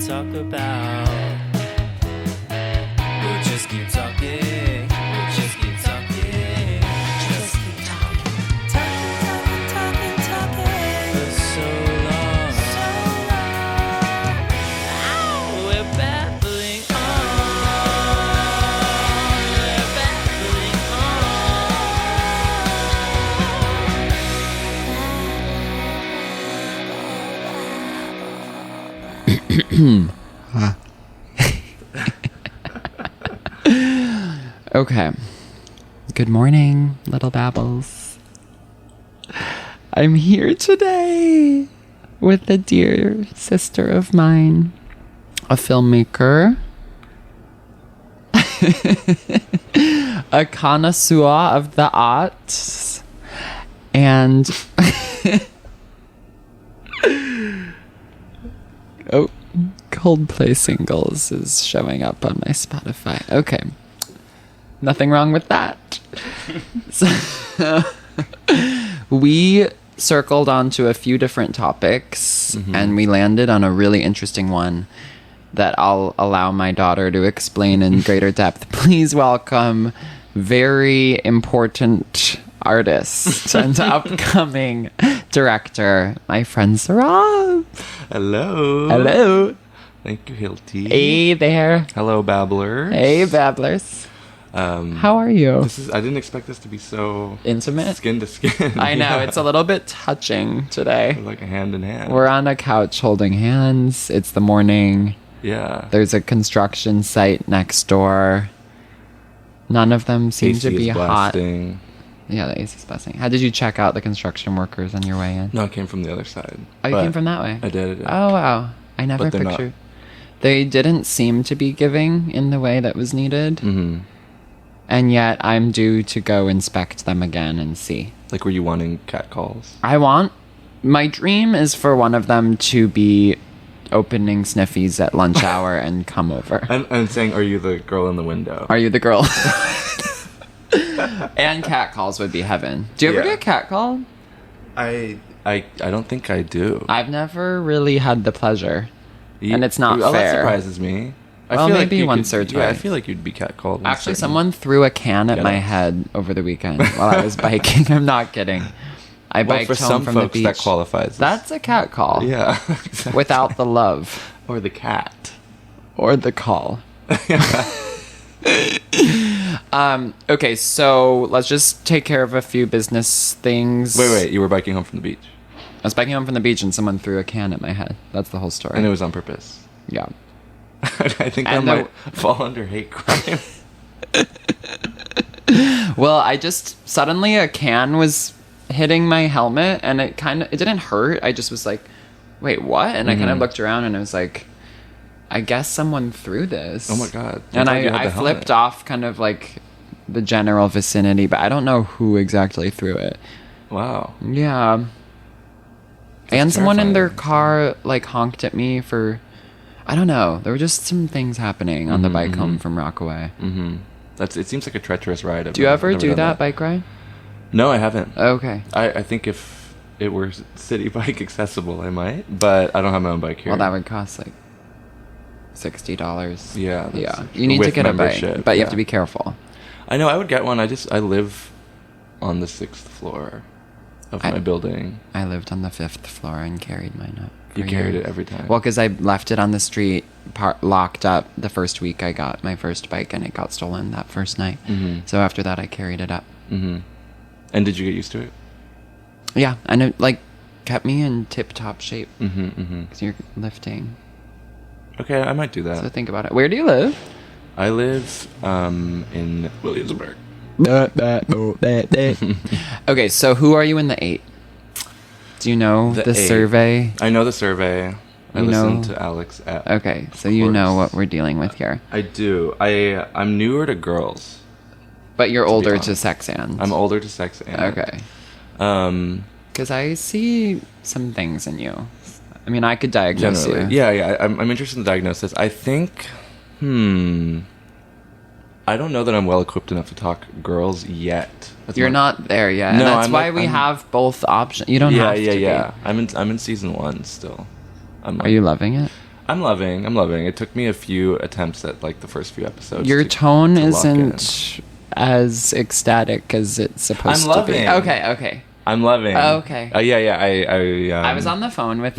talk about. We'll just keep talking. We'll just keep talking. Just keep talking. Talking. For so long. Oh, we're babbling on. Okay. Good morning, little babbles. I'm here today with a dear sister of mine, a filmmaker, a connoisseur of the arts, and oh, Coldplay Singles is showing up on my Spotify. Okay. Nothing wrong with that. So, we circled onto a few different topics, and we landed on a really interesting one that I'll allow my daughter to explain in greater depth. Please welcome very important artist and upcoming director, my friend Sohrob. Hello. Hello. Thank you, Hilty. Hey there. Hello, babblers. Hey, babblers. How are you? I didn't expect this to be so intimate, skin to skin. I know. Yeah. It's a little bit touching today. Like a hand in hand. We're on a couch holding hands. It's the morning. Yeah. There's a construction site next door. None of them seem AC to be is hot. blasting. Yeah, the AC is blasting. How did you check out the construction workers on your way in? No, it came from the other side. Oh, you came from that way? I did. Oh, wow. I never But they're pictured. They didn't seem to be giving in the way that was needed. Mm-hmm. And yet I'm due to go inspect them again and see. Like, were you wanting cat calls? My dream is for one of them to be opening sniffies at lunch hour and come over. I'm saying, are you the girl in the window? Are you the girl? And cat calls would be heaven. Do you ever get cat called? I don't think I do. I've never really had the pleasure. And it's not That fair. surprises me. Well, feel maybe you once or Yeah, I twice. feel like you'd be catcalled. Actually, someone threw a can at my head over the weekend while I was biking. I'm not kidding. I biked for home some from the folks beach. that qualifies. That's a cat call. Yeah. Exactly. Without the love. Or the cat. Or the call. Okay, so let's just take care of a few business things. Wait, you were biking home from the beach. I was biking home from the beach and someone threw a can at my head. That's the whole story. And it was on purpose. Yeah. I think that And might fall under hate crime. Well, suddenly a can was hitting my helmet and it didn't hurt. I just was like, wait, what? And I kind of looked around and I was like, I guess someone threw this. Oh my God. And I flipped off kind of like the general vicinity, but I don't know who exactly threw it. Wow. Yeah. And someone in their car like honked at me for, I don't know. There were just some things happening on the bike home from Rockaway. Mm-hmm. It seems like a treacherous ride. Do you ever do that bike ride? No, I haven't. Okay. I think if it were city bike accessible, I might, but I don't have my own bike here. Well, that would cost like $60. Yeah. Yeah. You need to get a bike, but you have to be careful. I know. I would get one. I live on the 6th floor of my building. I lived on the 5th floor and carried mine up. You carried it every time. Well, because I left it on the street, locked up the first week I got my first bike, and it got stolen that first night. Mm-hmm. So after that, I carried it up. Mm-hmm. And did you get used to it? Yeah, and it like kept me in tip-top shape because Mm-hmm. you're lifting. Okay, I might do that. So think about it. Where do you live? I live in Williamsburg. Okay, so who are you in the 8? Do you know the 8. survey? I know the survey. I You listened know- to Alex at. Okay, so you know what we're dealing with here. I do. I'm newer to girls. But you're older to honest. sex and. I'm older to sex and. Okay. Um, Because I see some things in you. I mean, I could diagnose generally. you. Yeah. I'm interested in the diagnosis. I think. I don't know that I'm well equipped enough to talk girls yet. You're not there yet. No, and that's I'm why like- we I'm- have both options. You don't have to be. Yeah. I'm in season 1 still. Are you loving it? I'm loving. It took me a few attempts at like the first few episodes. Your tone to lock isn't as ecstatic as it's supposed I'm to loving. be. Okay. I'm loving. Oh, okay. Yeah. I was on the phone with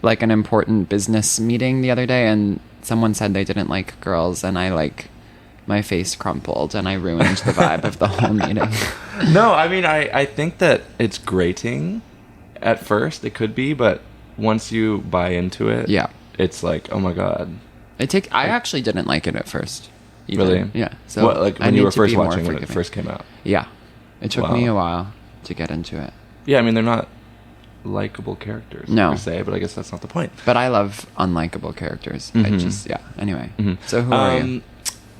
like an important business meeting the other day, and someone said they didn't like girls, and I like my face crumpled, and I ruined the vibe of the whole meeting. No, I mean, I think that it's grating at first. It could be, but once you buy into it, Yeah. it's like, oh my god. I actually didn't like it at first. even. Really? Yeah. So what, like I when you need were to first be more watching when it forgiving. first came out? Yeah. It took Wow. me a while to get into it. Yeah, I mean they're not likable characters No. per se, but I guess that's not the point. But I love unlikable characters. I Mhm. just, yeah. Anyway. Mhm. So who are you?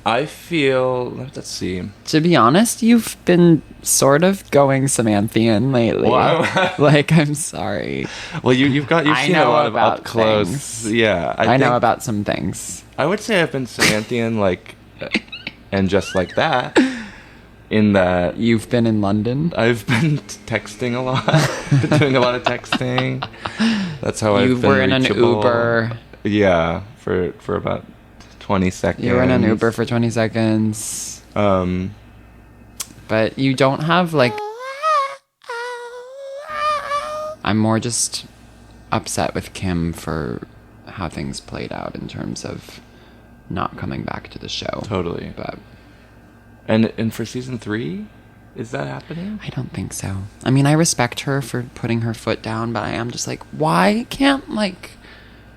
I feel. Let's see. To be honest, you've been sort of going Samanthian lately. Wow. Like, I'm sorry. Well, you've I seen a know lot of about up close. things. Yeah, I know think- about some things. I would say I've been Samanthian, like, and just like that. In that You've been in London. I've been texting a lot, been doing a lot of texting. That's how You I've been were in an reachable. Uber. Yeah, for about 20 seconds. You were in an Uber for 20 seconds. But you don't have, like... I'm more just upset with Kim for how things played out in terms of not coming back to the show. Totally. But And for season 3, is that happening? I don't think so. I mean, I respect her for putting her foot down, but I am just like, why can't, like,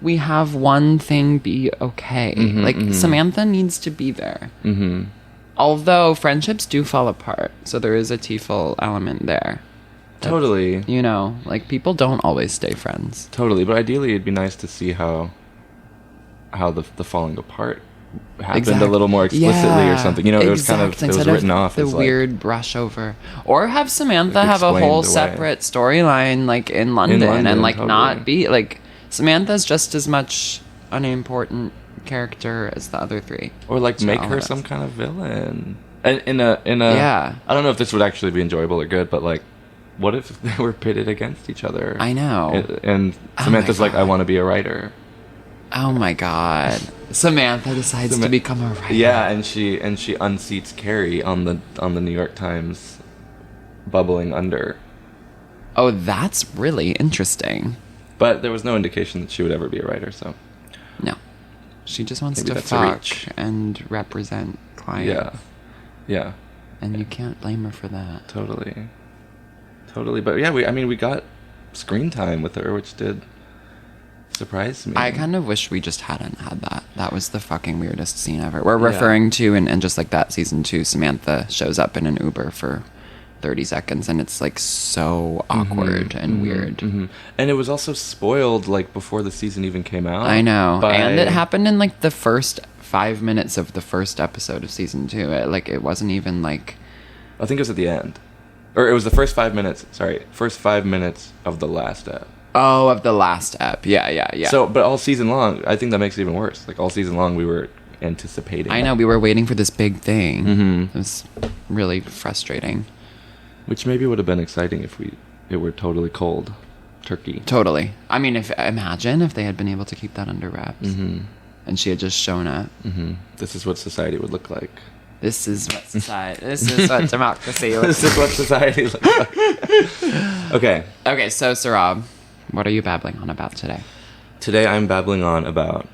we have one thing be okay? Samantha needs to be there. Mm-hmm. Although friendships do fall apart, so there is a T-ful element there. Totally. You know, like, people don't always stay friends. Totally. But ideally, it'd be nice to see how the falling apart happened Exact- a little more explicitly or something. You know, it was kind of exactly. it was Instead written of off the as weird brush over, or have Samantha Like, have a whole explained away. separate storyline, like in London, and like totally. not be like Samantha's just as much an important character as the other three. or like So make all her of some us. kind of villain. And in a Yeah. I don't know if this would actually be enjoyable or good, but like, what if they were pitted against each other? I know. And Oh Samantha's my like, I God. want to be a writer. Oh my god, Samantha decides to become a writer. Yeah, and she unseats Carrie on the New York Times bubbling under. Oh, that's really interesting. But there was no indication that she would ever be a writer, so No, she just wants Maybe to that's a fuck reach. and represent clients. yeah, And you can't blame her for that. totally. But yeah, we got screen time with her, which did surprise me. I kind of wish we just hadn't had that. That was the fucking weirdest scene ever. We're Yeah. referring to, and just like that, season 2, Samantha shows up in an Uber for 30 seconds, and it's like so awkward and weird. Mhm. And it was also spoiled like before the season even came out. I know. by- And it happened in like the first 5 minutes of the first episode of season 2. It wasn't even like... I think it was at the end, or it was the first 5 minutes. Sorry, first 5 minutes of the last ep. Oh, of the last ep. Yeah. So, but all season long, I think that makes it even worse. Like all season long, we were anticipating. I know, we were waiting for this big thing. Mhm. It was really frustrating. Which maybe would have been exciting if it were totally cold turkey. Totally. I mean, imagine if they had been able to keep that under wraps. Mm-hmm. And she had just shown up. Mm-hmm. This is what society would look like. This is what society. This is what democracy looks This is what society looks like. Okay. Okay, so Sohrob, what are you babbling on about today? Today I'm babbling on about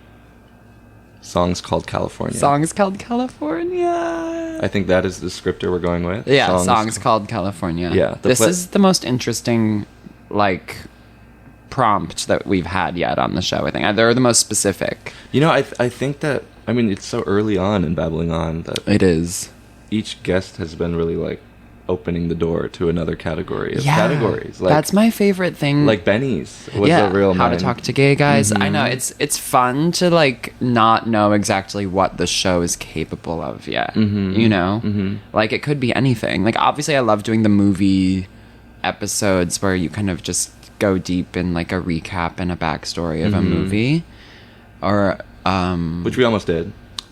songs called California. Songs called California. I think that is the descriptor we're going with. Yeah, songs called California. Yeah, This is the most interesting, like, prompt that we've had yet on the show, I think. They're the most specific. You know, I think that, I mean, it's so early on in babbling on that It is. each guest has been really like opening the door to another category of categories. Like, That's my favorite thing. like Benny's was a real how to mind- talk to gay guys. I know Mhm. it's fun to like not know exactly what the show is capable of yet. Mhm. You know, Mhm. like it could be anything. Like obviously, I love doing the movie episodes where you kind of just go deep in like a recap and a backstory of a Mhm. movie, or which we almost did.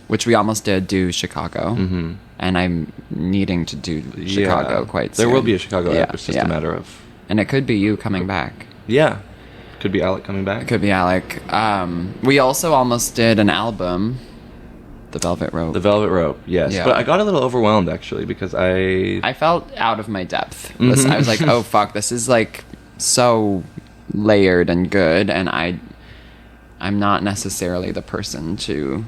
which we almost did do Chicago. Mm-hmm. And I'm needing to do Chicago quite soon. There will be a Chicago Yeah, app. It's just yeah. a matter of And it could be you coming back. could Could be Alec coming back. It could be Alec. We also almost did an album, The Velvet Rope. The Velvet Rope, yes. Yeah. But I got a little overwhelmed, actually, because I felt out of my depth. I was like, oh, fuck, this is, like, so layered and good, and I'm not necessarily the person to...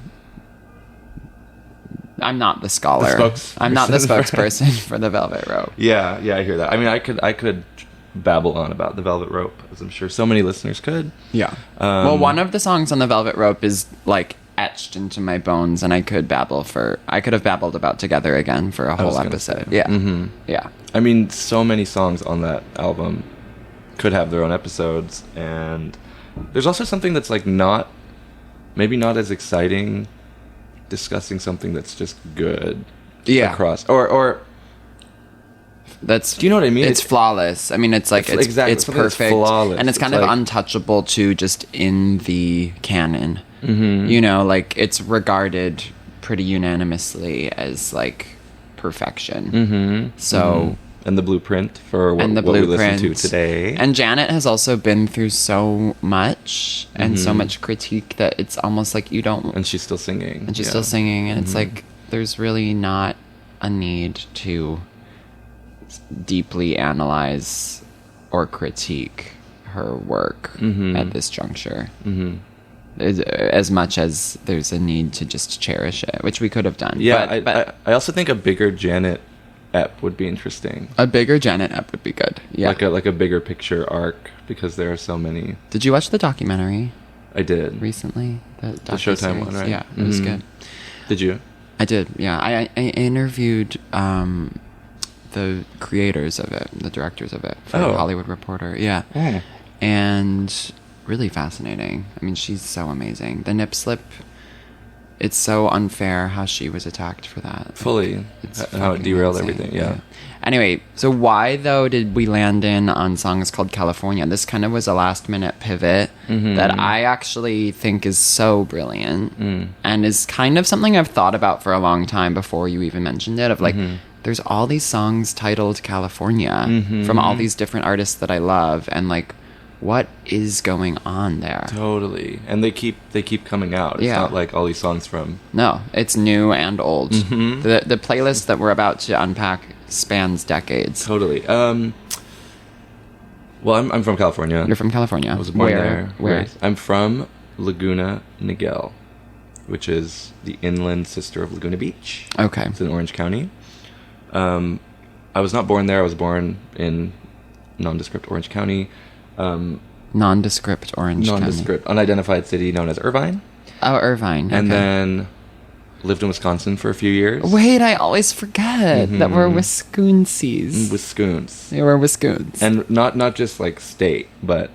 I'm not the scholar. I'm not the spokesperson for The Velvet Rope. Yeah, I hear that. I mean, I could babble on about The Velvet Rope, as I'm sure so many listeners could. Yeah. Well, one of the songs on The Velvet Rope is, like, etched into my bones, and I could have babbled about Together Again for a whole episode. Yeah. Mm-hmm. Yeah. I mean, so many songs on that album could have their own episodes, and there's also something that's, like, maybe not as exciting, discussing something that's just good. Yeah. Across. Or that's... Do you know what I mean? It's flawless. I mean, it's like, it's something that's perfect. flawless. And it's kind of like, untouchable, too, just in the canon. Mm-hmm. You know, like, it's regarded pretty unanimously as, like, perfection. Mm-hmm. So... Mm-hmm. And the blueprint for what we listen to today. And Janet has also been through so much and so much critique that it's almost like you don't... And she's still singing. And she's still singing. And it's like, there's really not a need to deeply analyze or critique her work at this juncture. Mm-hmm. As much as there's a need to just cherish it, which we could have done. Yeah, but I also think a bigger Janet ep would be interesting. A bigger Janet ep would be good. Yeah, like a bigger picture arc, because there are so many. Did you watch the documentary? I did recently. The Showtime one, right? Yeah, it was good. Did you? I did. Yeah, I interviewed the creators of it, the directors of it, for Hollywood Reporter. Yeah, and really fascinating. I mean, she's so amazing. The nip slip. It's so unfair how she was attacked for that. Fully. How it derailed everything, yeah. Anyway, so why, though, did we land in on songs called California? This kind of was a last-minute pivot that I actually think is so brilliant and is kind of something I've thought about for a long time before you even mentioned it, of like, there's all these songs titled California from all these different artists that I love, and like, what is going on there? Totally. And they keep coming out. It's not like all these songs from... No, it's new and old. The playlist that we're about to unpack spans decades. Totally. Well, I'm from California. You're from California. I was born there. Where? I'm from Laguna Niguel, which is the inland sister of Laguna Beach. Okay. It's in Orange County. I was not born there. I was born in nondescript Orange County. Nondescript Orange Nondescript, unidentified city known as Irvine. Oh, Irvine. And okay. then lived in Wisconsin for a few years. Wait, I always forget that we're Wisconsies. Wisconsin. Yeah, we're Wisconsin. And not just like state, but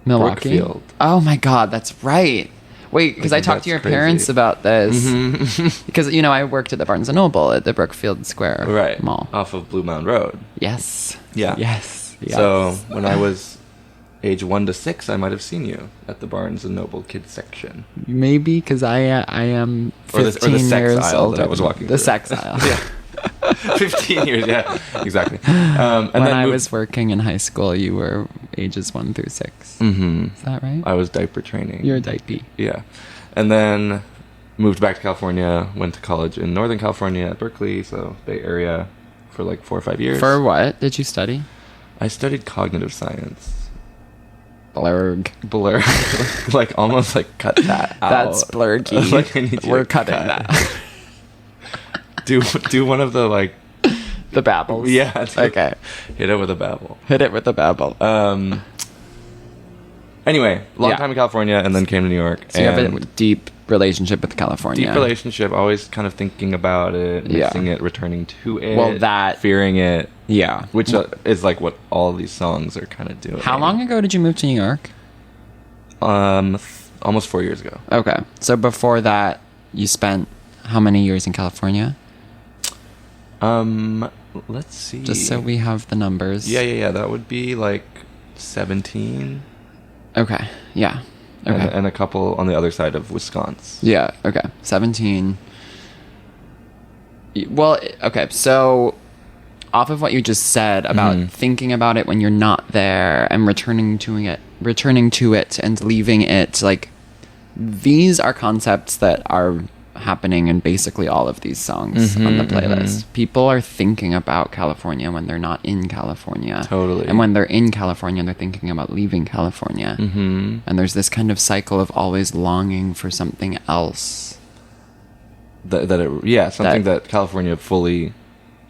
Milwaukee. Brookfield. Oh my God, that's right. Wait, because I talked to your parents about this. Because, you know, I worked at the Barnes & Noble at the Brookfield Square Mall. Off of Blue Mound Road. Yes. Yeah. Yes. So when I was age 1 to 6, I might have seen you at the Barnes & Noble kids section. Maybe, because I am 15 or the sex years aisle older. that I was walking the through. Sex aisle. Yeah. 15 years, yeah. Exactly. And when I was working in high school, you were ages 1 through 6. Mm-hmm. Is that right? I was diaper training. You're a diaper. Yeah. And then moved back to California, went to college in Northern California at Berkeley, so Bay Area, for like 4 or 5 years. For what did you study? I studied cognitive science. Blurg. Like, almost like cut that out. That's blurgy. Like, I need you We're to cutting cut. that. do one of the, like... The babbles. Yeah. Okay. Hit it with a babble. Hit it with a babble. Anyway, long time in California, and then came to New York. So you have a deep relationship with California. Deep relationship, always kind of thinking about it, missing it, returning to it. Well, fearing it. Yeah. Which is like what all these songs are kind of doing. How long ago did you move to New York? Almost 4 years ago. Okay. So before that, you spent how many years in California? Let's see. Just so we have the numbers. Yeah. That would be like 17. Okay. Yeah. Okay. And a couple on the other side of Wisconsin. Yeah. Okay. 17. Well, okay. So off of what you just said about thinking about it when you're not there and returning to it returning to it and leaving it. Like, these are concepts that are happening in basically all of these songs on the playlist. People are thinking about California when they're not in California. Totally. And when they're in California, they're thinking about leaving California. And there's this kind of cycle of always longing for something else. Something that California fully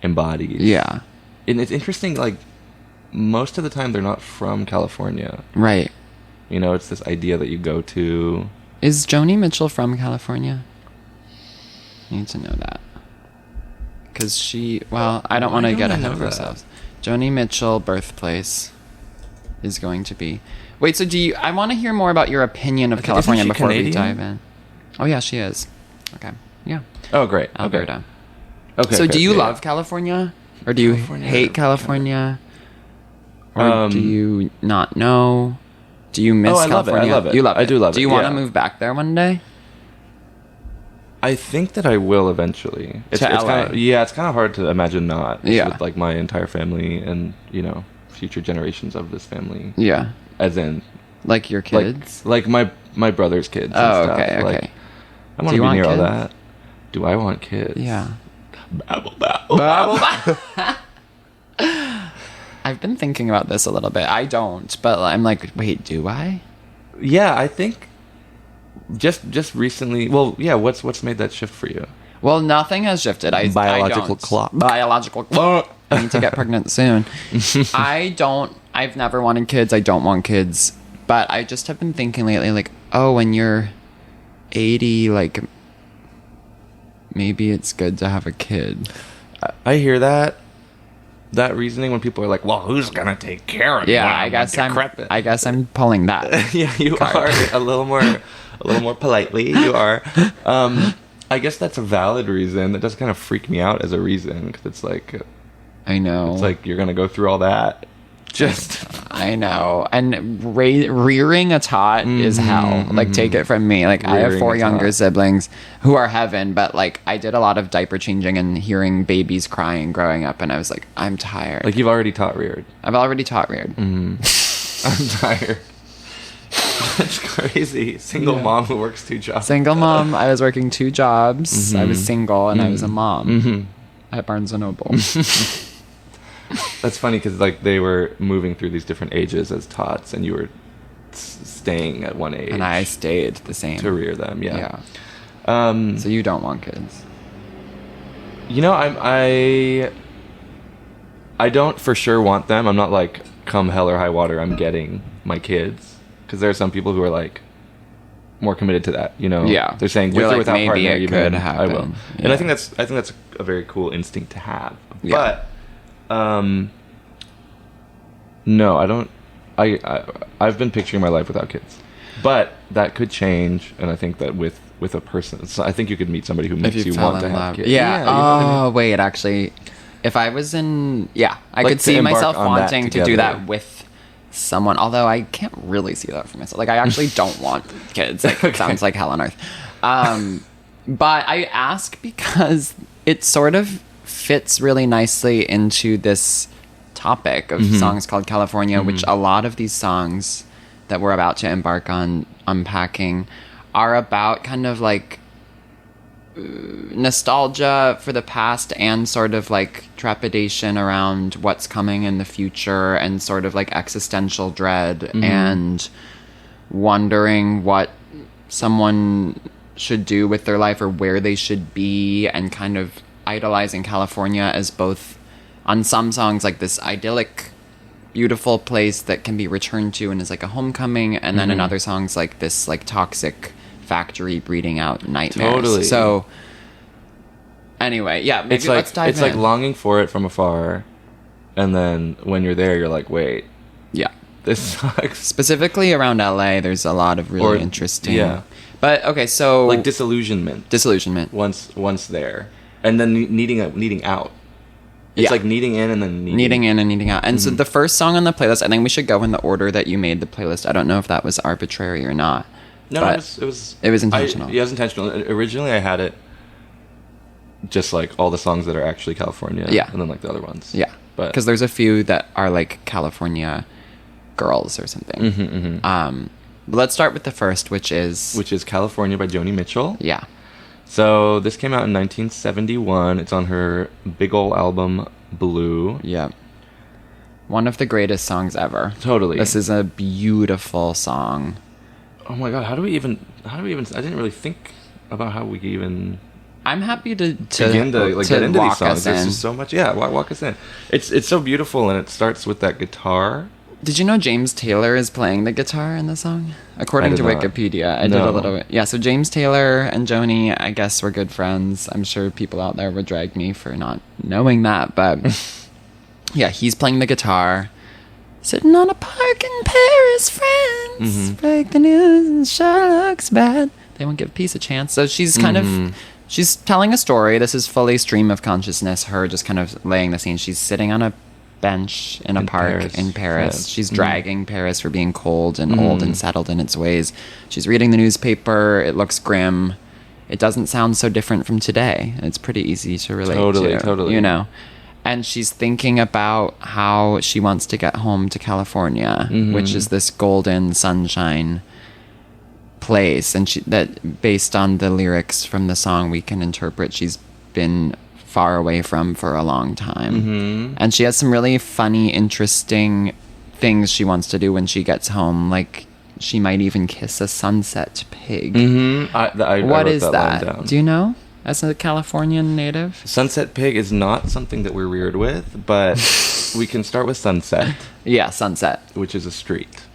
embodies. Yeah. And it's interesting, like, most of the time they're not from California. Right. You know, it's this idea that you go to. Is Joni Mitchell from California? Need to know that. Because I don't want to get ahead of ourselves. Joni Mitchell, birthplace, is going to be... Wait, so I want to hear more about your opinion of California before we dive in. Oh, yeah, she is. Okay. Yeah. Oh, great. Alberta. Okay. So do you love California? Or do you hate California? Or do you not know? Do you miss California? I love it. You love it. I do love it. Do you want to move back there one day? I think that I will eventually. It's LA. it's kind of hard to imagine not. Yeah. With, like, my entire family and, you know, future generations of this family. Yeah. As in... Like your kids? Like my brother's kids and stuff. Okay. Like, I want to be near all that. Do I want kids? Yeah. Babble, babble. I've been thinking about this a little bit. I don't, but I'm like, wait, do I? Yeah, I think just recently. Well, yeah. What's made that shift for you? Well, nothing has shifted. Biological clock. Biological clock. I need to get pregnant soon. I've never wanted kids. I don't want kids. But I just have been thinking lately, like, oh, when you're 80, like, maybe it's good to have a kid. I hear that reasoning when people are like, well, who's gonna take care of me? Yeah, I guess I'm pulling that. Yeah, you are a little more politely. You are. I guess that's a valid reason. That does kind of freak me out as a reason, because it's like, I know. It's like you're gonna go through all that. I know. And rearing a tot is hell. Like, take it from me. Like, I have 4 younger siblings who are heaven, but, like, I did a lot of diaper changing and hearing babies crying growing up, and I was like, I'm tired. Like, you've already taught reared. I've already taught reared. I'm tired. That's crazy. Single mom who works 2 jobs. Single mom. I was working 2 jobs. I was single, and I was a mom at Barnes & Noble. That's funny because, like, they were moving through these different ages as tots, and you were staying at one age. And I stayed the same. To rear them, yeah. So you don't want kids? You know, I don't for sure want them. I'm not like, come hell or high water, I'm getting my kids. Because there are some people who are, like, more committed to that, you know? Yeah. They're saying, with You're or like, without maybe partner, it even, could happen. I will. Yeah. And I think that's a very cool instinct to have. Yeah. But... no, I don't. I've been picturing my life without kids, but that could change. And I think that with a person, so I think you could meet somebody who makes you want to have kids. Yeah. You know what I mean? Wait, actually, if I was I Like, could see to embark myself on that wanting to do together. that with someone. Although I can't really see that for myself. Like, I actually don't want kids. Like, it sounds like hell on earth. But I ask because it sort of fits really nicely into this topic of songs called California, which a lot of these songs that we're about to embark on unpacking are about kind of like nostalgia for the past and sort of like trepidation around what's coming in the future and sort of like existential dread and wondering what someone should do with their life or where they should be, and kind of idolizing California as both, on some songs, like this idyllic, beautiful place that can be returned to and is like a homecoming, and then in other songs like this like toxic factory breeding out nightmares. Totally. So anyway, yeah, maybe let's dive in. It's like longing for it from afar, and then when you're there, you're like, wait, yeah, this sucks. Specifically around LA, there's a lot of really interesting. Yeah. But okay, so like disillusionment. Once there, and then needing out. It's like needing in and then needing in and needing out. And so the first song on the playlist, I think we should go in the order that you made the playlist. I don't know if that was arbitrary or not. No, it was intentional. It was intentional. Originally, I had it just like all the songs that are actually California. Yeah. And then like the other ones. Yeah. But because there's a few that are like California girls or something. Let's start with the first, which is California by Joni Mitchell. Yeah. So this came out in 1971. It's on her big ol' album Blue. Yeah. One of the greatest songs ever. Totally. This is a beautiful song. Oh my god, how do we even I didn't really think about how we even I'm happy to begin to get into these songs. There's in. just so much. Yeah, walk us in. It's so beautiful, and it starts with that guitar. Did you know James Taylor is playing the guitar in the song? According to Wikipedia. I did a little bit. Yeah, so James Taylor and Joni, I guess, were good friends. I'm sure people out there would drag me for not knowing that, but yeah, he's playing the guitar. Sitting on a park in Paris, France. Break the news and sure looks bad. They won't give peace a chance. So she's kind of... She's telling a story. This is fully stream of consciousness. Her just kind of laying the scene. She's sitting on a bench in a park in Paris. France. She's dragging Paris for being cold and old and settled in its ways. She's reading the newspaper. It looks grim. It doesn't sound so different from today. It's pretty easy to relate to. Totally. You know? And she's thinking about how she wants to get home to California, which is this golden sunshine place. And that based on the lyrics from the song, we can interpret she's been far away from for a long time. And she has some really funny, interesting things she wants to do when she gets home. Like, she might even kiss a sunset pig. What is that? Do you know? As a Californian native? Sunset pig is not something that we're reared with, but we can start with Sunset. Yeah, Sunset. Which is a street.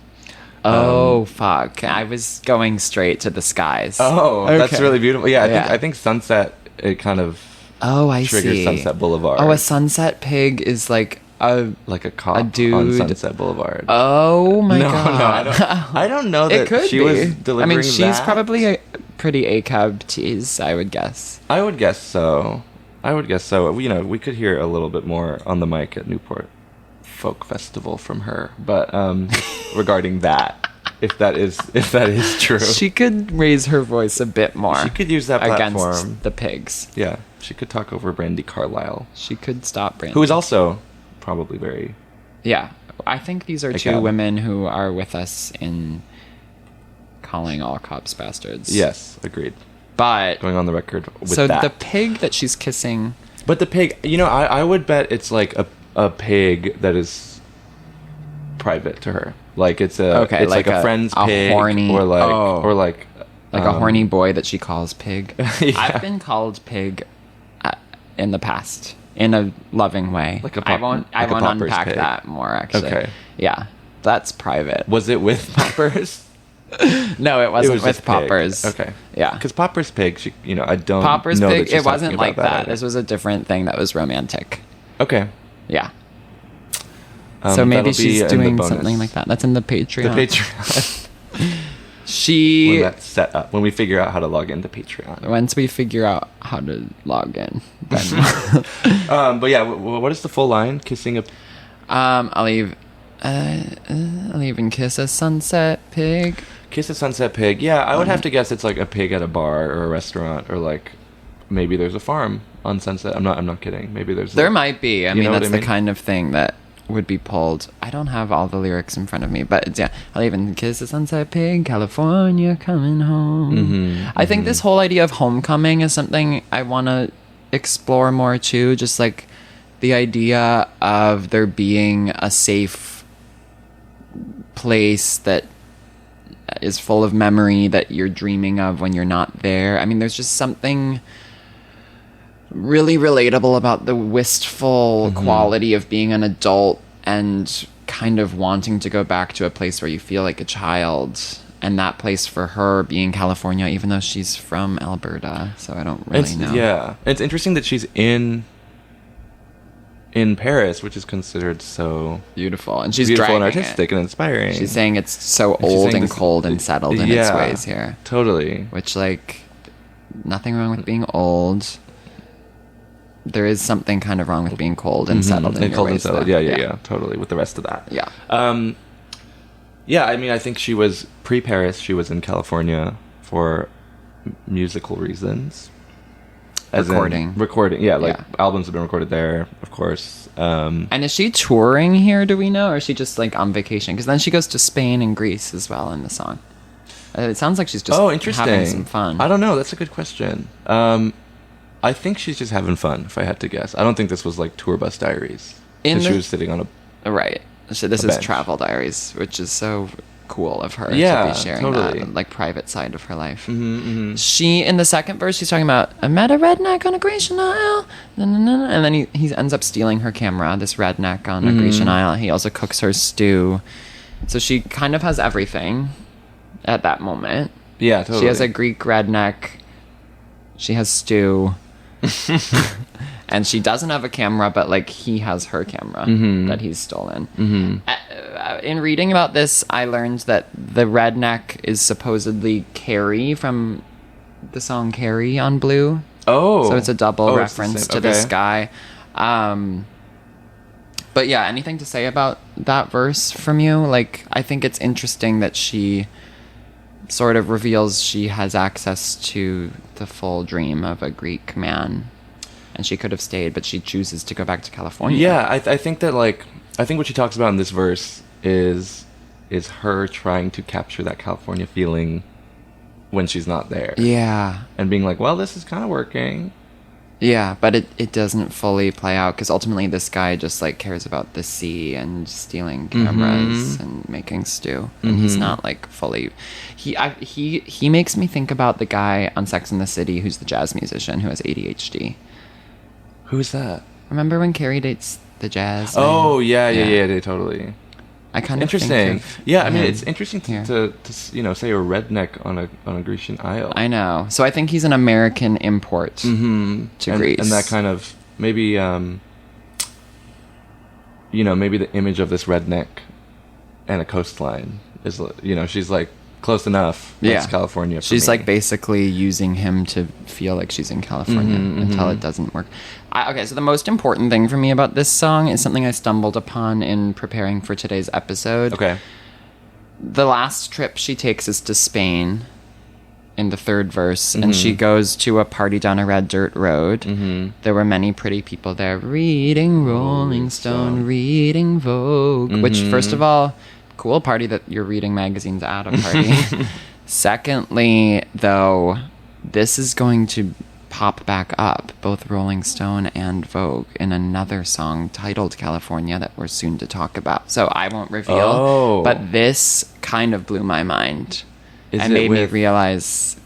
Oh, fuck. I was going straight to the skies. Oh, okay. That's really beautiful. Yeah, I think Sunset, it kind of triggers Sunset Boulevard. Oh, a sunset pig is like a cop dude on Sunset Boulevard. Oh my god. No, I don't know that it could she be. was delivering I mean, she's that. probably a pretty ACAB tease, I would guess. I would guess so. You know, we could hear a little bit more on the mic at Newport Folk Festival from her, but regarding that, if that is true, she could raise her voice a bit more. She could use that platform against the pigs. Yeah, she could talk over Brandi Carlile. She could stop Brandi, who is also probably very. Yeah, I think these are two women who are with us in calling all cops bastards. Yes, agreed. But going on the record with so that. the pig that she's kissing. But the pig, you know, I would bet it's like a pig that is private to her. Like it's like a friend's pig, horny, or like a horny boy that she calls pig. Yeah. I've been called pig in the past in a loving way. I won't unpack pig. that more actually. Okay. Yeah, that's private. Was it with poppers? No, it wasn't with poppers. Pig. Okay. Yeah. Because Popper's pig, I don't Popper's know pig, that she's it wasn't talking like about that. This was a different thing that was romantic. Okay. Yeah. So maybe she's doing bonus. something like that. That's in the Patreon. The Patreon. When that's set up, when we figure out how to log into Patreon. Once we figure out how to log in, then. But yeah, what is the full line? Kissing a. I'll even kiss a sunset pig. Kiss a sunset pig. Yeah, I would have to guess it's like a pig at a bar or a restaurant, or like maybe there's a farm on Sunset. I'm not kidding. Maybe there might be. I mean, that's the mean? kind of thing that would be pulled. I don't have all the lyrics in front of me, but yeah, I'll even kiss a sunset pig, California coming home. I think this whole idea of homecoming is something I want to explore more too. Just like the idea of there being a safe place that is full of memory that you're dreaming of when you're not there. I mean, there's just something really relatable about the wistful quality of being an adult and kind of wanting to go back to a place where you feel like a child. And that place for her being California, even though she's from Alberta, so I don't really know. Yeah, it's interesting that she's in Paris, which is considered so beautiful, and she's beautiful and dragging artistic and inspiring. She's saying it's so old and cold and settled in its ways here. Totally. Which, like, nothing wrong with being old. There is something kind of wrong with being cold and settled in your ways. Yeah, totally. With the rest of that. Yeah. Yeah, I mean, I think she was pre-Paris. She was in California for musical reasons. As in Recording. recording, yeah, like Yeah. albums have been recorded there, of course. And is she touring here, do we know? Or is she just like on vacation? Because then she goes to Spain and Greece as well in the song. It sounds like she's just Interesting. having some fun. I don't know. That's a good question. I think she's just having fun, if I had to guess. I don't think this was like Tour Bus Diaries. In She the- was sitting on a... Right. So this A is bench. Travel Diaries, which is so cool of her Yeah, to be sharing totally. that like private side of her life. Mm-hmm. She, in the second verse, she's talking about, I met a redneck on a Grecian Isle, and then he ends up stealing her camera, this redneck on a Grecian Isle. He also cooks her stew. So she kind of has everything at that moment. Yeah, totally. She has a Greek redneck. She has stew. And she doesn't have a camera, but like he has her camera that he's stolen. In reading about this, I learned that the redneck is supposedly Carrie from the song Carrie on Blue. Oh. So it's a double Oh, it's the reference same- to this okay. guy. But yeah, anything to say about that verse from you? Like, I think it's interesting that she sort of reveals she has access to the full dream of a Greek man. And she could have stayed, but she chooses to go back to California. Yeah, I think that, like, I think what she talks about in this verse is her trying to capture that California feeling when she's not there. Yeah. And being like, well, this is kind of working. Yeah, but it doesn't fully play out because ultimately this guy just like cares about the sea and stealing cameras and making stew, and he's not like fully. He makes me think about the guy on Sex and the City who's the jazz musician who has ADHD. Who's that? Remember when Carrie dates the jazz? Oh, man? yeah, totally. I kind of Interesting. Think of Yeah, I mean, him it's interesting here. to say a redneck on a Grecian Isle. I know. So I think he's an American import to Greece, and that kind of maybe maybe the image of this redneck and a coastline is, she's like close enough. That's California. For She's me. like basically using him to feel like she's in California until it doesn't work. Okay, so the most important thing for me about this song is something I stumbled upon in preparing for today's episode. Okay. The last trip she takes is to Spain in the third verse, and she goes to a party down a red dirt road. There were many pretty people there reading Rolling Stone, reading Vogue, which, first of all, cool party that you're reading magazines at a party. Secondly, though, this is going to pop back up, both Rolling Stone and Vogue, in another song titled California that we're soon to talk about. So I won't reveal, Oh. but this kind of blew my mind Is and it made me with- realize,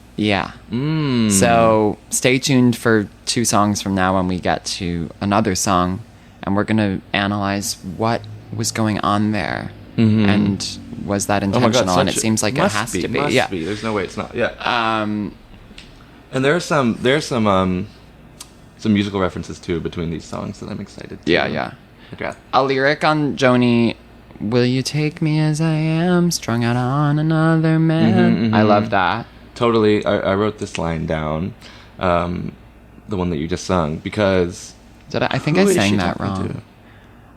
So stay tuned for 2 songs from now when we get to another song, and we're going to analyze what was going on there. And was that Oh my intentional? God, And it seems like it has to be. Must Yeah. be. There's no way it's not. Yeah. And there's some musical references too between these songs that I'm excited to. Yeah. Okay. A lyric on Joni, will you take me as I am, strung out on another man? I love that. Totally. I wrote this line down, the one that you just sung, because Did I think who I is sang she that talking wrong. to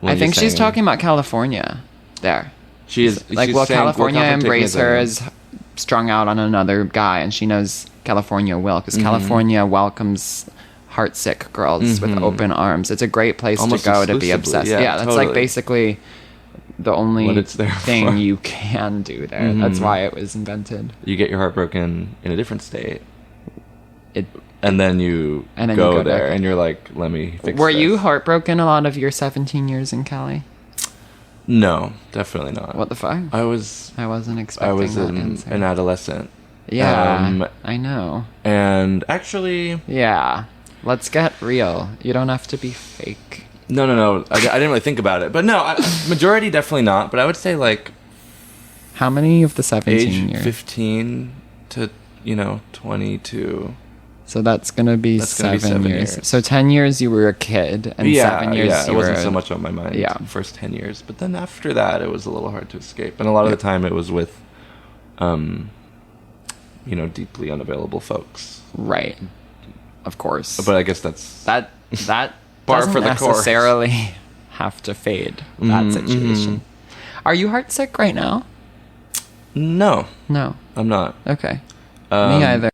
when I think you're she's singing? talking about California there. She is Like, she's will saying, California take me embrace her I am. as strung out on another guy? And she knows California will, because California welcomes heartsick girls with open arms. It's a great place Almost to go to be exclusively, obsessed. yeah, That's like totally. basically the only What it's there thing for. you can do there. That's why it was invented. You get your heart broken in a different state, It. and then you And then go you go there, back. and you're like, "Let me fix." Were you this. heartbroken a lot of your 17 years in Cali? No, definitely not. What the fuck? I was wasn't expecting I was that an answer. adolescent. Yeah, I know. And actually, Yeah, let's get real. You don't have to be fake. no. I didn't really think about it, but no, majority definitely not. But I would say like How many of the 17 age years? 15 to 22. So that's gonna be That's gonna be 7 7 years. years. So 10 years you were a kid, and 7 years it you wasn't were so much on my mind. Yeah. the first 10 years, but then after that, it was a little hard to escape, and a lot of the time it was with, deeply unavailable folks. right. Of course, But I guess that's that Par doesn't for the course. necessarily have to fade that situation. Are you heartsick right now? no, No. I'm not. Okay. Um, Me either.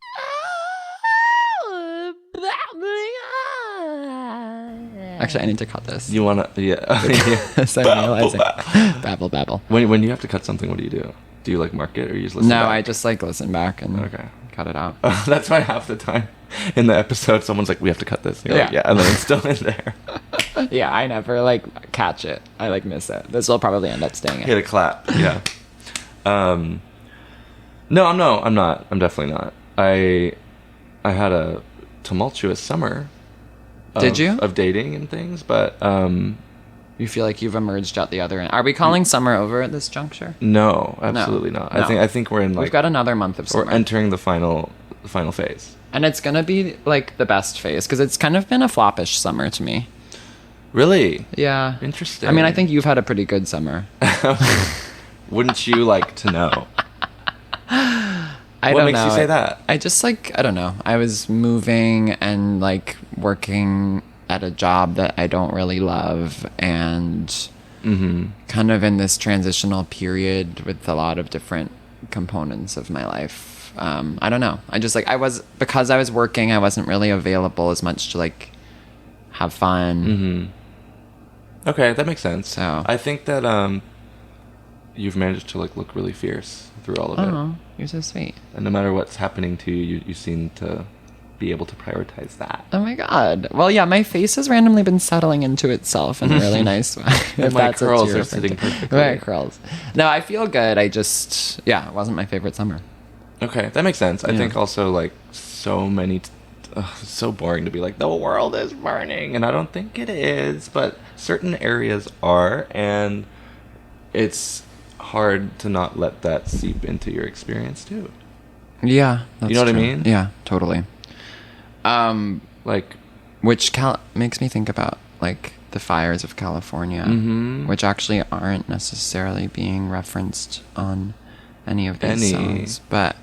Actually, I need to cut this. You wanna? Yeah. So I'm realizing. Babble. When you have to cut something, what do you do? Do you like mark it, or you just listen? No, back? I just like listen back and cut it out. That's why half the time in the episode, someone's like, "We have to cut this." And you're like, Yeah. yeah, and then it's still in there. Yeah, I never like catch it. I like miss it. This will probably end up staying in. Hit a clap. Yeah. No, I'm not. I'm definitely not. I had a tumultuous summer. Did you? Of dating and things, but You feel like you've emerged out the other end. Are we calling summer over at this juncture? no, absolutely not. No. I think we're in like We've got another month of summer. we're entering the final phase. And it's going to be like the best phase because it's kind of been a floppish summer to me. Really? Yeah. Interesting. I mean, I think you've had a pretty good summer. Wouldn't you like to know? I What don't makes know. you say that? I just like, I don't know. I was moving and like working at a job that I don't really love and kind of in this transitional period with a lot of different components of my life. I don't know. I just like, because I was working, I wasn't really available as much to like have fun. Okay, that makes sense. So- I think that you've managed to like look really fierce through all of it. Oh, you're so sweet. And no matter what's happening to you, you seem to be able to prioritize that. Oh my god. Well, yeah, my face has randomly been settling into itself in a really nice way. And my curls are sitting perfectly. My curls. No, I feel good. I just, it wasn't my favorite summer. Okay, that makes sense. I Yeah. think also like so many, so boring to be like the world is burning, and I don't think it is, but certain areas are, and it's hard to not let that seep into your experience too. Yeah. That's You know what I true. mean? Yeah, totally. Like, Which makes me think about like the fires of California, which actually aren't necessarily being referenced on any of these songs, but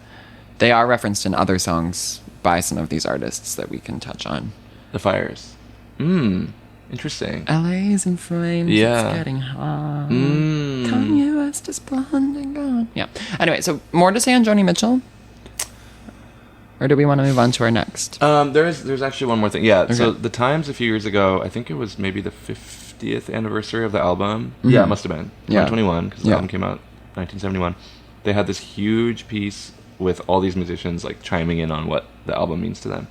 they are referenced in other songs by some of these artists that we can touch on. the fires. Interesting. LA's in flames. Yeah. It's getting hot. Kanye West is blonde and gone. Yeah. Anyway, so more to say on Joni Mitchell? Or do we want to move on to our next? There's actually one more thing. Yeah, so Okay. the Times a few years ago, I think it was maybe the 50th anniversary of the album. Yeah, it must have been. Yeah. 2021, because the Yeah. album came out 1971. They had this huge piece with all these musicians like chiming in on what the album means to them.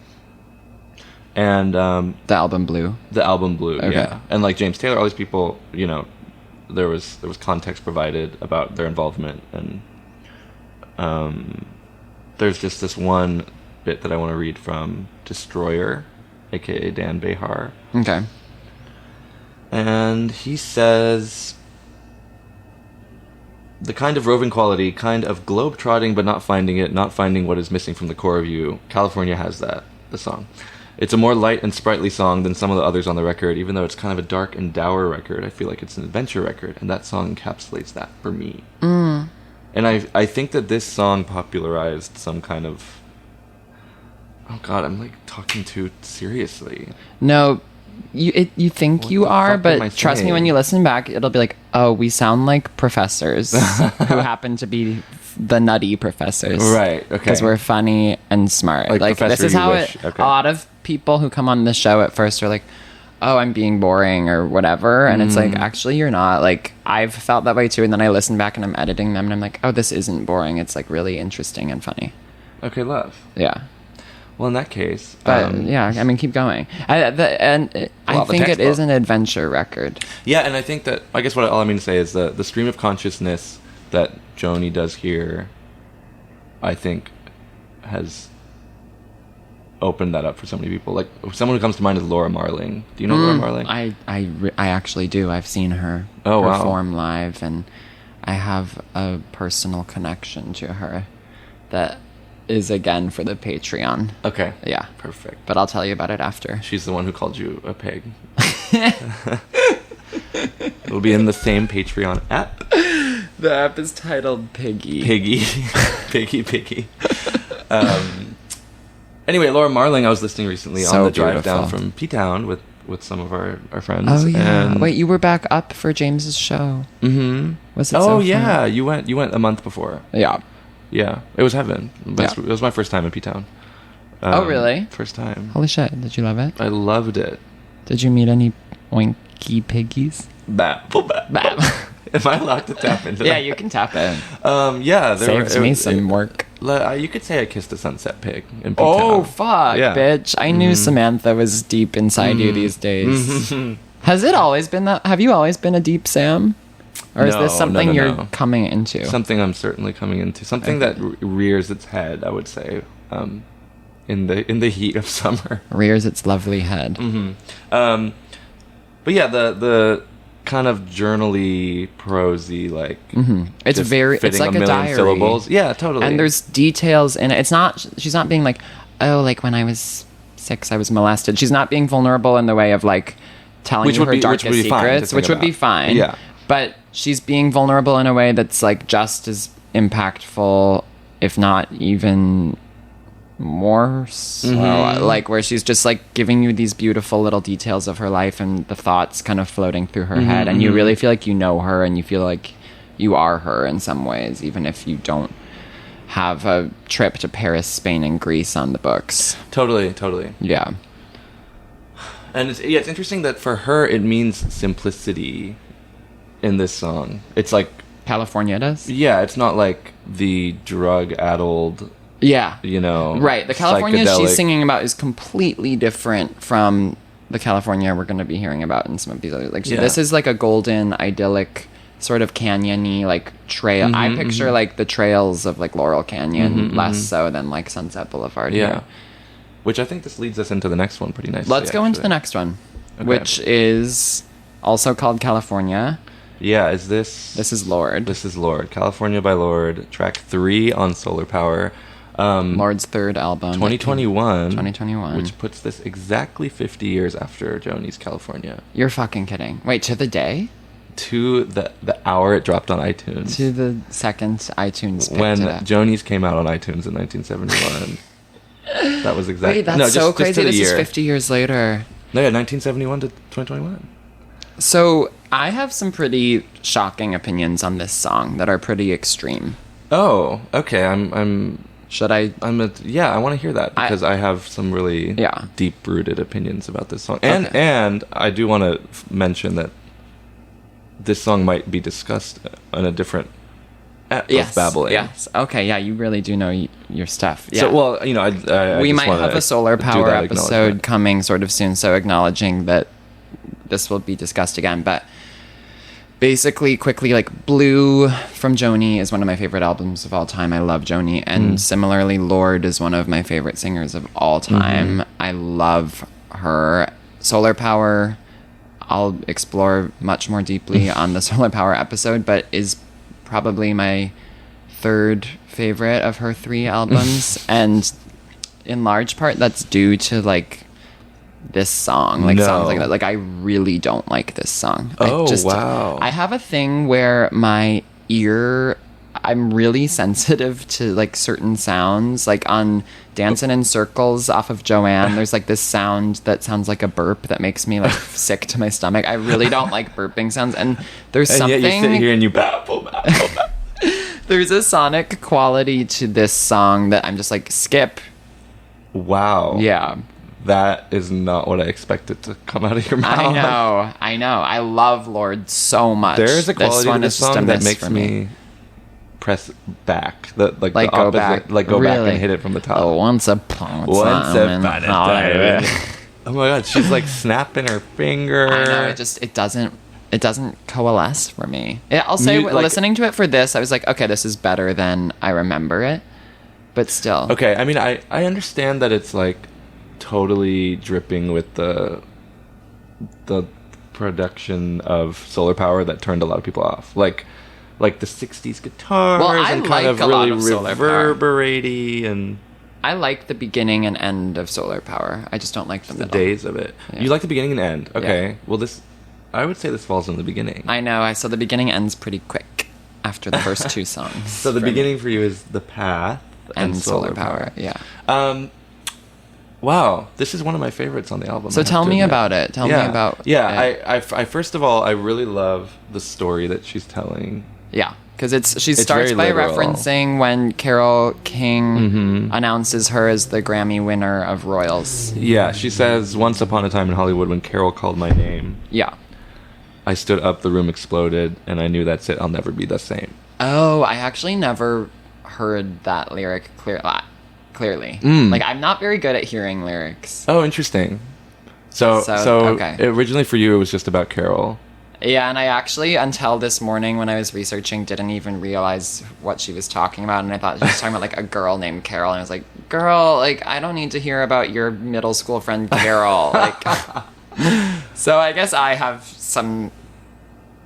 And The album Blue. the album Blue, Okay. yeah. And like James Taylor, all these people, you know, there was context provided about their involvement, and there's just this one bit that I want to read from Destroyer, aka Dan Behar. Okay. And he says, the kind of roving quality, kind of globe-trotting but not finding it, not finding what is missing from the core of you. California has that, the song. It's a more light and sprightly song than some of the others on the record, even though it's kind of a dark and dour record. I feel like it's an adventure record, and that song encapsulates that for me. And I think that this song popularized some kind of... Oh God, I'm like talking too seriously. No, you think What you the are, fuck am I but trust me, when saying? you listen back, it'll be like, oh, we sound like professors who happen to be the nutty professors. Right, okay. Because we're funny and smart. Like Like this Professor is You how Wish, it... okay. A lot of people who come on the show at first are like, oh, I'm being boring or whatever. And it's like, actually, you're not. Like, I've felt that way too. And then I listen back and I'm editing them and I'm like, oh, this isn't boring. It's like really interesting and funny. Okay, love. Yeah. Well, in that case... But yeah, I mean, keep going. I the think it is textbook. an adventure record. Yeah, and I think that... I guess all I mean to say is that the stream of consciousness that Joni does here, I think, has opened that up for so many people. Like, someone who comes to mind is Laura Marling. Do you know Laura Marling? I actually do. I've seen her Oh, wow. perform live, and I have a personal connection to her that is, again, for the Patreon. Okay. Yeah. Perfect. But I'll tell you about it after. She's the one who called you a pig. It'll be in the same Patreon app. The app is titled Piggy. Piggy. Piggy. Anyway, Laura Marling, I was listening recently So on the drive down beautiful. from P-Town with some of our friends. Oh, yeah. And Wait, you were back up for James's show. Mm-hmm. Was it Oh, so fun? yeah. You went a month before. Yeah. Yeah. It was heaven. Yeah. It was my first time in P-Town. Oh, really? First time. Holy shit. Did you love it? I loved it. Did you meet any Oinky piggies. Bap. Bap. Am I allowed to tap into Yeah, that? you can tap in. Yeah. Saves me some work. You could say I kissed a sunset pig in Oh, P-Town. fuck, Yeah. bitch. I knew Samantha was deep inside you these days. Has it always been that? Have you always been a deep Sam? Or is No, this something no, you're no. coming into? Something I'm certainly coming into. Something that rears its head, I would say, in the heat of summer. Rears its lovely head. But yeah, the kind of journally, prosy, like It's just very. It's fitting like a million diary. syllables. Yeah, totally. And there's details in it. It's not. She's not being like, oh, like when I was 6, I was molested. She's not being vulnerable in the way of like telling Which you would her be- which darkest would be fine to secrets, think which would be about. fine. Yeah. But she's being vulnerable in a way that's like just as impactful, if not even more so. Like where she's just like giving you these beautiful little details of her life and the thoughts kind of floating through her head, and you really feel like you know her and you feel like you are her in some ways, even if you don't have a trip to Paris, Spain, and Greece on the books. Totally. Yeah. And it's interesting that for her it means simplicity in this song. It's like, California does? yeah, it's not like the drug-addled, Yeah. you know, Right. The California psychedelic- she's singing about is completely different from the California we're going to be hearing about in some of these other. Like, Yeah. this is like a golden, idyllic, sort of canyon-y, like, trail. I picture, like, the trails of, like, Laurel Canyon, less so than, like, Sunset Boulevard. Yeah. here. Which I think this leads us into the next one pretty nicely. Let's go into actually. the next one, Okay. which is also called California. Yeah, is this... This is Lord. This is Lord. California by Lord. Track 3 on Solar Power. Lord's third album. 2021. 2021. Which puts this exactly 50 years after Joni's California. You're fucking kidding. Wait, to the day? To the hour it dropped on iTunes. To the second iTunes picked when it up. Joni's came out on iTunes in 1971. That was exactly... Wait, that's no, so just crazy. to the This year. is 50 years later. No, yeah, 1971 to 2021. So I have some pretty shocking opinions on this song that are pretty extreme. Oh, okay. I'm Should I? yeah, I want to hear that because I have some really Yeah. deep-rooted opinions about this song. Okay. And I do want to mention that this song might be discussed in a different Yes. babbling. Yes. Okay. Yeah, you really do know your stuff. Yeah. So, well, you know, I we just might wanna have a solar do power that episode acknowledgement. coming sort of soon, so acknowledging that this will be discussed again. But basically, quickly, like, Blue from Joni is one of my favorite albums of all time. I love Joni. And similarly, Lord is one of my favorite singers of all time. I love her. Solar Power, I'll explore much more deeply on the Solar Power episode, but is probably my third favorite of her 3 albums. And in large part, that's due to, like, this song, like No. songs like that. Like, I really don't like this song. Oh, wow. I have a thing where my ear, I'm really sensitive to like certain sounds. Like on Dancing in Circles off of Joanne, there's like this sound that sounds like a burp that makes me like sick to my stomach. I really don't like burping sounds. And there's And something, yet you sit here and you babble. there's a sonic quality to this song that I'm just like, skip. Wow. Yeah. That is not what I expected to come out of your mouth. I know. I love Lord so much. There is a quality to this is just a song that miss makes for me press back. Like Like, the go opposite, back. like go back Really? and hit it from the top. Oh, once upon a Once time. upon a time. Oh my god, she's like snapping her finger. I know, it doesn't coalesce for me. I'll say, Like- listening to it for this, I was like, okay, this is better than I remember it. But still. Okay, I mean, I understand that it's like totally dripping with the production of Solar Power that turned a lot of people off. Like the 60s guitars Well, I and kind like of a lot really of Solar Power. reverberate and I like the beginning and end of Solar Power. I just don't like the the middle. days of it. Yeah. You like the beginning and end. Okay. Yeah. Well, I would say this falls in the beginning. I know. So the beginning ends pretty quick after the first 2 songs. So the for me. beginning for you is The Path and Solar Power. Yeah. Wow, this is one of my favorites on the album. So I have tell to me admit. about it. Tell me about Yeah, it. I first of all, I really love the story that she's telling. Yeah, Because she It's starts very by literal. referencing when Carole King announces her as the Grammy winner of Royals. Yeah, she says, "Once upon a time in Hollywood, when Carol called my name, Yeah. I stood up, the room exploded, and I knew that's it. I'll never be the same." Oh, I actually never heard that lyric clearly. Mm. Like, I'm not very good at hearing lyrics. Oh, interesting. So okay. originally for you, it was just about Carol. Yeah, and I actually, until this morning when I was researching, didn't even realize what she was talking about, and I thought she was talking about, like, a girl named Carol, and I was like, girl, like, I don't need to hear about your middle school friend Carol. Like, so I guess I have some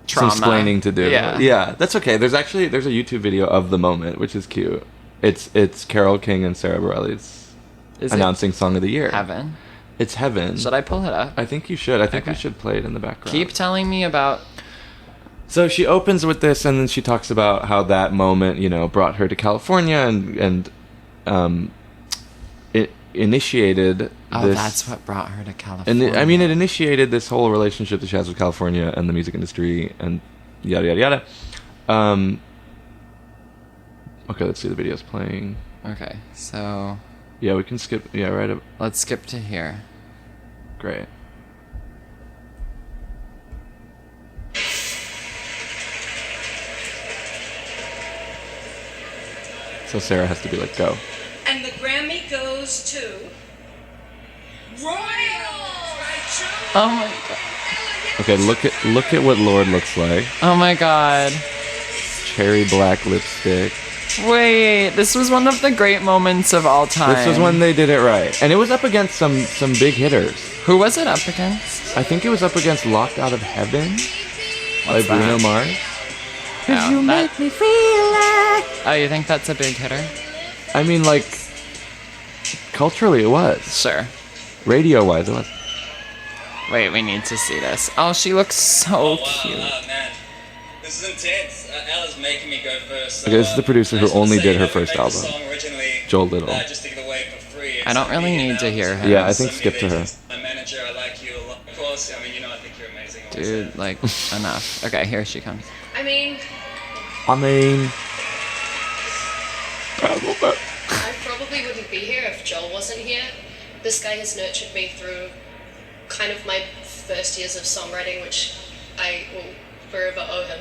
trauma. Some explaining to do. Yeah. Yeah, that's okay. There's a YouTube video of the moment, which is cute. It's Carole King and Sarah Bareilles Is announcing Song of the Year. it Heaven? It's Heaven. Should I pull it up? I think you should. I think we Okay. should play it in the background. Keep telling me about... So she opens with this, and then she talks about how that moment, brought her to California, and it initiated. Oh, this, that's what brought her to California. And it initiated this whole relationship that she has with California and the music industry, and yada yada yada. Okay, let's see, the video's playing. Okay, so... Yeah, we can skip. Yeah, right up. let's skip to here. Great. So Sarah has to be like, go. And the Grammy goes to Royals. Oh my god. Okay, look at what Lord looks like. Oh my god. Cherry black lipstick. Wait, this was one of the great moments of all time. This was when they did it right, and it was up against some big hitters. Who was it up against? I think it was up against "Locked Out of Heaven" by What's Bruno that? Mars. Oh, You that- make me feel like. Oh, you think that's a big hitter? I mean, like, culturally, it was. Sure. Radio-wise, it was. Wait, we need to see this. Oh, she looks so cute. Man, this is intense. Ella's making me go first. Okay, this is the producer who only did her first album, Joel Little. Just to give it away for free. I don't really need to hear him. Yeah, I think skip to her. My manager, I like you a lot. Of course, I mean, I think you're amazing. Dude, like, enough. Okay, here she comes. I mean, I mean, I probably wouldn't be here if Joel wasn't here. This guy has nurtured me through kind of my first years of songwriting, which I will forever owe him.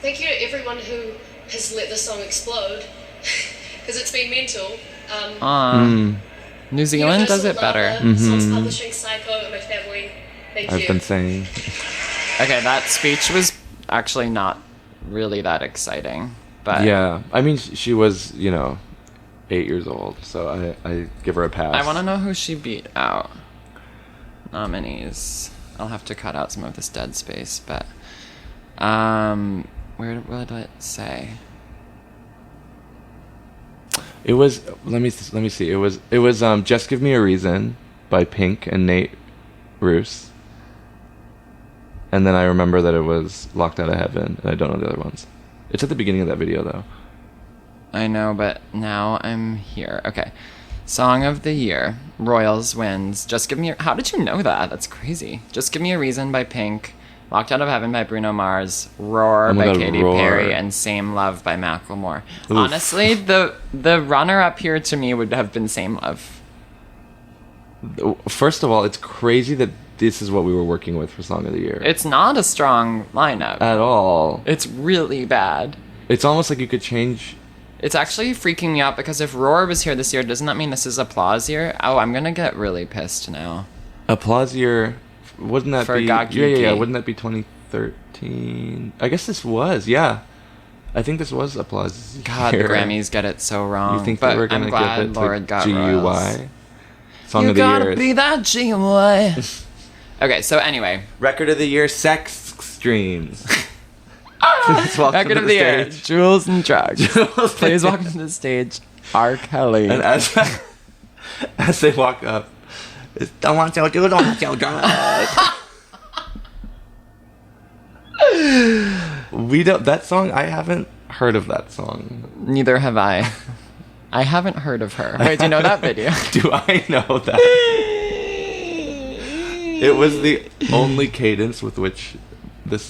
Thank you to everyone who has let the song explode, because it's been mental. New Zealand does it Universal better. Lava, Songs Publishing, Psycho, and my family. Thank you. I've been saying. Okay, that speech was actually not really that exciting. But Yeah, I mean, she was, 8 years old, so I give her a pass. I want to know who she beat out. Nominees. I'll have to cut out some of this dead space, but where would it say? It was. Let me see. It was. "Just Give Me a Reason" by Pink and Nate Roos. And then I remember that it was "Locked Out of Heaven," and I don't know the other ones. It's at the beginning of that video, though. I know, but now I'm here. Okay. Song of the Year. Royals wins. Just Give Me a... How did you know that? That's crazy. Just Give Me a Reason by Pink. Locked Out of Heaven by Bruno Mars. Roar Oh my by God, Katy Roar. Perry. And Same Love by Macklemore. Oof. Honestly, the runner-up here to me would have been Same Love. First of all, it's crazy that this is what we were working with for Song of the Year. It's not a strong lineup. At all. It's really bad. It's almost like you could change. It's actually freaking me out because if Roar was here this year, doesn't that mean this is Applause year? Oh, I'm gonna get really pissed now. Applause year, wouldn't that For be? Got Yeah. Geeky. Wouldn't that be 2013? I guess this was. Yeah, I think this was Applause. God, year. the Grammys get it so wrong. You think but they were gonna I'm glad give it Lord to got GUI? Royals. Song You of the gotta Year. be that GUI. Okay, so anyway, Record of the Year, Sex Streams. Please welcome record to of the year, stage. Jewels and Drugs. Please welcome to the stage, R. Kelly. And as they walk up, it's, don't want to do, don't want to We don't. That song, I haven't heard of that song. Neither have I. I haven't heard of her. Wait, do you know that video? Do I know that? It was the only cadence with which this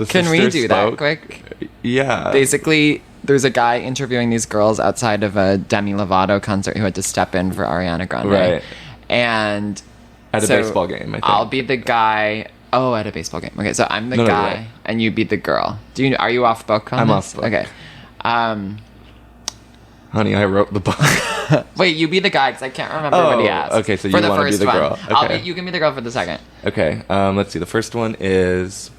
Can we sister do that spoke. quick? Yeah. Basically, there's a guy interviewing these girls outside of a Demi Lovato concert who had to step in for Ariana Grande. Right. And At a baseball game, I think. I'll be the guy. Oh, at a baseball game. Okay, so I'm the No, guy, right. and you be the girl. Are you off book on I'm this? off book. Okay. Honey, I wrote the book. Wait, you be the guy, because I can't remember what he asked. Okay, so for you the wanna be first the one. girl. Okay. You can be the girl for the second. Okay, let's see. The first one is,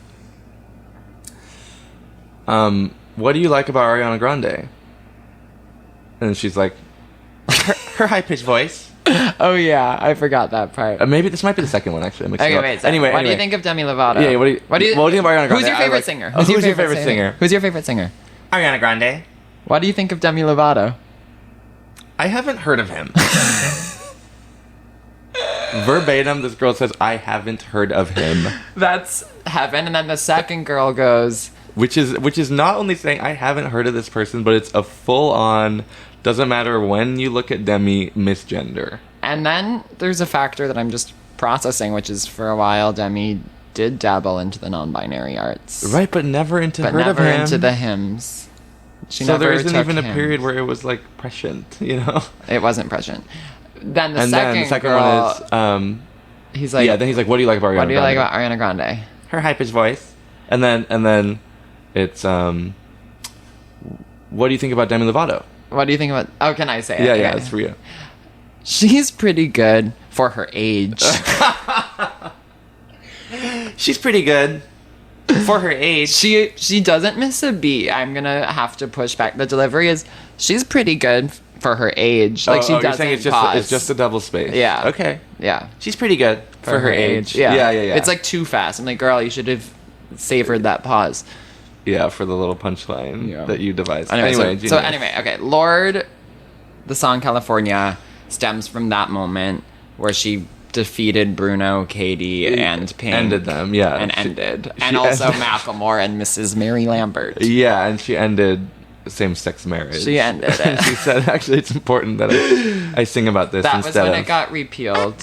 what do you like about Ariana Grande? And she's like, her high-pitched voice. Oh, yeah, I forgot that part. Maybe this might be the second one, actually. I'm mixing Okay, it up. wait. So Anyway, what do you think of Demi Lovato? Yeah, what do you think of Ariana Grande? Who's your I favorite like- singer? Who's your favorite singer? Who's your favorite singer? Ariana Grande. What do you think of Demi Lovato? I haven't heard of him. Verbatim, this girl says, I haven't heard of him. That's heaven. And then the second girl goes, Which is not only saying I haven't heard of this person, but it's a full-on, doesn't matter when you look at Demi, misgender. and then there's a factor that I'm just processing, which is for a while Demi did dabble into the non-binary arts. Right, but never into But heard never of him. into the hymns. She So never there isn't took even a hymns. period where it was like prescient, you know? It wasn't present. Then the And second then the second girl, one is, he's like, then he's like, what do you like about Ariana what do you like Grande? about Ariana Grande? Her high-pitched voice. And then it's, what do you think about Demi Lovato? What do you think about... Oh, can I say it? Yeah, yeah, Okay. it's for you. She's pretty good for her age. She's pretty good for her age. She doesn't miss a beat. I'm gonna have to push back. The delivery is... She's pretty good for her age. Like, she you're doesn't saying pause. it's just a double space. Yeah. Okay. Yeah. She's pretty good for her age. Yeah. Yeah. It's like too fast. I'm like, girl, you should have savored that pause. Yeah, for the little punchline that you devised. Anyway, genius. so anyway, okay. Lorde, the song California, stems from that moment where she defeated Bruno, Katie, and Pink. Ended them, yeah. And She- ended. she And also ended- Macklemore and Mrs. Mary Lambert. Yeah, and she ended same-sex marriage. She ended And it. she said, actually, it's important that I sing about this That was instead when of... it got repealed.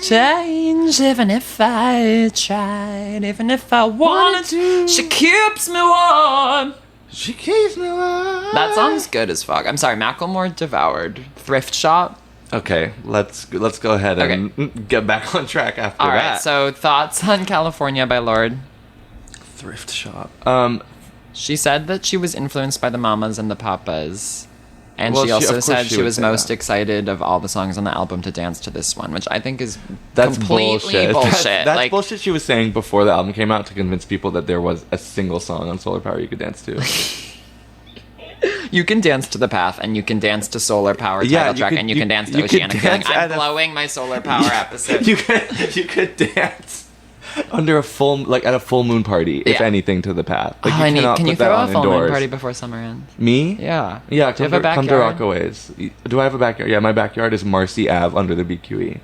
Change even if I tried, even if I wanted to. She keeps me warm. She keeps me warm. That song's good as fuck. I'm sorry, Macklemore devoured. Thrift Shop. Okay, let's go ahead and get back on track after All that. right, so thoughts on California by Lorde. Thrift shop. She said that she was influenced by the Mamas and the Papas. And Well, she of also course said she she would was say most that. excited of all the songs on the album to dance to this one, which I think is That's completely bullshit. bullshit. That's Like, bullshit she was saying before the album came out to convince people that there was a single song on Solar Power you could dance to. you can dance to The Path, and you can dance to Solar Power title Yeah, you track, could- and you you- can dance to you could Oceanic Feeling. dance I'm at a- blowing my Solar Power episode. you could dance under a full at a full moon party, if Yeah. anything, to the path. Like, Oh, cannot can you put that throw a on full moon indoors. party before summer ends? Me? Yeah. Yeah, Do you come have a to backyard? Rockaways. Do I have a backyard? Yeah, my backyard is Marcy Ave under the BQE.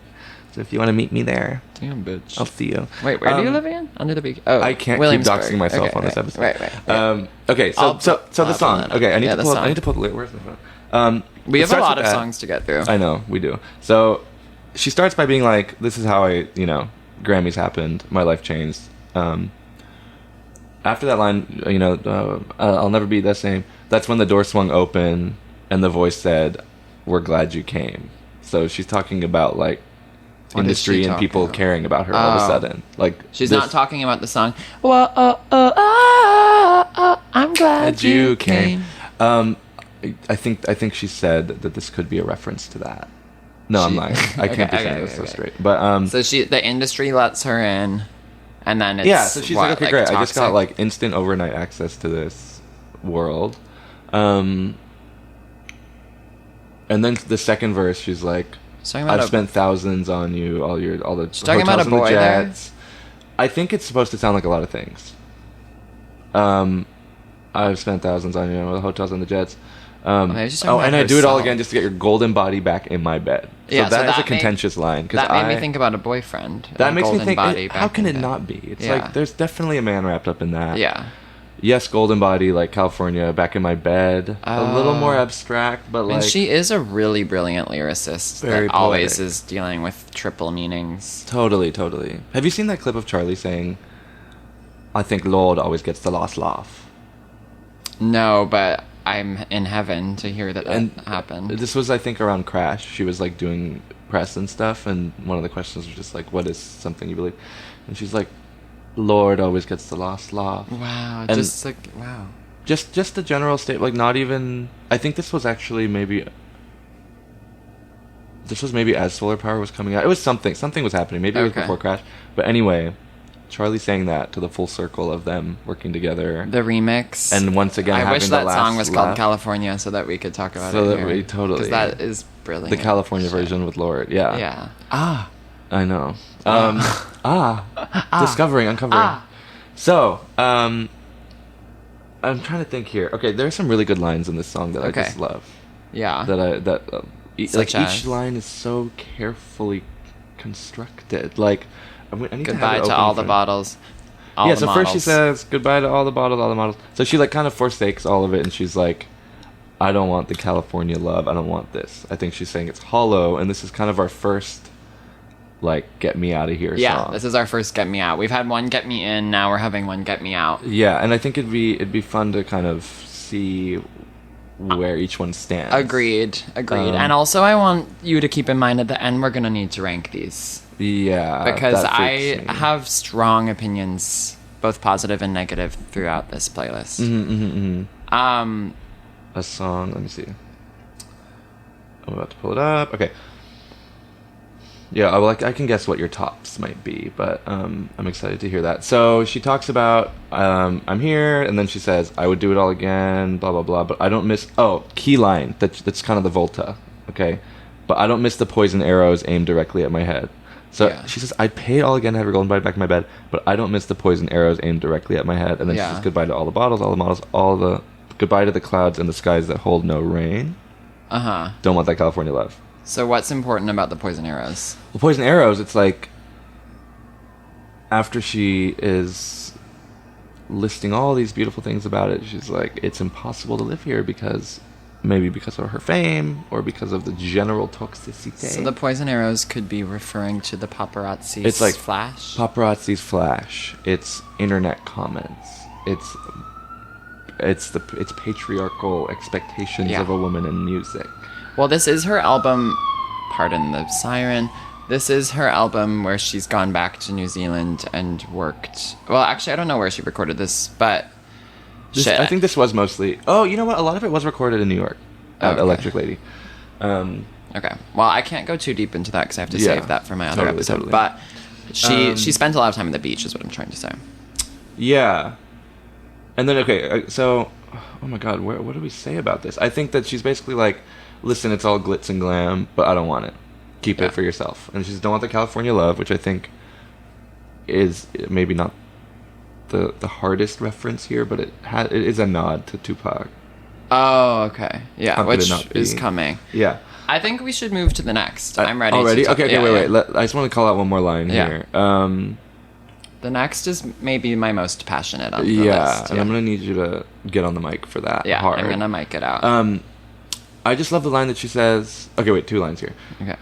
So if you want to meet me there, Damn, bitch. I'll see you. Wait, where do you live again? Under the beach? Oh, I can't keep Williamsburg. doxing myself Okay, on this right, episode. Right, right. Okay, so I'll the pull song. that up. Okay, I need Yeah, to the pull. song. I need to pull the lyric. Where's my phone? We it have a starts lot with of that. songs to get through. I know we do. So she starts by being like, "This is how Grammys happened. My life changed." After that line, I'll never be the same. That's when the door swung open and the voice said, "We're glad you came." So she's talking about like What is industry she and talking people about? caring about her all of a sudden. Like She's this- not talking about the song. Whoa, I'm glad Glad you came. I think she said that this could be a reference to that. No, I'm lying. I can't be saying this so straight. But So the industry lets her in, and then it's yeah, so she's like, okay, great. I just got toxic? like instant overnight access to this world. And then the second verse, she's like, She's talking about I've a- spent thousands on you, all the She's talking about hotels a and the boy there? jets. I think it's supposed to sound like a lot of things. I've spent thousands on you, all the hotels and the jets. maybe she's talking about and I do it all herself. again just to get your golden body back in my bed. Yeah, so so that is that a contentious line. 'cause That made I- me think about a boyfriend. That a makes me golden think, body how back can in it bed. not be? It's Yeah. like, there's definitely a man wrapped up in that. Yeah. Yes, golden body, like California, back in my bed. A little more abstract, but And like... she is a really brilliant lyricist Very that always poetic. is dealing with triple meanings. Totally. Have you seen that clip of Charlie saying, I think Lord always gets the last laugh. No, but I'm in heaven to hear that And happened. This was, I think, around Crash. She was like doing press and stuff, and one of the questions was just like, what is something you believe? And she's like, Lord always gets the last laugh. Wow, And just like, wow. Just a general state, like not even, I think this was actually maybe as Solar Power was coming out. It was something was happening. Maybe it was Okay. before Crash. But anyway, Charlie sang that to the full circle of them working together. The remix. And once again, I having wish the that last song was called laugh. California so that we could talk about So it that here. we totally- Because that is brilliant. The California shit. version with Lord, yeah. Yeah. I know. Uncovering. So, I'm trying to think here. Okay, there are some really good lines in this song that Okay. I just love. Yeah. Like Such each as? line is so carefully constructed. Like, I need to have Goodbye it to open all the for- bottles. All yeah, the so first she models. says goodbye to all the bottles, all the models. So she like kind of forsakes all of it, and she's like, I don't want the California love. I don't want this. I think she's saying it's hollow, and this is kind of our first, like, get me out of here Yeah, song. this is our first Get Me Out. We've had one Get Me In, now we're having one Get Me Out. Yeah, and I think it'd be fun to kind of see where each one stands. Agreed. And also, I want you to keep in mind at the end, we're going to need to rank these. Yeah, Because that I freaks me. have strong opinions, both positive and negative, throughout this playlist. A song. Let me see. I'm about to pull it up. Okay. Yeah, I can guess what your tops might be, but I'm excited to hear that. So she talks about I'm here, and then she says I would do it all again, blah blah blah. But I don't miss key line that's kind of the Volta, okay. But I don't miss the poison arrows aimed directly at my head. So Yeah. she says I'd pay it all again to have her golden body back in my bed, but I don't miss the poison arrows aimed directly at my head. And then she Yeah. says goodbye to all the bottles, all the models, goodbye to the clouds and the skies that hold no rain. Uh-huh. Don't want that California love. So what's important about the poison arrows? Well, poison arrows, it's like after she is listing all these beautiful things about it, she's like, it's impossible to live here because of her fame or because of the general toxicity. So the poison arrows could be referring to the paparazzi's It's like flash? paparazzi's flash. It's internet comments. It's patriarchal expectations Yeah. of a woman in music. Well, this is her album, pardon the siren, this is her album where she's gone back to New Zealand and worked. Well, actually, I don't know where she recorded this, but shit. I think this was mostly. Oh, you know what? A lot of it was recorded in New York at Okay. Electric Lady. Okay. Well, I can't go too deep into that because I have to Yeah. save that for my other Totally, episode. totally. But she spent a lot of time at the beach, is what I'm trying to say. Yeah. And then, okay, so, oh my god, what do we say about this? I think that she's basically like, listen, it's all glitz and glam, but I don't want it. Keep Yeah. it for yourself. And she says, don't want the California love, which I think is maybe not the hardest reference here, but it is a nod to Tupac. Oh, okay. Yeah, How could it which not be? is coming. Yeah. I think we should move to the next. I'm ready. Already? To Okay, yeah, wait. yeah. I just want to call out one more line Yeah. here. The next is maybe my most passionate on the Yeah, list. and I'm going to need you to get on the mic for that. Yeah, hard. I'm going to mic it out. I just love the line that she says. Okay, wait, 2 lines here. Okay.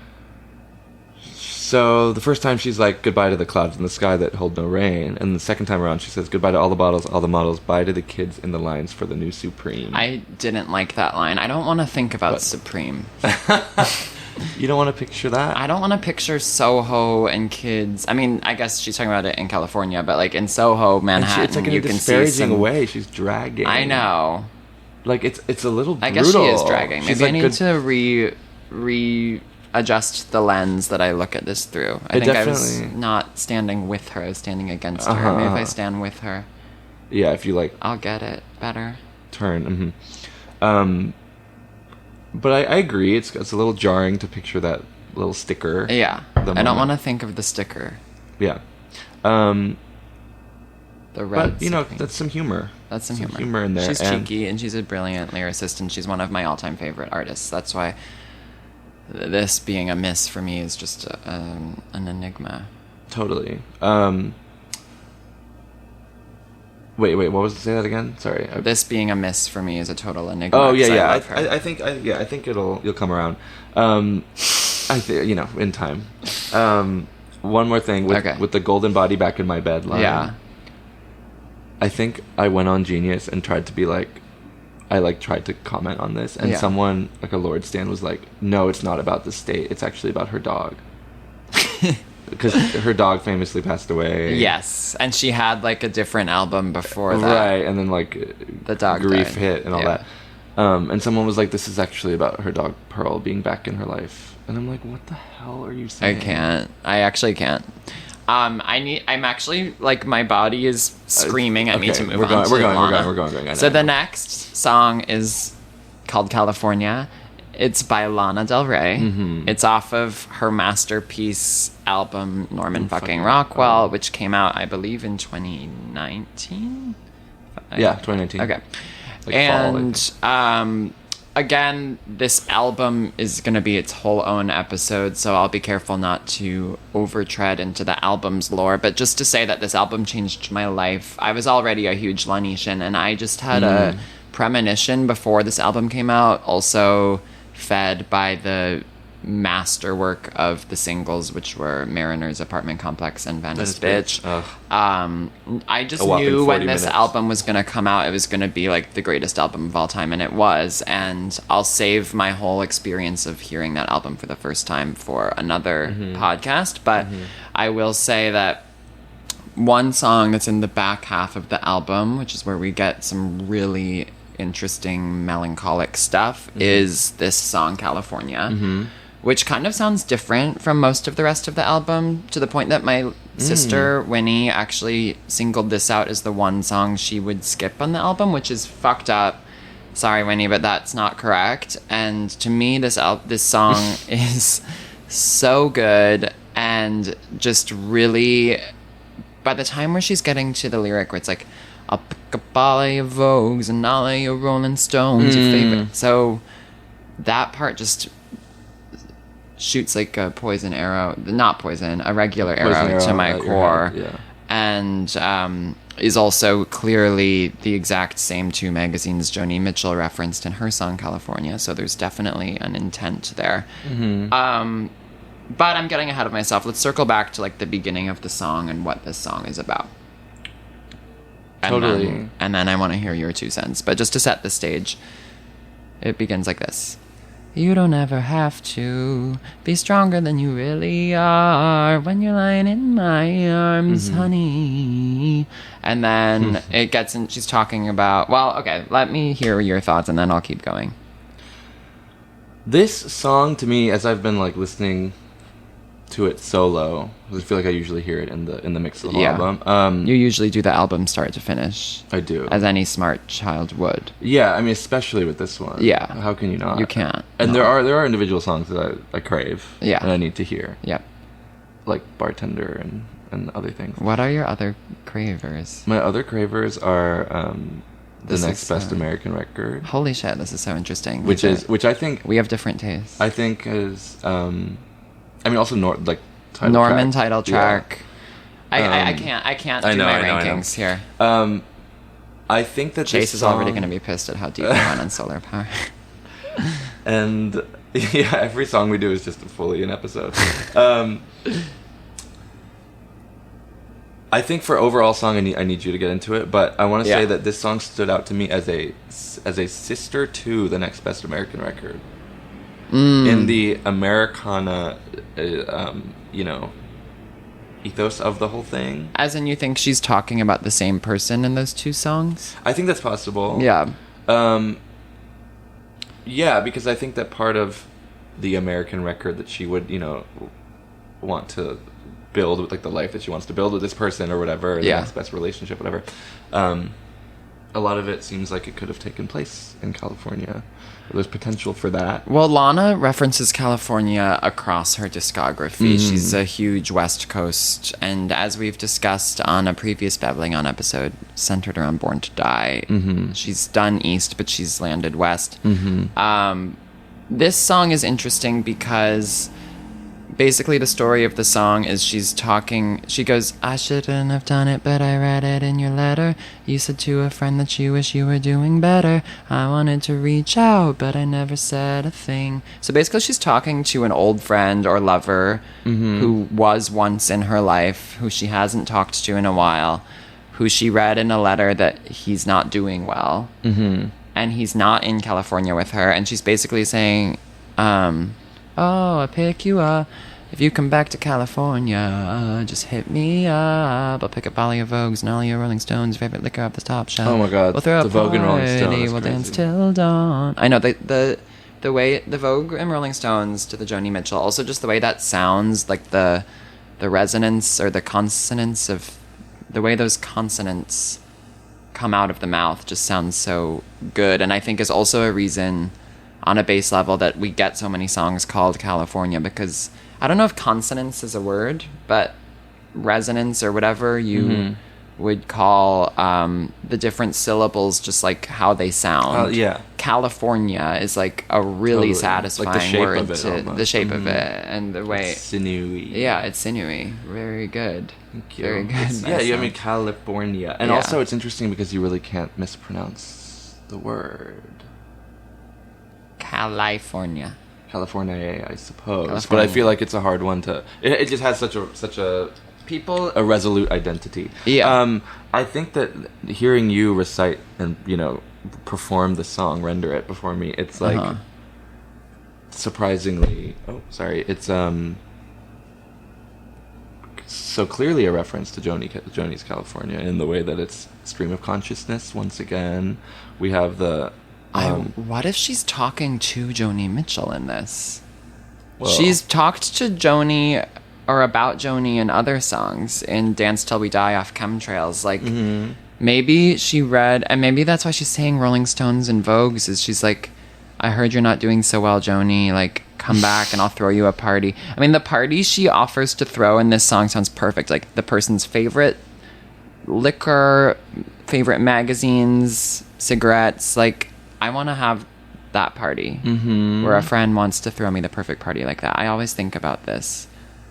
So the first time she's like, goodbye to the clouds in the sky that hold no rain. And the second time around she says, goodbye to all the bottles, all the models, bye to the kids in the lines for the new Supreme. I didn't like that line. I don't want to think about What? Supreme. You don't want to picture that? I don't want to picture Soho and kids. I mean, I guess she's talking about it in California, but like in Soho, And Manhattan, it's like in you a can see disparaging some. way. She's dragging. I know. Like it's a little brutal. I guess she is dragging. She's Maybe I like need to readjust the lens that I look at this through. I It think I was definitely- not standing with her. I was standing against her. Maybe if I stand with her, Yeah, if you like I'll get it better. turn. But I agree. It's a little jarring to picture that little sticker. Yeah. The I don't moment. want to think of the sticker. Yeah. The red. But you know, Supreme. that's some humor. That's some humor. in there. She's and cheeky and she's a brilliant lyricist and she's one of my all-time favorite artists. That's why this being a miss for me is just an enigma. Totally. Wait. What was it? Say that again. Sorry. This being a miss for me is a total enigma. Oh yeah, 'cause yeah. love her. I think you'll come around. I think in time. One more thing with Okay. with the golden body back in my bed line. Yeah. I think I went on Genius and tried to be like, I like tried to comment on this, and Yeah. someone like a Lord Stan was like, no, it's not about the state, it's actually about her dog. Because her dog famously passed away. Yes, and she had like a different album before that. Right, and then like The dog grief died. hit and all Yeah. that. And someone was like, this is actually about her dog Pearl being back in her life. And I'm like, what the hell are you I saying? can't. I actually can't. I'm actually like my body is screaming at me okay, to move we're on. going- to we're going- Lana. we're going. I So know. the next song is called California. It's by Lana Del Rey. Mm-hmm. It's off of her masterpiece album Norman Fucking fucking Rockwell, Rockwell. which came out, I believe, in 2019. Yeah, 2019. Okay. Like fall, I think. And again, this album is going to be its whole own episode, so I'll be careful not to overtread into the album's lore. But just to say that this album changed my life, I was already a huge Lanishan, and I just had a premonition before this album came out, also fed by the masterwork of the singles, which were Mariner's Apartment Complex and Venice Bitch. Ugh. I just A whopping knew 40 when this minutes. album was going to come out, it was going to be like the greatest album of all time, and it was. And I'll save my whole experience of hearing that album for the first time for another podcast. But I will say that one song that's in the back half of the album, which is where we get some really interesting melancholic stuff, is this song California. Which kind of sounds different from most of the rest of the album, to the point that my sister, Winnie, actually singled this out as the one song she would skip on the album, which is fucked up. Sorry, Winnie, but that's not correct. And to me, this song is so good, and just really, by the time where she's getting to the lyric where it's like, I'll pick up all of your Vogues and all of your Rolling Stones, your favorite. So that part just shoots like a poison arrow, not poison, a regular arrow to my at your core. head, yeah. And is also clearly the exact same two magazines Joni Mitchell referenced in her song California. So there's definitely an intent there. But I'm getting ahead of myself. Let's circle back to like the beginning of the song and what this song is about. Totally. And then I want to hear your 2 cents. But just to set the stage, it begins like this. You don't ever have to be stronger than you really are when you're lying in my arms, honey. And then it gets in, she's talking about, well, okay, let me hear your thoughts and then I'll keep going. This song, to me, as I've been like listening to it solo, I feel like I usually hear it in the mix of the whole Yeah. album. You usually do the album start to finish, I do. as any smart child would. Yeah, I mean, especially with this one. Yeah. How can you not? You can't. And No. there are individual songs that I crave. Yeah. And I need to hear. Yep. Like Bartender and other things. What are your other cravers? My other cravers are the This next is, best American record. Holy shit, this is so interesting. Which I think We have different tastes. I think is I mean also title Norman track. title Yeah. track. I can't I do know, my I know, I know. rankings here. I think that Chase this is already song- going to be pissed at how deep we went on solar power. And yeah, every song we do is just fully an episode. I think for overall song, I need you to get into it, but I want to say Yeah. that this song stood out to me as a sister to the next best American record. In the Americana, ethos of the whole thing. As in, you think she's talking about the same person in those 2 songs? I think that's possible. Yeah. Yeah, because I think that part of the American record that she would, want to build with, like, the life that she wants to build with this person or whatever, the Yeah. next best relationship, whatever. A lot of it seems like it could have taken place in California. There's potential for that. Well, Lana references California across her discography. She's a huge West Coast, and as we've discussed on a previous Babbling On episode centered around Born to Die, she's done East, but she's landed West. This song is interesting because basically the story of the song is she goes, I shouldn't have done it, but I read it in your letter. You said to a friend that you wish you were doing better. I wanted to reach out, but I never said a thing. So basically she's talking to an old friend or lover who was once in her life, who she hasn't talked to in a while, who she read in a letter that he's not doing well. Mm-hmm. And he's not in California with her. And she's basically saying, oh, I'll pick you up. If you come back to California, just hit me up. I'll pick up all your Vogues and all your Rolling Stones, favorite liquor off the top shelf. Oh my God, We'll throw the a Vogue party, and Rolling Stone, that's we'll dance crazy. till dawn. I know, the way, the Vogue and Rolling Stones to the Joni Mitchell, also just the way that sounds, like the resonance or the consonants of, the way those consonants come out of the mouth just sounds so good. And I think is also a reason on a base level that we get so many songs called California, because I don't know if consonance is a word, but resonance or whatever you would call the different syllables, just like how they sound. Yeah. California is like a really Totally. satisfying Like the shape word of it to almost. the shape of it and the way. It's sinewy. Yeah, it's sinewy. Very good. Thank you. Very good. It's- Nice yeah, I sound. mean California. And Yeah. also it's interesting because you really can't mispronounce the word. California. California, I suppose. But I California. feel like it's a hard one to. It just has such a People. a resolute identity. Yeah. I think that hearing you recite and perform the song, render it before me, it's like Uh-huh. surprisingly. Oh, sorry. It's so clearly a reference to Joni's California in the way that it's stream of consciousness. Once again, we have the. What if she's talking to Joni Mitchell in this? Well, She's talked to Joni or about Joni in other songs in Dance Till We Die off Chemtrails. Like, maybe she read, and maybe that's why she's saying Rolling Stones and Vogues, is she's like, I heard you're not doing so well, Joni. Like, come back and I'll throw you a party. I mean, the party she offers to throw in this song sounds perfect. Like, the person's favorite liquor, favorite magazines, cigarettes. Like, I want to have that party where a friend wants to throw me the perfect party like that. I always think about this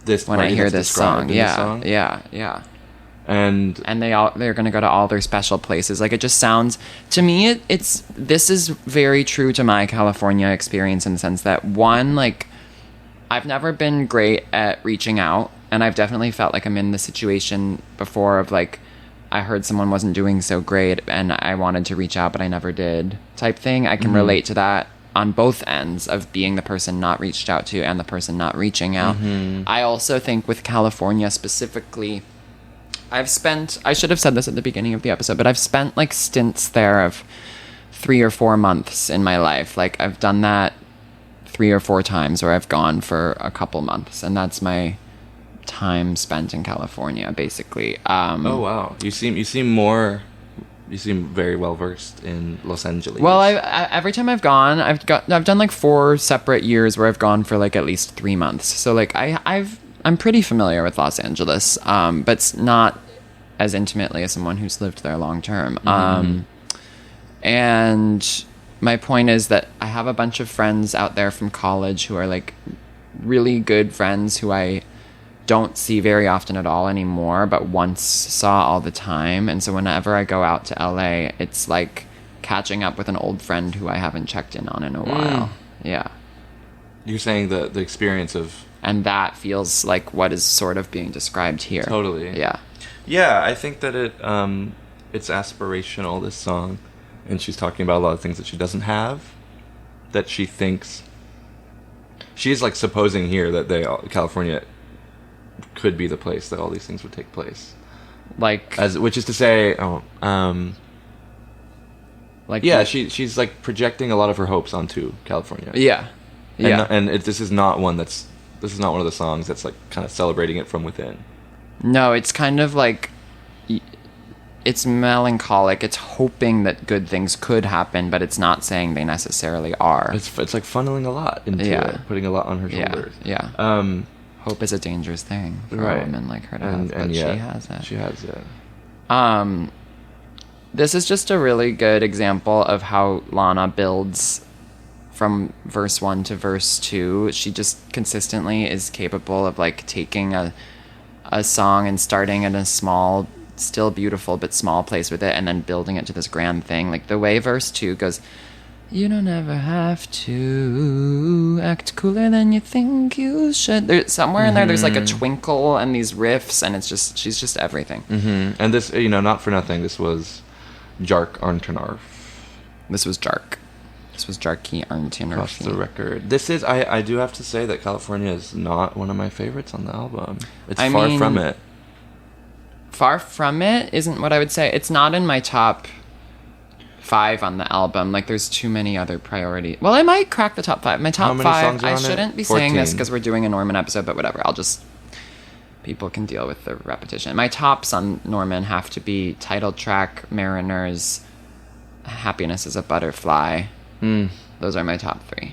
this when I party hear that's this song. described in the song. Yeah. And And they're gonna go to all their special places. Like, it just sounds to me, this is very true to my California experience in the sense that, one, like, I've never been great at reaching out, and I've definitely felt like I'm in the situation before of like, I heard someone wasn't doing so great and I wanted to reach out but I never did type thing. I can relate to that on both ends of being the person not reached out to and the person not reaching out. I also think with California specifically, I should have said this at the beginning of the episode, but I've spent like stints there of 3 or 4 months in my life. Like, I've done that 3 or 4 times where I've gone for a couple months, and that's my time spent in California, basically. oh wow, you seem very well versed in Los Angeles. Well, I every time I've gone, I've done like 4 separate years where I've gone for like at least 3 months. So like I'm pretty familiar with Los Angeles, but it's not as intimately as someone who's lived there long term. And my point is that I have a bunch of friends out there from college who are like really good friends who I don't see very often at all anymore, but once saw all the time. And so whenever I go out to LA, it's like catching up with an old friend who I haven't checked in on in a while. Yeah. You're saying the experience of And that feels like what is sort of being described here. Totally. Yeah. Yeah, I think that it's aspirational, this song, and she's talking about a lot of things that she doesn't have, that she thinks she's like supposing here that California could be the place that all these things would take place. Like, Which is to say, like, yeah, she's like projecting a lot of her hopes onto California. yeah. Yeah. This is not one of the songs that's like kind of celebrating it from within. No, it's kind of like, it's melancholic. It's hoping that good things could happen, but it's not saying they necessarily are. It's like funneling a lot into Yeah. it, putting a lot on her Yeah, shoulders. yeah. Hope is a dangerous thing for Right. a woman like her to have, And but yeah, she has it. She has it. This is just a really good example of how Lana builds from verse 1 to verse 2. She just consistently is capable of like taking a song and starting in a small, still beautiful but small place with it, and then building it to this grand thing. Like the way verse 2 goes, You don't ever have to act cooler than you think you should. There's somewhere in there. There's like a twinkle and these riffs, and she's just everything. And this, not for nothing. This was Jark Arntenarf. This was Jark. This was Jarky Arntenarf. Off the record. This is. I do have to say that California is not one of my favorites on the album. It's far from it. Far from it isn't what I would say. It's not in my top 5 on the album. Like, there's too many other priorities. Well, I might crack the top 5. My top 5. I shouldn't be saying this because we're doing a Norman episode, but whatever. People can deal with the repetition. My tops on Norman have to be title track, Mariners, Happiness is a Butterfly. Those are my top 3.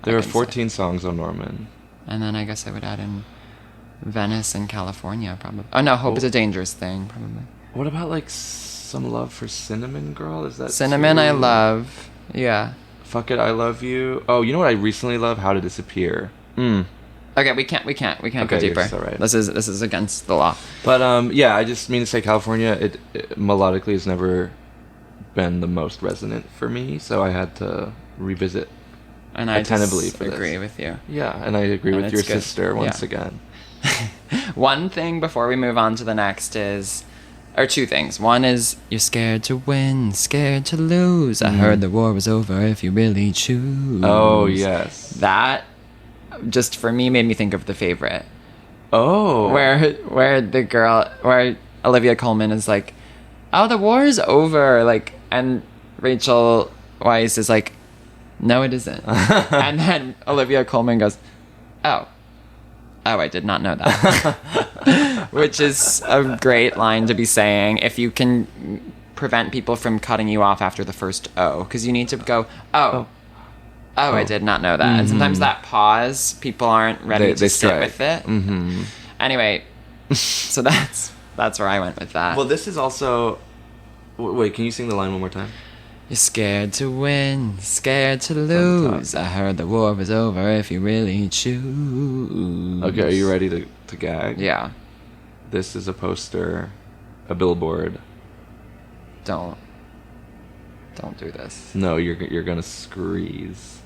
There are 14 songs on Norman. And then I guess I would add in Venice and California, probably. Oh, no, Hope is a Dangerous Thing, probably. What about, like, Some Love for Cinnamon Girl? Is that Cinnamon, I love. Yeah. Fuck It, I Love You. Oh, you know what I recently love? How to Disappear. Okay, we can't go deeper. Yes, all right. This is against the law. But, yeah, I just mean to say California, it melodically has never been the most resonant for me, so I had to revisit and I attentively for agree this. with you. Yeah, and I agree with your good. sister once again. One thing before we move on to the next is, or two things. One is, you're scared to win, scared to lose. I heard the war was over if you really choose. Oh, yes. That, just for me, made me think of The Favorite. Oh. Where the girl, where Olivia Colman is like, oh, the war is over, like, and Rachel Weisz is like, no, it isn't. And then Olivia Colman goes, oh, I did not know that. Which is a great line to be saying if you can prevent people from cutting you off after the first O, because you need to go, oh, I did not know that. And sometimes that pause, people aren't ready to sit with it. Anyway, so that's where I went with that. Well, this is also... Wait, can you sing the line one more time? You're scared to win, scared to lose. I heard the war was over if you really choose. Okay, are you ready to gag? Yeah. This is a poster, a billboard. Don't do this. No, you're gonna screeze.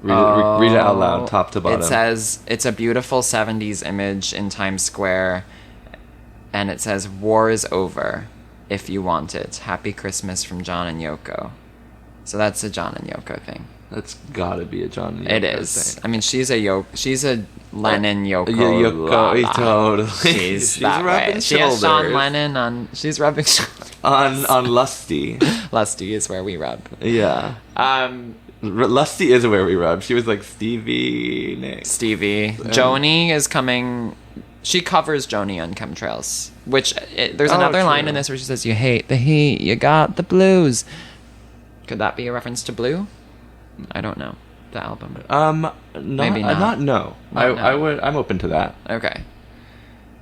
Read it out loud, top to bottom. It says, it's a beautiful 70s image in Times Square, and it says, war is over. If you want it. Happy Christmas from John and Yoko. So that's a John and Yoko thing. That's gotta be a John and Yoko It is. thing. I mean, she's a Lennon Yoko. Yoko, totally. She's that way. She has John Lennon on. She's rubbing on Lusty. Lusty is where we rub. Yeah. Lusty is where we rub. She was like Stevie Nicks. Joni is coming. She covers Joni on Chemtrails, which there's another line in this where she says, "You hate the heat, you got the blues." Could that be a reference to Blue? I don't know. The album. Maybe not. No. I'm open to that. Okay.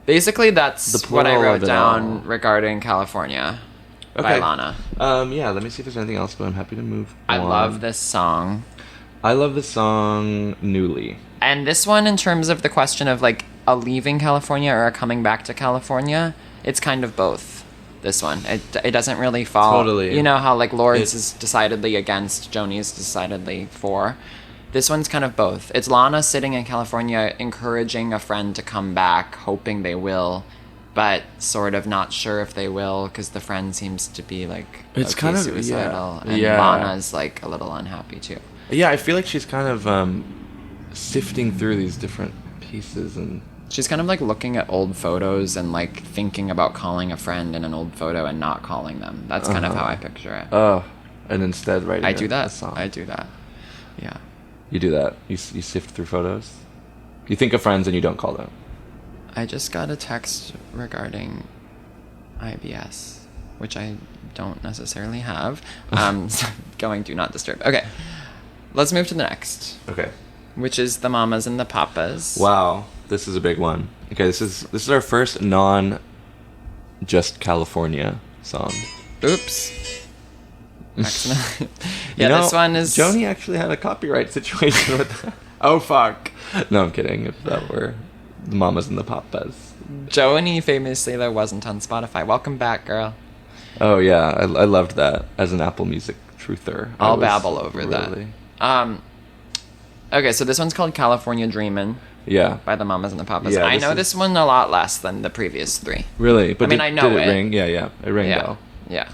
Basically, that's what I wrote down regarding California by Lana. Yeah. Let me see if there's anything else, but I'm happy to move. I love this song. I love the song Newly. And this one, in terms of the question of like a leaving California or a coming back to California, it's kind of both. This one, it doesn't really fall. Totally. You know how like Lords is decidedly against, Joni's decidedly for. This one's kind of both. It's Lana sitting in California, encouraging a friend to come back, hoping they will, but sort of not sure if they will because the friend seems to be like it's kind of suicidal, and Lana's like a little unhappy too. Yeah, I feel like she's kind of sifting through these different pieces, and she's kind of like looking at old photos and like thinking about calling a friend in an old photo and not calling them. That's kind of how I picture it. Oh, and instead writing I do that. a song. I do that. Yeah. You do that? You sift through photos? You think of friends and you don't call them? I just got a text regarding IBS, which I don't necessarily have. Going do not disturb. Okay. Let's move to the next. Okay. Which is the Mamas and the Papas. Wow, this is a big one. Okay, this is our first just California song. Oops. Excellent. Yeah, this one is... Joni actually had a copyright situation with that. Oh, fuck. No, I'm kidding. If that were the Mamas and the Papas. Joni famously, though, wasn't on Spotify. Welcome back, girl. Oh, yeah. I loved that as an Apple Music truther. I'll babble over really- that. Okay, so this one's called California Dreamin' Yeah. by the Mamas and the Papas. Yeah, I this know is- this one a lot less than the previous three. Really? But I mean, I know did it it. ring? Yeah. It rang Yeah. bell. Yeah.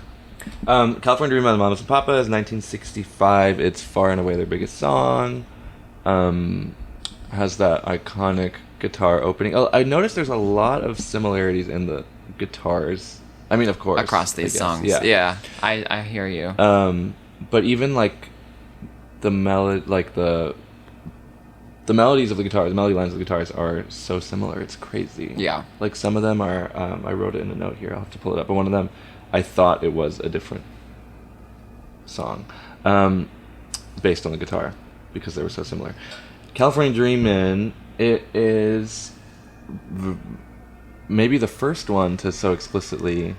California Dream by the Mamas and Papas, 1965. It's far and away their biggest song. Has that iconic guitar opening. Oh, I noticed there's a lot of similarities in the guitars. I mean, of course. Across these I guess. songs. Yeah. I hear you. But even like the the melodies of the guitars, the melody lines of the guitars are so similar. It's crazy. Yeah. Like some of them are. I wrote it in a note here. I'll have to pull it up. But one of them, I thought it was a different song, based on the guitar, because they were so similar. California Dreamin', it is maybe the first one to so explicitly.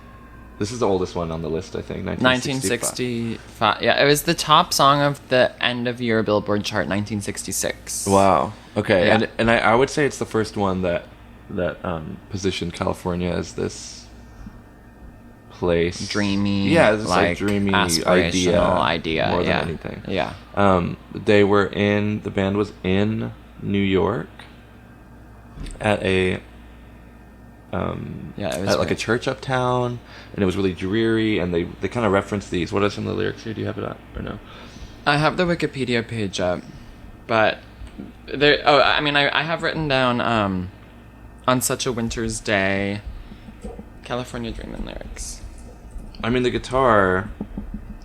This is the oldest one on the list, I think. 1965. Yeah, it was the top song of the end of year Billboard chart, 1966. Wow. Okay. Yeah. And I would say it's the first one that positioned California as this place. Dreamy. Yeah, this like dreamy aspirational idea more than anything. Yeah. The band was in New York at a Yeah, it was at like a great. church uptown, and it was really dreary, and they kind of referenced these. What are some of the lyrics here? Do you have it up or no? I have the Wikipedia page up, but there. Oh, I mean, I have written down on such a winter's day, California Dreamin' lyrics. I mean, the guitar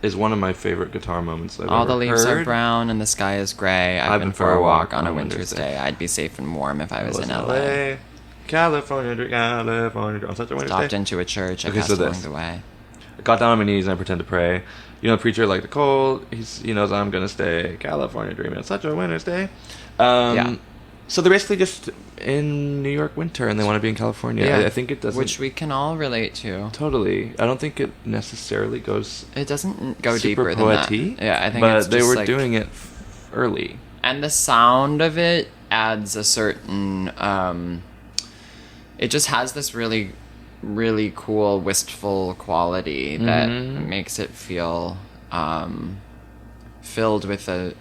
is one of my favorite guitar moments I've All ever the leaves heard. are brown and the sky is gray. I've been for a walk on a winter's day. I'd be safe and warm if I was in LA. California, on such a winter's Stopped day. into a church. I Okay, passed so along this. the way. I got down on my knees and I pretend to pray. You know, the preacher like the cold. He knows I'm gonna stay. California dreaming on such a winter's day. Yeah. So they're basically just in New York winter and they want to be in California. I think it doesn't. Which we can all relate to. Totally. I don't think it necessarily goes It doesn't go super deeper than that. poety. Yeah, I think but it's they just were like, doing it early. and the sound of it adds a certain it just has this really, really cool wistful quality that makes it feel filled with a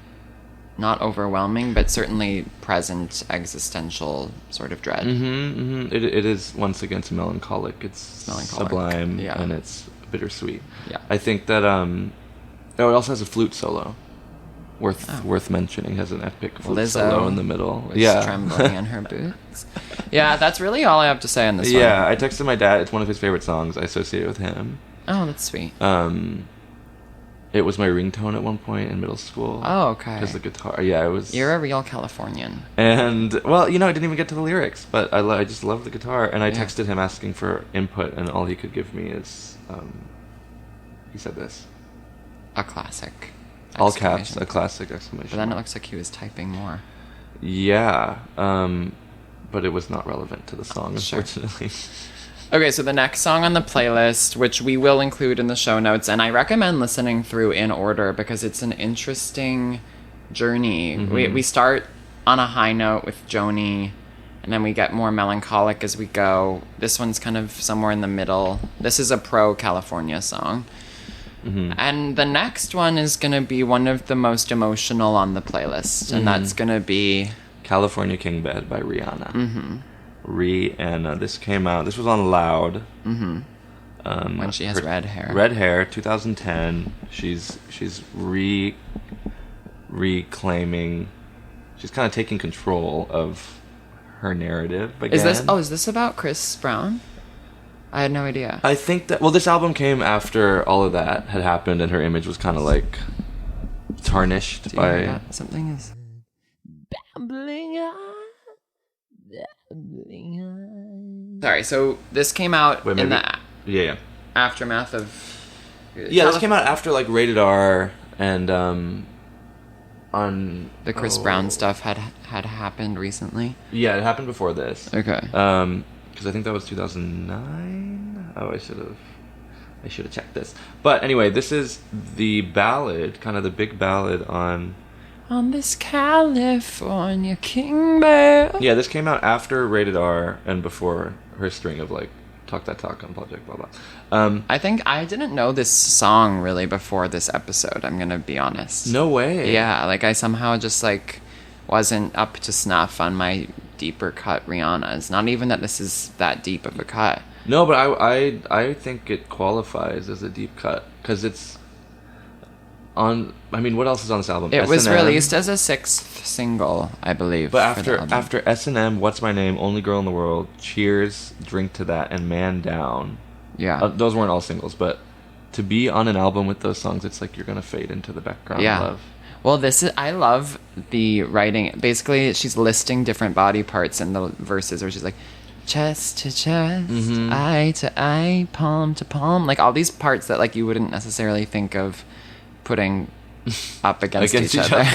not overwhelming but certainly present existential sort of dread. It is once again it's melancholic. It's Melancholic, sublime yeah. and it's bittersweet. Yeah. I think that it also has a flute solo. Worth mentioning. It has an epic flute Lizzo solo in the middle. was Yeah. trembling in her boots. Yeah, that's really all I have to say on this one. Yeah, I texted my dad. It's one of his favorite songs. I associate it with him. Oh, that's sweet. It was my ringtone at one point in middle school. Oh, okay. Because the guitar. Yeah, it was. You're a real Californian. And well, I didn't even get to the lyrics, but I just love the guitar. And I Yeah. texted him asking for input, and all he could give me is, he said this, A classic. all caps, Exclamation. a classic exclamation. But then it mark. looks like he was typing more. Yeah, but it was not relevant to the song, Sure. unfortunately. Okay, so the next song on the playlist, which we will include in the show notes, and I recommend listening through in order because it's an interesting journey. We start on a high note with Joni, and then we get more melancholic as we go. This one's kind of somewhere in the middle. This is a pro-California song. And the next one is going to be one of the most emotional on the playlist, and that's going to be... California King Bed by Rihanna. Rihanna. This was on Loud. when she has red hair. Red hair, 2010. She's reclaiming... She's kind of taking control of her narrative again. Is this about Chris Brown? I had no idea. I think that... Well, this album came after all of that had happened, and her image was kind of, like, tarnished Do you hear by... that? Something is... babbling on. Sorry, so this came out Wait, in maybe- the Yeah. aftermath of... Yeah, this came out after, like, Rated R and, on... The Chris Brown stuff had happened recently. Yeah, it happened before this. Okay. Because I think that was 2009. Oh, I should have checked this. But anyway, this is the ballad, kind of the big ballad on... On this California King Bed. Yeah, this came out after Rated R and before her string of, like, talk that talk on project, blah blah. I think I didn't know this song really before this episode. I'm gonna be honest. No way. Yeah, like I somehow just like wasn't up to snuff on my deeper cut Rihanna's. Not even that this is that deep of a cut. No, but I think it qualifies as a deep cut because it's on. I mean, what else is on this album? It was S&M. released as a 6th single, I believe. But for the album. after S&M, What's My Name, Only Girl in the World, Cheers, Drink to That, and Man Down. Yeah. Those weren't all singles, but to be on an album with those songs, it's like you're gonna fade into the background. Yeah. Love. Well, I love the writing. Basically, she's listing different body parts in the verses where she's like, chest to chest, eye to eye, palm to palm. Like all these parts that like you wouldn't necessarily think of putting up against each other.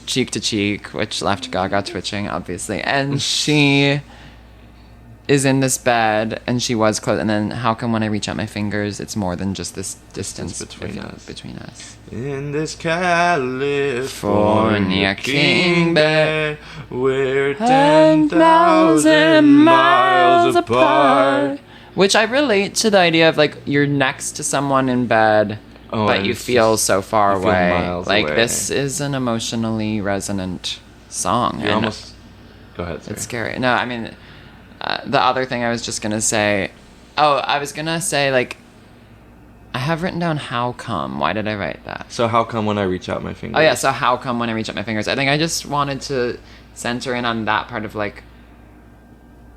Cheek to cheek, which left Gaga twitching, obviously. And she is in this bed, and she was close. And then, how come when I reach out my fingers, it's more than just this distance between us? In this California king bed, we're 10,000 miles apart. Which I relate to the idea of like you're next to someone in bed, but and you it's feel just- so far you feel away. miles Like away. this is an emotionally resonant song. You and almost. Go ahead. Sorry. it's scary. No, I mean, the other thing I was just gonna say. Oh, I was gonna say like, I have written down how come. Why did I write that? So how come when I reach out my fingers? Oh yeah, so how come when I reach out my fingers? I think I just wanted to center in on that part of like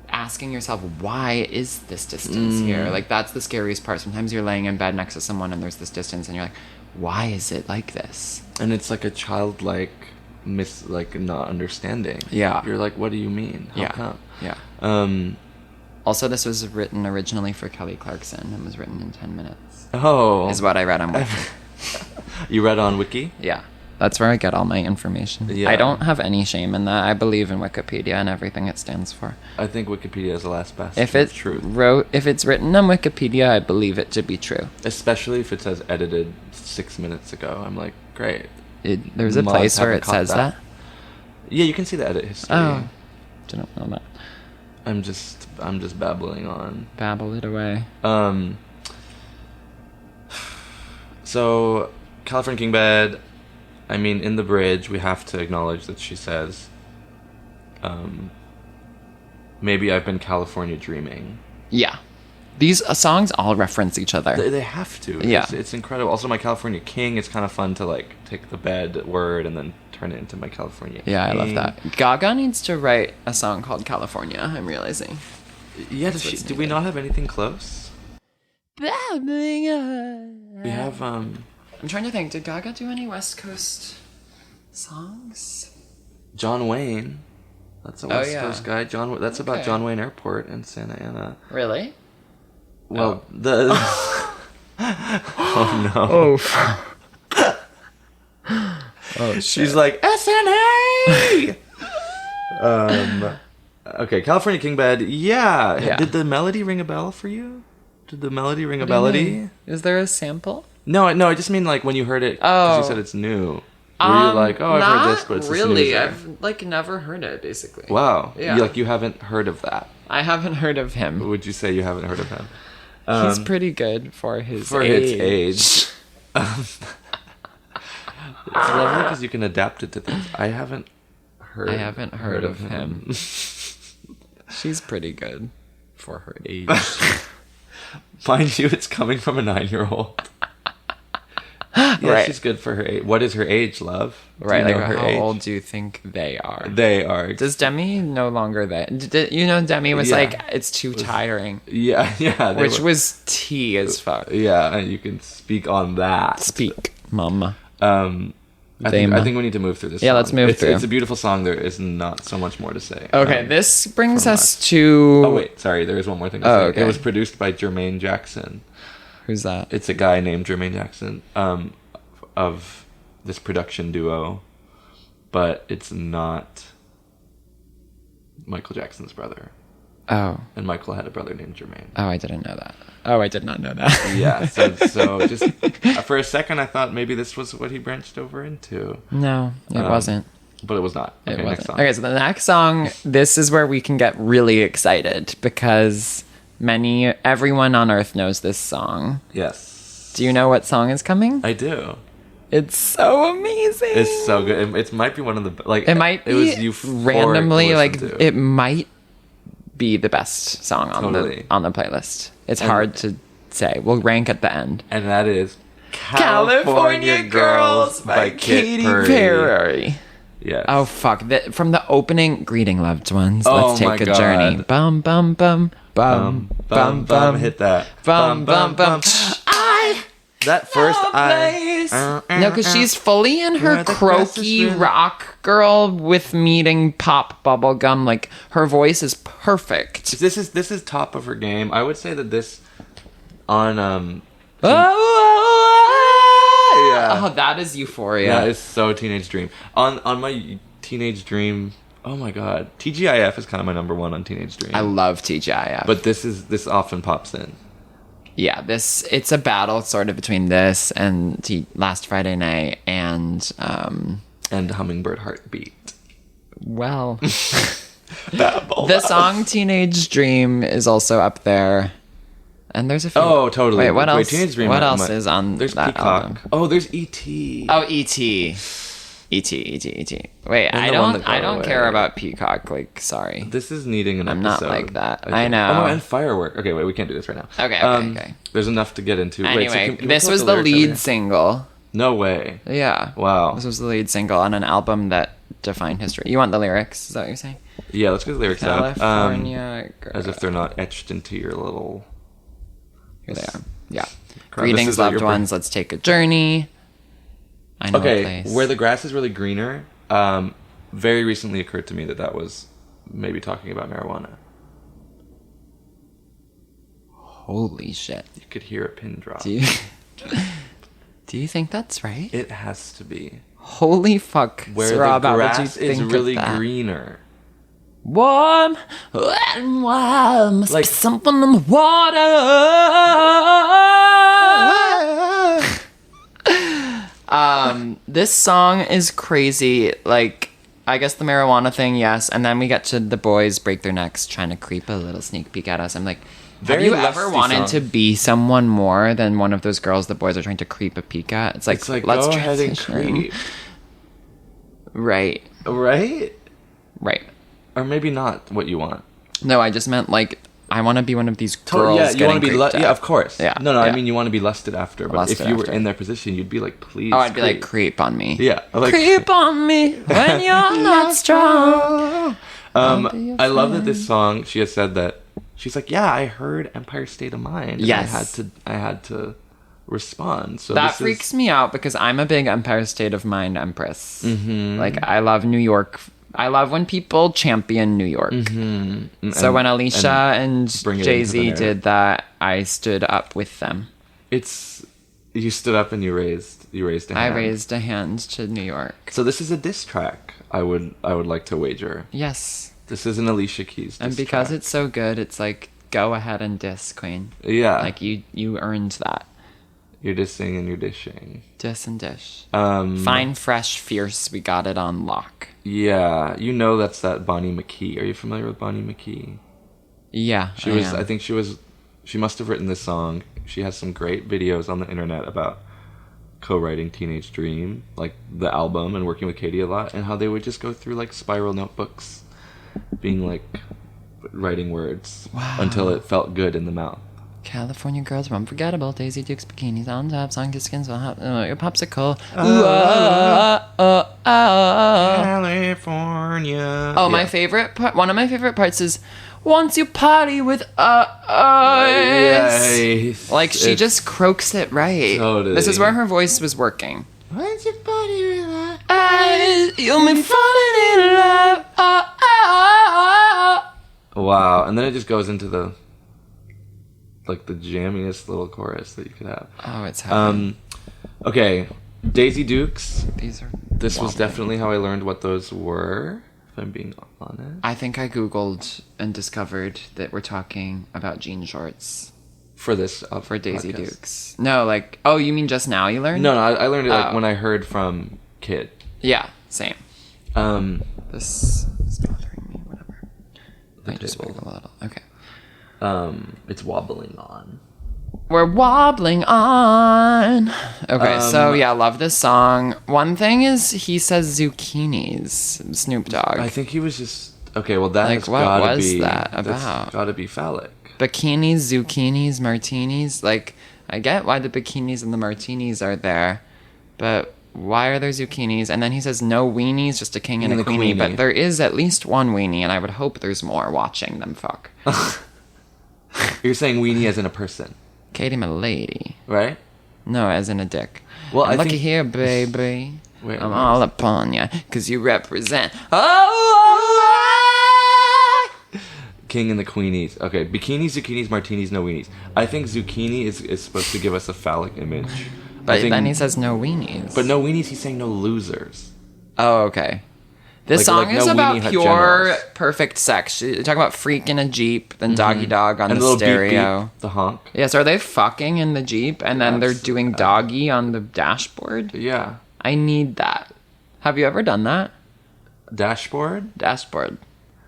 asking yourself, why is this distance here? Like that's the scariest part. Sometimes you're laying in bed next to someone and there's this distance and you're like, why is it like this? And it's like a childlike not understanding. Yeah. You're like, what do you mean? How Yeah. come? Yeah. Um. Also, this was written originally for Kelly Clarkson and was written in 10 minutes. Oh. Is what I read on Wiki. You read on Wiki? Yeah. That's where I get all my information. Yeah. I don't have any shame in that. I believe in Wikipedia and everything it stands for. I think Wikipedia is the last best. If it's if it's written on Wikipedia, I believe it to be true. Especially if it says edited 6 minutes ago. I'm like, great. There's a Mods place where haven't it caught says that. Yeah, you can see the edit history. Oh, didn't know that. I'm just babbling on. Babble it away. So, California King Bed, I mean, in the bridge, we have to acknowledge that she says, maybe I've been California dreaming. Yeah. These songs all reference each other. They have to. Yeah. It's incredible. Also, My California King, it's kind of fun to, like, take the bed word and then turn it into My California King. Yeah, I love that. Gaga needs to write a song called California, I'm realizing. Yeah, what's do we needed. not have anything close? We have, I'm trying to think, did Gaga do any West Coast songs? John Wayne. That's a West yeah. Coast guy. That's about Okay. John Wayne Airport in Santa Ana. Really? Well, the... oh, no. Oh, She's like, SNA! Okay, California King Bed. Yeah. Yeah. Did the melody ring a bell for you? Did the melody ring a melody? Is there a sample? No, I just mean like when you heard it, 'cause you Oh. said it's new. Were you like, oh, I've heard this, but it's this new really. music? I've like never heard it, basically. Wow. Yeah. You haven't heard of that. I haven't heard of him. Would you say you haven't heard of him? He's pretty good for his For age. its age. It's lovely because you can adapt it to things. I haven't heard of him. She's pretty good for her age. Mind you, it's coming from a 9-year-old. Yeah, Right. she's good for her age. What is her age, love? Do Right, you like know her how age? old do you think they are? They are. Does Demi no longer that? You know, Demi was Yeah. like, it's too tiring. Yeah. They Which were- was tea as fuck. Yeah, you can speak on that. Speak, mama. I think we need to move through this. Yeah, song. let's move through. It's a beautiful song. There is not so much more to say. Okay, this brings from us to... Oh wait, sorry. There is one more thing to Oh, say. okay. It was produced by Jermaine Jackson. Who's that? It's a guy named Jermaine Jackson, of this production duo, but it's not Michael Jackson's brother. Oh. And Michael had a brother named Jermaine. Oh, I didn't know that. Oh, I did not know that. Yeah, so just for a second I thought maybe this was what he branched over into. No, it wasn't. But it was not. It Okay, next wasn't. song. Okay, so the next song, this is where we can get really excited because everyone on earth knows this song. Yes. Do you know what song is coming? I do. It's so amazing. It's so good. It might be one of the like. It might be was euphoric randomly to like listen to. it might be the best song on Totally. the playlist. It's hard to say. We'll rank at the end. And that is California Girls by Katy Perry. Yes. Oh fuck! From the opening, greeting loved ones. Oh Let's my take a God. journey. Bum bum bum bum bum bum. Hit that. Bum bum bum. That first No, because she's fully in her Where the grass is croaky really- rock girl with meeting pop bubblegum. Like her voice is perfect. This is top of her game. I would say that this on Oh, that is Euphoria. that is so Teenage Dream. On my Teenage Dream. Oh my God, TGIF is kind of my number one on Teenage Dream. I love TGIF. But this often pops in. yeah, it's a battle sort of between this and Last Friday Night and And Hummingbird Heartbeat. well, the song Teenage Dream is also up there. And there's a few. Oh, totally. Wait, what else? Teenage Dream what might- else might- is on There's that Peacock. album? Oh, there's E.T. Oh, E.T. E.T. Wait, And I the one don't. that got I don't away. care about Peacock. Like, sorry. This is needing an I'm not episode. like that. think. I know. Oh, and Firework. Okay, wait, we can't do this right now. Okay, okay. There's enough to get into. Anyway, Wait, so can we this pull up was the lyrics over lead here? single. No way. Yeah. Wow. This was the lead single on an album that defined history. You want the lyrics? Is that what you're saying? Yeah, let's get the lyrics out. California girl. As if they're not etched into your little... Here they are. Yeah. Crap, this Greetings, is like loved your- ones. Let's take a journey. I know a Okay, place. where the grass is really greener, very recently occurred to me that was maybe talking about marijuana. Holy shit. You could hear a pin drop. Do you think that's right? It has to be. Holy fuck. Where Sohrob, the how would you grass is think of really that? greener. Warm, wet and wild, must Like- be something in the water. This song is crazy. Like, I guess the marijuana thing, yes. And then we get to the boys break their necks trying to creep a little sneak peek at us. I'm like, Very have you ever lusty wanted song. to be someone more than one of those girls the boys are trying to creep a peek at? It's like, let's go ahead and transition. creep. Right, Right? right. Or maybe not what you want. No, I just meant like I want to be one of these girls. Yeah, you want to be... creeped at. yeah, of course. Yeah, No, yeah. I mean, you want to be lusted after. But Lusted if you were after. in their position, you'd be like, please Oh, I'd be like, creep on me. Yeah. Like, Creep on me when you're not strong. I'll be your I love that friend. this song, she has said that... She's like, yeah, I heard Empire State of Mind. And Yes. I had to respond. So That this freaks me out because I'm a big Empire State of Mind empress. Mm-hmm. Like, I love New York. I love when people champion New York. Mm-hmm. So when Alicia and bring it into the Jay-Z narrative. did that, I stood up with them. It's... You stood up and you raised a I hand. raised a hand to New York. So this is a diss track, I would like to wager. Yes. This is an Alicia Keys diss And because track. it's so good, it's like, go ahead and diss, queen. Yeah. Like, you earned that. You're dissing and you're dishing. Diss and dish. Um, Fine, fresh, fierce, we got it on lock. Yeah, you know that's that Bonnie McKee. Are you familiar with Bonnie McKee? Yeah, She must have written this song. She has some great videos on the internet about co-writing Teenage Dream, like the album, and working with Katie a lot, and how they would just go through like spiral notebooks, being like writing words until it felt good in the mouth. California girls were unforgettable. Daisy Dukes bikinis on top. Song to skins will have your popsicle. Ooh, California. Oh, my favorite part. One of my favorite parts is once you party with us. Yes. Like she It's- just croaks it right. Totally. This is where her voice was working. Once you party with You'll be falling in love. Wow, and then it just goes into the jammiest little chorus that you could have. Oh, it's happening. Okay, Daisy Dukes. These are. This was wobbly. definitely how I learned what those were, if I'm being honest. I think I googled and discovered that we're talking about jean shorts For this for Daisy podcast. Dukes. No, like, oh, you mean just now you learned? No, I learned it Oh. when I heard from Kid. Yeah, same. This is bothering me. Whatever. I just table. wiggle a little. Okay. It's wobbling on. We're wobbling on. Okay, so yeah, love this song. One thing is he says zucchinis, Snoop Dogg. I think he was just okay. Well, that Like, has what gotta was be that that's about? gotta be phallic. Bikinis, zucchinis, martinis. Like, I get why the bikinis and the martinis are there, but why are there zucchinis? And then he says no weenies, just a king and a queenie. But there is at least one weenie, and I would hope there's more watching them fuck. You're saying weenie as in a person, Katie, my lady. right? No, as in a dick. Well, And I looky think- here, baby. Wait, I'm wait. all upon ya, cause you represent. King and the queenies. Okay, bikinis, zucchinis, martinis, no weenies. I think zucchini is supposed to give us a phallic image. But I think, then he says no weenies. but no weenies. He's saying no losers. Oh, okay. This Like- song like is no about weenie hut pure generals. perfect sex. You talk about freak in a Jeep, then doggy dog on And the the little stereo. beep beep, the honk. Yes, are they fucking in the Jeep and then they're doing doggy on the dashboard? Yeah. I need that. Have you ever done that? Dashboard. Dashboard.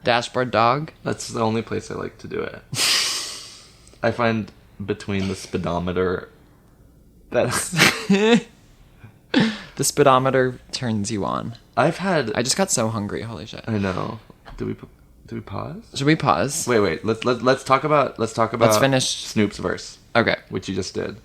Dashboard dog? That's the only place I like to do it. I find between the speedometer. That's. The speedometer turns you on. I've had. I just got so hungry. Holy shit. I know. Do we pause? Should we pause? Wait. Let's talk about. Let's finish- Snoop's verse, Okay. which you just did.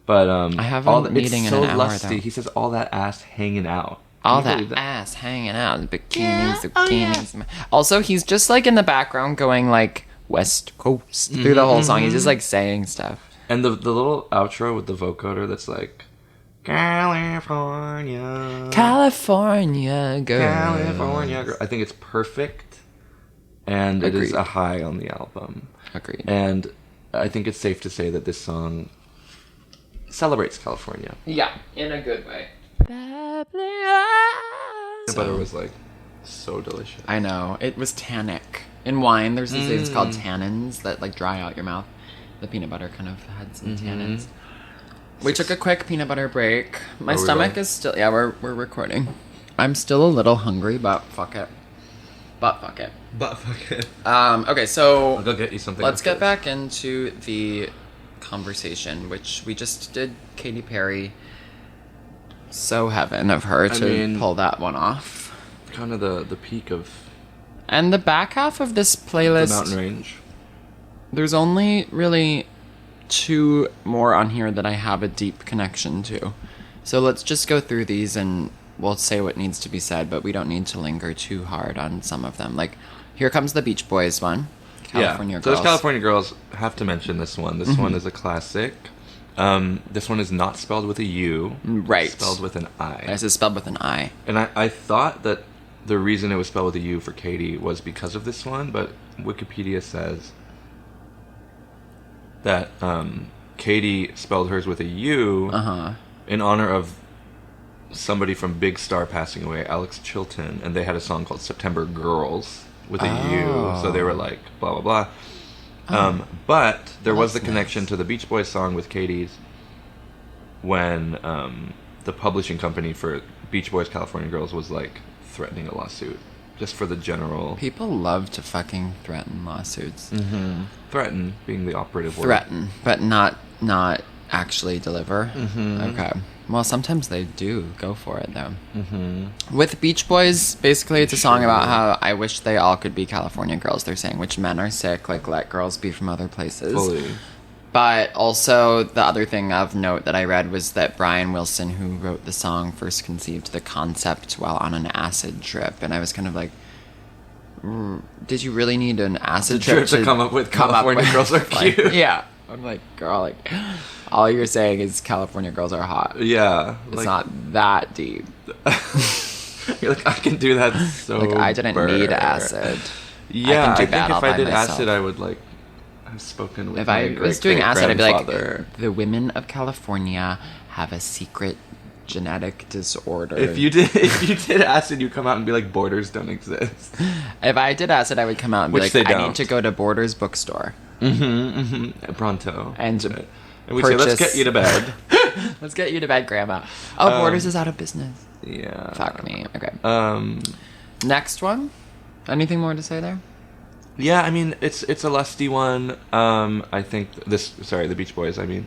But I have all a the, meeting it's in so an hour, lusty. though. He says all that ass hanging out. All Can you that believe ass hanging out, bikinis, zucchinis. Also, he's just like in the background going like West Coast through the whole song. He's just like saying stuff. And the little outro with the vocoder that's like California, California girl. California girl. I think it's perfect, and it is Agreed. a high on the album. Agreed. And I think it's safe to say that this song celebrates California. Yeah, in a good way. The butter was like so delicious. I know. It was tannic. In wine, there's these things called tannins that like dry out your mouth. The peanut butter kind of had some tannins. We took a quick peanut butter break. My Are we stomach really? is still... Yeah, we're recording. I'm still a little hungry, but fuck it. But fuck it. But fuck it. Okay, so... I'll go get you something. Let's after get this. back into the conversation, which we just did Katy Perry. So heaven of her to mean- pull that one off. Kind of the peak of And the back half of this the playlist, mountain range. there's only really 2 more on here that I have a deep connection to. So let's just go through these and we'll say what needs to be said, but we don't need to linger too hard on some of them. Like, here comes the Beach Boys one. California So Girls. there's California Girls. Have to mention this one. This one is a classic. This one is not spelled with a U. Right. Spelled with an I. This is spelled with an I. And I thought that the reason it was spelled with a U for Katie was because of this one, but Wikipedia says that Katie spelled hers with a U in honor of somebody from Big Star passing away, Alex Chilton, and they had a song called September Girls with a U, so they were like, blah, blah, blah. But there was the connection to the Beach Boys song with Katie's when the publishing company for Beach Boys California Girls was like threatening a lawsuit just for the general People love to fucking threaten lawsuits. threaten being the operative word. Threaten, but not actually deliver. Okay. Well, sometimes they do go for it though. With Beach Boys, basically, it's a song about how I wish they all could be California girls. They're saying which men are sick, like let girls be from other places. Fully. But also, the other thing of note that I read was that Brian Wilson, who wrote the song, first conceived the concept while on an acid trip. And I was kind of like, did you really need an acid trip to come up with California girls are like, cute? yeah. I'm like, girl, like, all you're saying is California girls are hot. Yeah. It's not that deep. You're like, I can do that so Like, I didn't need acid. Yeah, I can do I that think all if I by did myself. acid, I would like have spoken with If my I was doing acid, I'd be like, great-grandfather. the women of California have a secret genetic disorder. If you did acid, you come out and be like, borders don't exist. If I did acid, I would come out and be Which like, they I don't. need to go to Borders bookstore. Pronto. And we say, let's get you to bed. Let's get you to bed, Grandma. Oh, Borders is out of business. Yeah. Fuck me. Okay. Next one. Anything more to say there? Yeah, I mean, it's a lusty one. I think the Beach Boys, I mean.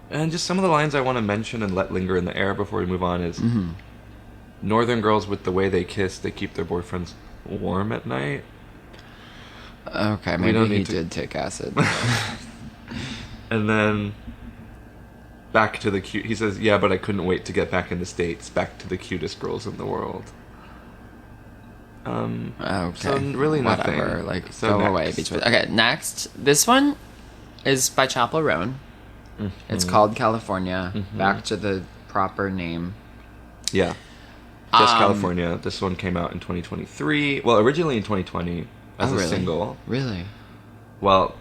And just some of the lines I want to mention and let linger in the air before we move on is Northern girls, with the way they kiss, they keep their boyfriends warm at night. Okay, We don't maybe he need to- did take acid. And then back to the cute. He says, "Yeah, but I couldn't wait to get back in the States, back to the cutest girls in the world." Okay. So really nothing. Whatever. Like, So go next. away, Beach Boys. Okay, next. This one is by Chapel Roan. It's called California. Back to the proper name. Yeah. Just California. This one came out in 2023. Well, originally in 2020 as a really? single. Really? Well,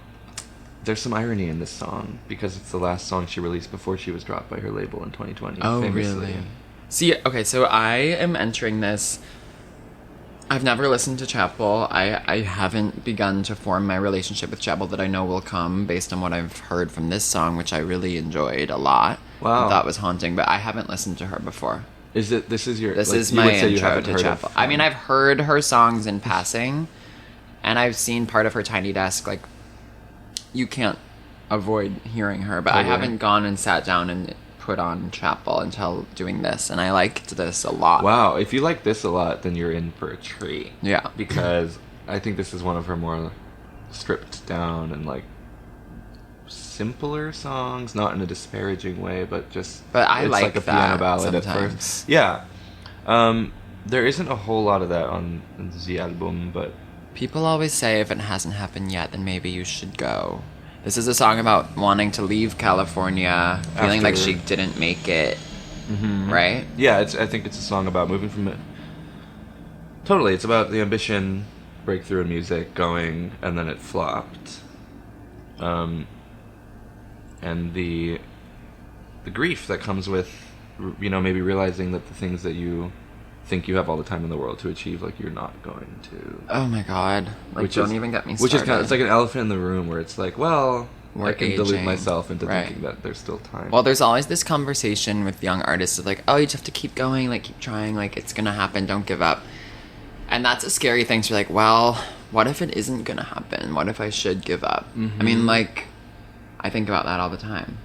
there's some irony in this song because it's the last song she released before she was dropped by her label in 2020. Oh, famously. really? See, okay, so I am entering this. I've never listened to Chapel. I haven't begun to form my relationship with Chapel that I know will come based on what I've heard from this song, which I really enjoyed a lot. Wow. I thought was haunting, but I haven't listened to her before. This is your. This like, is you my would say you intro haven't to heard Chapel. of, I mean, I've heard her songs in passing, and I've seen part of her Tiny Desk. Like, you can't avoid hearing her, but I Totally. haven't gone and sat down and put on Chapel until doing this, and I liked this a lot. Wow, if you like this a lot, then you're in for a treat. Yeah. Because I think this is one of her more stripped down and like simpler songs, not in a disparaging way, but just But I it's like a that piano ballad at sometimes. first. Yeah. There isn't a whole lot of that on the album, but People always say if it hasn't happened yet, then maybe you should go. This is a song about wanting to leave California, feeling like After- she didn't make it, right? yeah, I think it's a song about moving from it. Totally, it's about the ambition, breakthrough in music, going, and then it flopped. And the grief that comes with, maybe realizing that the things that you think you have all the time in the world to achieve, like you're not going to. Oh my god! Like, don't even get me started. Which is kind of, it's like an elephant in the room where it's like, well, We're I can delude aging. myself into Right. thinking that there's still time. Well, there's always this conversation with young artists of like, oh, you just have to keep going, like keep trying, like it's gonna happen, don't give up. And that's a scary thing. So you're like, well, what if it isn't gonna happen? What if I should give up? I mean, like, I think about that all the time.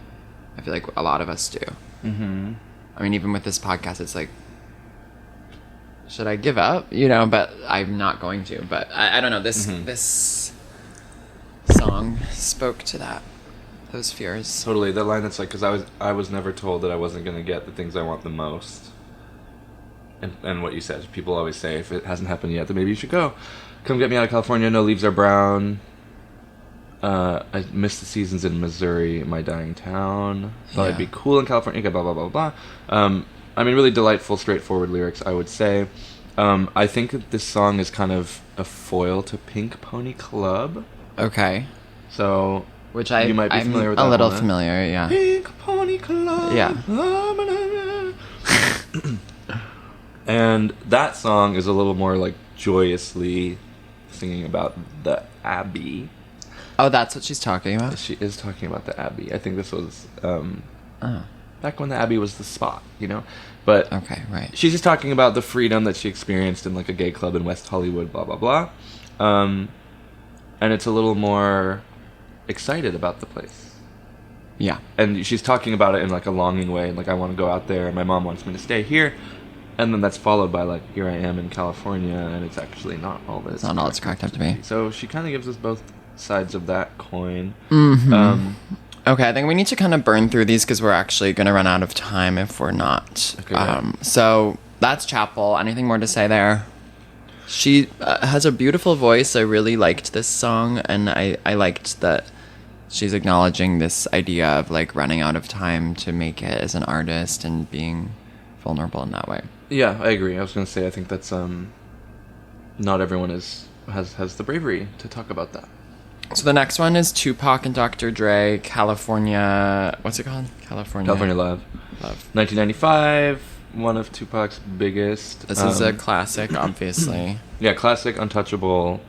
I feel like a lot of us do. Mm-hmm. I mean, even with this podcast, it's like, should I give up? But I'm not going to. But I don't know. This song spoke to that, those fears. Totally, the line that's like, because I was never told that I wasn't going to get the things I want the most. And what you said, people always say, if it hasn't happened yet, then maybe you should go. Come get me out of California, no leaves are brown. I missed the seasons in Missouri, my dying town. Thought I'd be cool in California, blah, blah, blah, blah. I mean, really delightful, straightforward lyrics, I would say. I think that this song is kind of a foil to Pink Pony Club. Okay. So, Which you might be I'm familiar with a that little one, eh? familiar, yeah. Pink Pony Club. Yeah. And that song is a little more like joyously singing about the Abbey. Oh, that's what she's talking about? She is talking about the Abbey. I think this was Oh, back when the Abbey was the spot, But okay, right. she's just talking about the freedom that she experienced in like a gay club in West Hollywood, blah blah blah. And it's a little more excited about the place. Yeah. And she's talking about it in like a longing way, like I want to go out there and my mom wants me to stay here. And then that's followed by like, here I am in California, and it's actually not all this. It's not all it's cracked up to be. So she kind of gives us both sides of that coin. Okay, I think we need to kind of burn through these because we're actually going to run out of time if we're not. Okay, yeah. So that's Chapel. Anything more to say there? She has a beautiful voice. I really liked this song, and I liked that she's acknowledging this idea of like running out of time to make it as an artist and being vulnerable in that way. Yeah, I agree. I was going to say, I think that's not everyone has the bravery to talk about that. So the next one is Tupac and Dr. Dre, California. What's it called? California Love. 1995, one of Tupac's biggest. This is a classic, obviously. Yeah, classic, untouchable,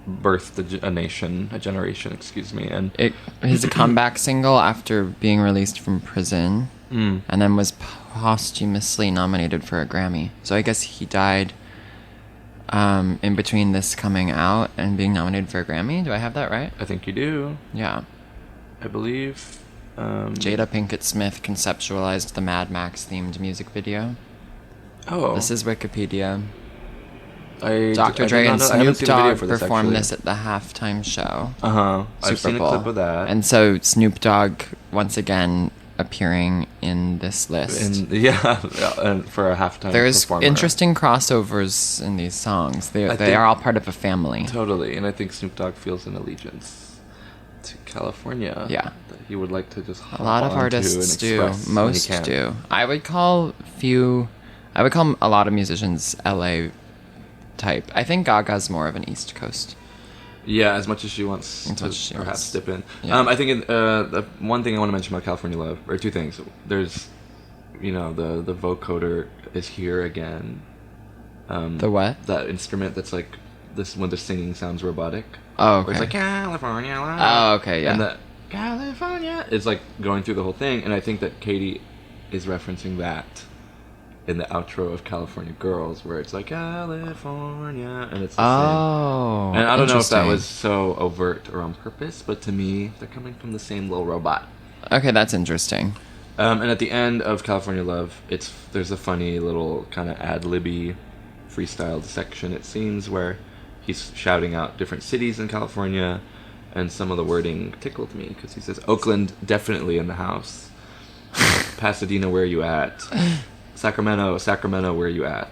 birthed a generation, excuse me. And It is a comeback single after being released from prison, and then was posthumously nominated for a Grammy. So I guess he died in between this coming out and being nominated for a Grammy. Do I have that right? I think you do. Yeah. I believe. Jada Pinkett Smith conceptualized the Mad Max themed music video. Oh. This is Wikipedia. I Dr. Dre and Snoop Dogg performed actually. this at the halftime show. I've seen a Bowl. clip of that. And so Snoop Dogg once again appearing in this list. And for a halftime There's performer. interesting crossovers in these songs. They think- are all part of a family. Totally, and I think Snoop Dogg feels an allegiance to California. Yeah. That he would like to just A lot of artists do. Most do. do. I would call a lot of musicians LA type. I think Gaga's more of an East Coast. Yeah, as much as she wants As much to as she perhaps wants. dip in. Yeah. I think the one thing I want to mention about California Love, or two things. There's, the vocoder is here again. The what? That instrument that's like this when the singing sounds robotic. Oh, Where okay. it's like California Love. Oh, okay, yeah. And that California is like going through the whole thing, and I think that Katie is referencing that in the outro of California Girls, where it's like California, and it's the Oh, same. And I don't know if that interesting. was so overt or on purpose, but to me, they're coming from the same little robot. Okay, that's interesting. And at the end of California Love, there's a funny little kind of ad-libby freestyled section, it seems, where he's shouting out different cities in California, and some of the wording tickled me, because he says, Oakland, definitely in the house. Pasadena, where you at? Sacramento, where you at?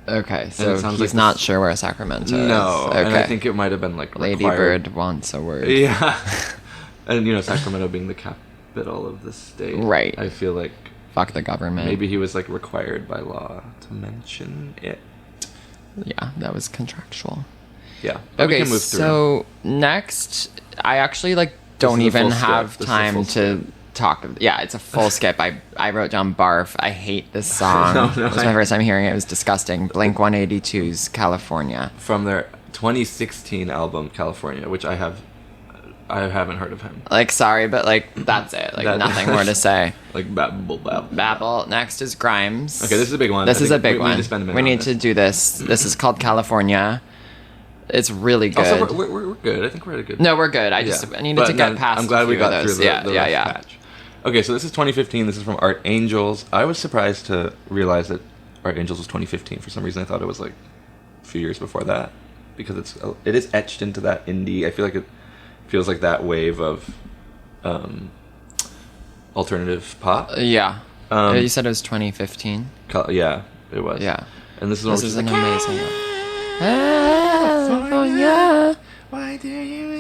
Okay, it so sounds he's like not this- sure where Sacramento is. No, Okay. and I think it might have been like Lady required. Bird wants a word. Yeah. And, Sacramento being the capital of the state. Right. I feel like Fuck the government. maybe he was like required by law to mention it. Yeah, that was contractual. Yeah. But we Okay, can move through. so next, I actually don't is a even full skip. have This is a time full to talk. Yeah, it's a full skip. I wrote down barf. I hate this song. No, It was my first time hearing it. It was disgusting. Blink 182's California. From their 2016 album California, which I haven't heard of him. Like, sorry, but that's it. Like, That- nothing more to say. Like babble. Babel. Next is Grimes. Okay, this is a big one. This I is a think big we one. need to spend a minute We on need this. to do this. This is called California. It's really good. Also, we're good. I think we're at a good. No, we're good. I needed to get past. I'm glad a we few of got through those. the Yeah. rough patch. Okay, so this is 2015. This is from Art Angels. I was surprised to realize that Art Angels was 2015. For some reason, I thought it was like a few years before that, because it is etched into that indie. I feel like it feels like that wave of alternative pop. Yeah. Um, You said it was 2015. Yeah, it was. Yeah. And this is one This which is is an like, amazing one. California. Why do you?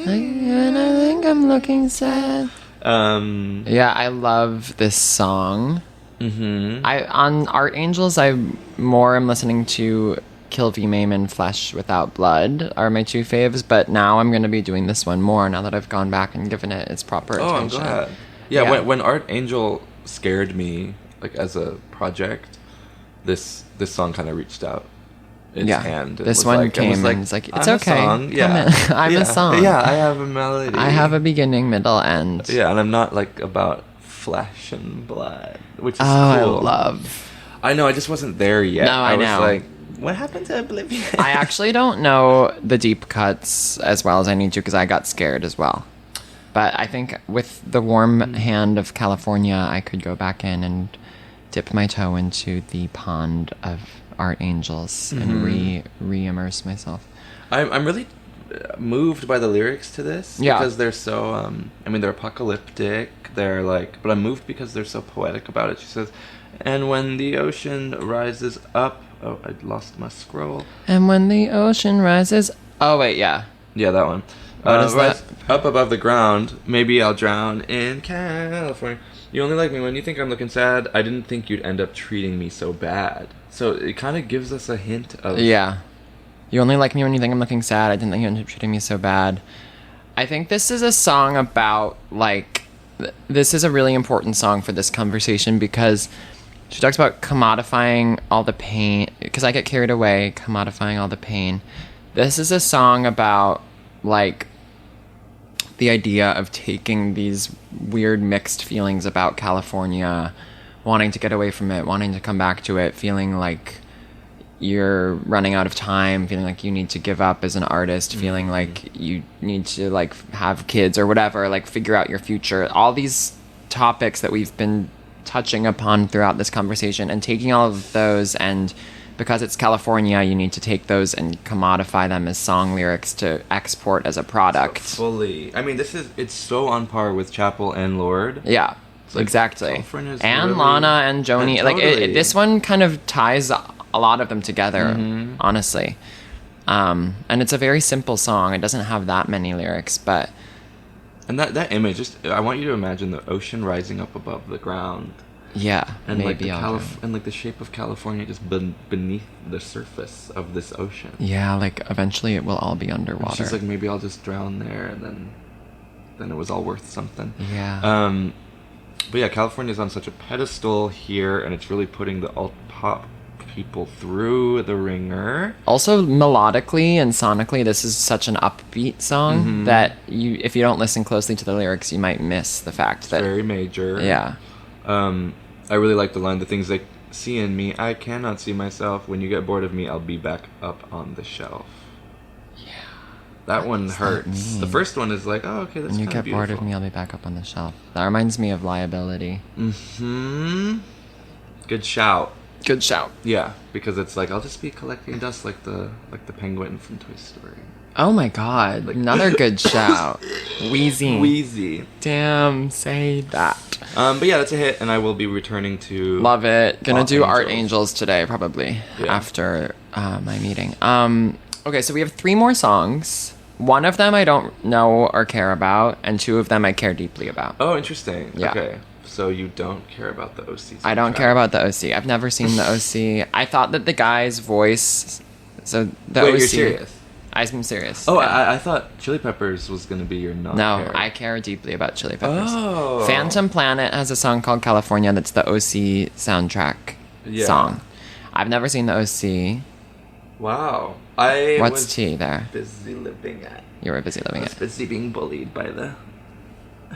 And I think I'm looking sad. Yeah, I love this song. Mm-hmm. On Art Angels, I more am listening to Kill V Mame and Flesh Without Blood are my two faves, but now I'm going to be doing this one more now that I've gone back and given it its proper Oh, I'm attention. glad. Yeah, Yeah. When Art Angel scared me, like as a project, this song kind of reached out its hand. and This was one like, came was like, and it's like, it's I'm a okay. song. Come Yeah, in. I'm yeah. a song. Yeah, I have a melody. I have a beginning, middle, end. Yeah, and I'm not like about flesh and blood, which is Oh, cool. I love. I know. I just wasn't there yet. No, I was know. like, what happened to Oblivion? I actually don't know the deep cuts as well as I need to because I got scared as well. But I think with the warm hand of California, I could go back in and dip my toe into the pond of Art Angels and re-immerse myself. I'm really moved by the lyrics to this Yeah. because they're so they're apocalyptic, they're like, but I'm moved because they're so poetic about it. She says, and when the ocean rises up, oh, I lost my scroll. And when the ocean rises... Oh, wait, yeah. Yeah, that one. What is rise that? Up above the ground, maybe I'll drown in California. You only like me when you think I'm looking sad. I didn't think you'd end up treating me so bad. So it kind of gives us a hint of... Yeah. You only like me when you think I'm looking sad. I didn't think you ended up treating me so bad. I think this is a song about, like... This is a really important song for this conversation because she talks about commodifying all the pain. Because I get carried away, commodifying all the pain. This is a song about, like... the idea of taking these weird mixed feelings about California, wanting to get away from it, wanting to come back to it, feeling like you're running out of time, feeling like you need to give up as an artist, feeling like you need to like have kids or whatever, like figure out your future. All these topics that we've been touching upon throughout this conversation, and taking all of those, and because it's California, you need to take those and commodify them as song lyrics to export as a product. Fully. I mean, it's so on par with Chapel and Lord. Yeah. Like, Exactly. California's And really- Lana and Joni. Yeah, Like, totally. this one kind of ties a lot of them together, honestly. And it's a very simple song. It doesn't have that many lyrics, but And that image, just I want you to imagine the ocean rising up above the ground, yeah, and maybe like I'll and like the shape of California just beneath the surface of this ocean. yeah, like eventually it will all be underwater. She's like, maybe I'll just drown there, and then it was all worth something. Yeah. But yeah, California's on such a pedestal here, and it's really putting the alt pop people through the ringer. Also, melodically and sonically, this is such an upbeat song that if you don't listen closely to the lyrics, you might miss the fact that Very major. yeah. I really like the line, the things like, see in me, I cannot see myself. When you get bored of me, I'll be back up on the shelf. Yeah. That one does that hurts. The mean? first one is like, oh, okay, that's When you kind of get bored of beautiful. me, I'll be back up on the shelf. That reminds me of Liability. Good shout. Good shout. Yeah, because it's like, I'll just be collecting dust like the penguin from Toy Story. Oh my god, another good shout. Wheezy. Wheezy. Damn, say that. But yeah, that's a hit, and I will be returning to... Love it. Gonna Art do Art Angels. Angels today, probably, Yeah. after my meeting. Okay, so we have 3 more songs. One of them I don't know or care about, and 2 of them I care deeply about. Oh, interesting. Yeah. Okay, so you don't care about the OC I don't soundtrack. care about the OC. I've never seen the OC. I thought that the guy's voice... So the Wait, OC... you're serious? I'm serious. Oh, yeah. I thought Chili Peppers was going to be your non No, I care deeply about Chili Peppers. Oh. Phantom Planet has a song called California that's the OC soundtrack Yeah. song. I've never seen the OC. Wow. I What's was T there? busy living at... You were busy I living was it. busy being bullied by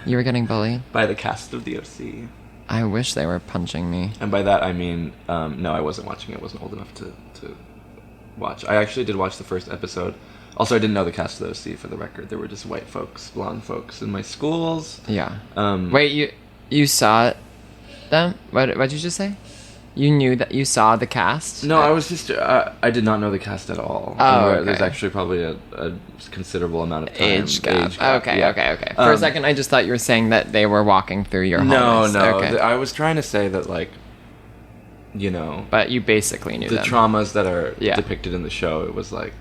You were getting bullied? the cast of the OC. I wish they were punching me. And by that I mean, no, I wasn't watching it. I wasn't old enough to watch. I actually did watch the first episode. Also, I didn't know the cast of the OC, for the record. There were just white folks, blonde folks in my schools. Yeah. Um, Wait, you saw them? What'd you just say? You knew that you saw the cast? No, I was just... I did not know the cast at all. Oh, And There's okay. actually probably a considerable amount of time. Age gap. Okay, yeah. okay. For a second, I just thought you were saying that they were walking through your No, hallways. no. Okay. I was trying to say that, like, you know... But you basically knew the them. traumas that are Yeah. depicted in the show, it was like...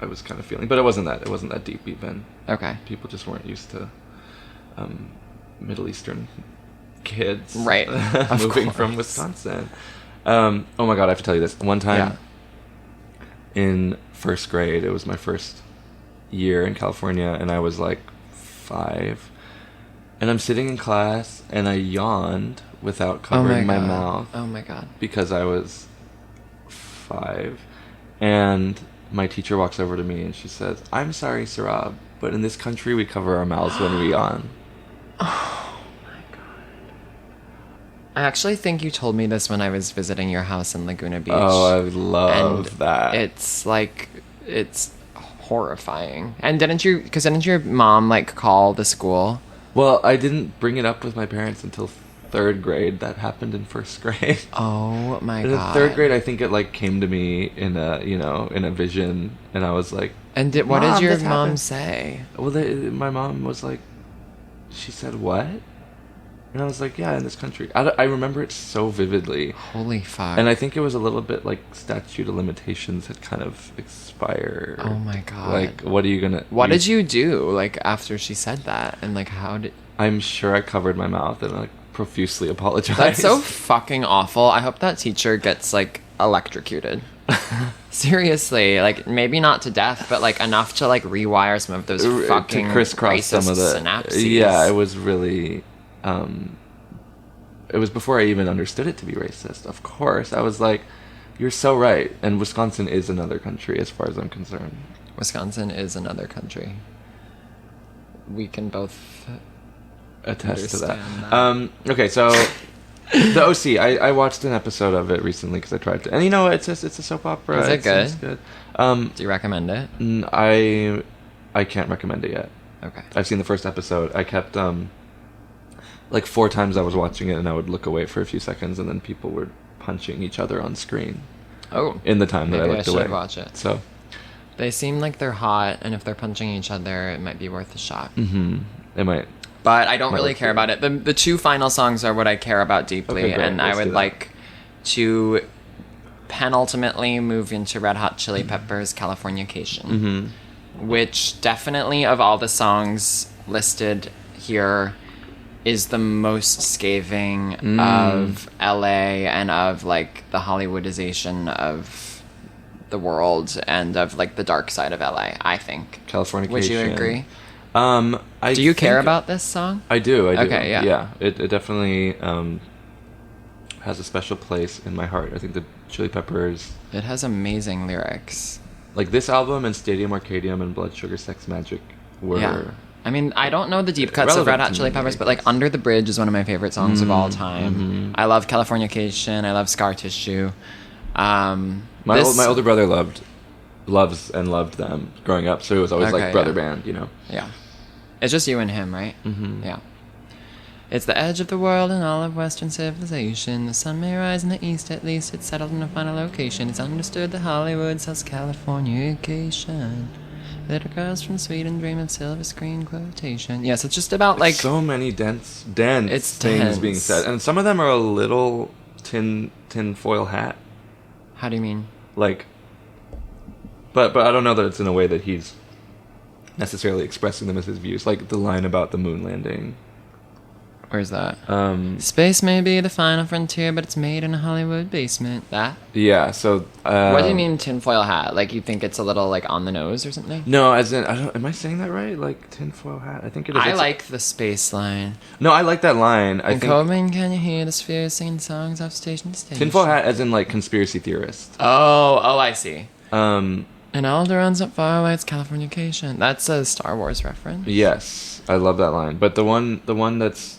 I was kind of feeling... But it wasn't that deep, even. Okay. People just weren't used to Middle Eastern kids Right. Of moving course. from Wisconsin. Oh my god, I have to tell you this. One time in first grade, it was my first year in California, and I was like 5, and I'm sitting in class, and I yawned without covering my God. mouth Oh my god. because I was 5, and my teacher walks over to me and she says, "I'm sorry, Sohrob, but in this country we cover our mouths when we yawn." I actually think you told me this when I was visiting your house in Laguna Beach. Oh, I love that. It's like, it's horrifying. And didn't your mom like call the school? Well, I didn't bring it up with my parents until 3rd grade. That happened in 1st grade. Oh my In god. 3rd grade, I think it like came to me in a vision, and I was like, And what "Mom, did your this mom happened." say? Well, my mom was like, she said, "What?" And I was like, "Yeah, in this country." I remember it so vividly. Holy fuck. And I think it was a little bit like statute of limitations had kind of expired. Oh my god. Like, what are you gonna... What did you do like after she said that? And like how did I'm sure I covered my mouth and like profusely apologized. That's so fucking awful. I hope that teacher gets like electrocuted. Seriously, like maybe not to death, but like enough to like rewire some of those fucking to crisscross racist some of the synapses. Yeah, it was really it was before I even understood it to be racist. Of course, I was like, "You're so right," and Wisconsin is another country as far as I'm concerned. Wisconsin is another country. We can both Attest to that. understand that. Okay, so The OC. I watched an episode of it recently because I tried to, and it's a soap opera. Is it good? It's good. Do you recommend it? I can't recommend it yet. Okay. I've seen the first episode. I kept like 4 times I was watching it, and I would look away for a few seconds, and then people were punching each other on screen. Oh. In the time that I Maybe looked I should away. watch it. So. They seem like they're hot, and if they're punching each other, it might be worth a shot. Mm-hmm. It might. But I don't Might really work care for about it. The 2 final songs are what I care about deeply, Okay, great. and I Let's do would that. like to penultimately move into Red Hot Chili Peppers' Californication, Mm-hmm. which definitely of all the songs listed here is the most scathing of LA and of like the Hollywoodization of the world and of like the dark side of LA, I think. Californication. Would you agree? Do Do you care about this song? I do. Okay, yeah. Yeah, it definitely has a special place in my heart. I think the Chili Peppers, It has amazing lyrics. like this album and Stadium Arcadium and Blood Sugar Sex Magic were... Yeah. I mean, I don't know the deep cuts of relevant Red Hot to Chili me, Peppers, I but like guess. Under the Bridge is one of my favorite songs of all time. Mm-hmm. I love Californication. I love Scar Tissue. My older brother loves and loved them growing up, so it was always Okay, like brother yeah. band, Yeah. It's just you and him, right? Mm-hmm. Yeah. It's the edge of the world and all of Western civilization. The sun may rise in the east, at least it's settled in a final location. It's understood that Hollywood sells Californication. Little girls from Sweden dream of silver screen quotation. Yes, it's just about like... so many dense It's things being dense. said, and some of them are a little tin foil hat, How do you mean? like. But I don't know that it's in a way that he's necessarily expressing them as his views, like the line about the moon landing. Where's that? Space may be the final frontier, but it's made in a Hollywood basement. That? Yeah. So. What do you mean tinfoil hat? Like you think it's a little like on the nose or something? No, as in, I don't. Am I saying that right? Like tinfoil hat? I think it is. I It's- like the space line. No, I like that line. I In think Coleman, can you hear the spheres singing songs off station to station? tinfoil hat, as in like conspiracy theorist. Oh, I see. Um. And all the runs up far away, it's Californication. That's a Star Wars reference. Yes, I love that line. But the one that's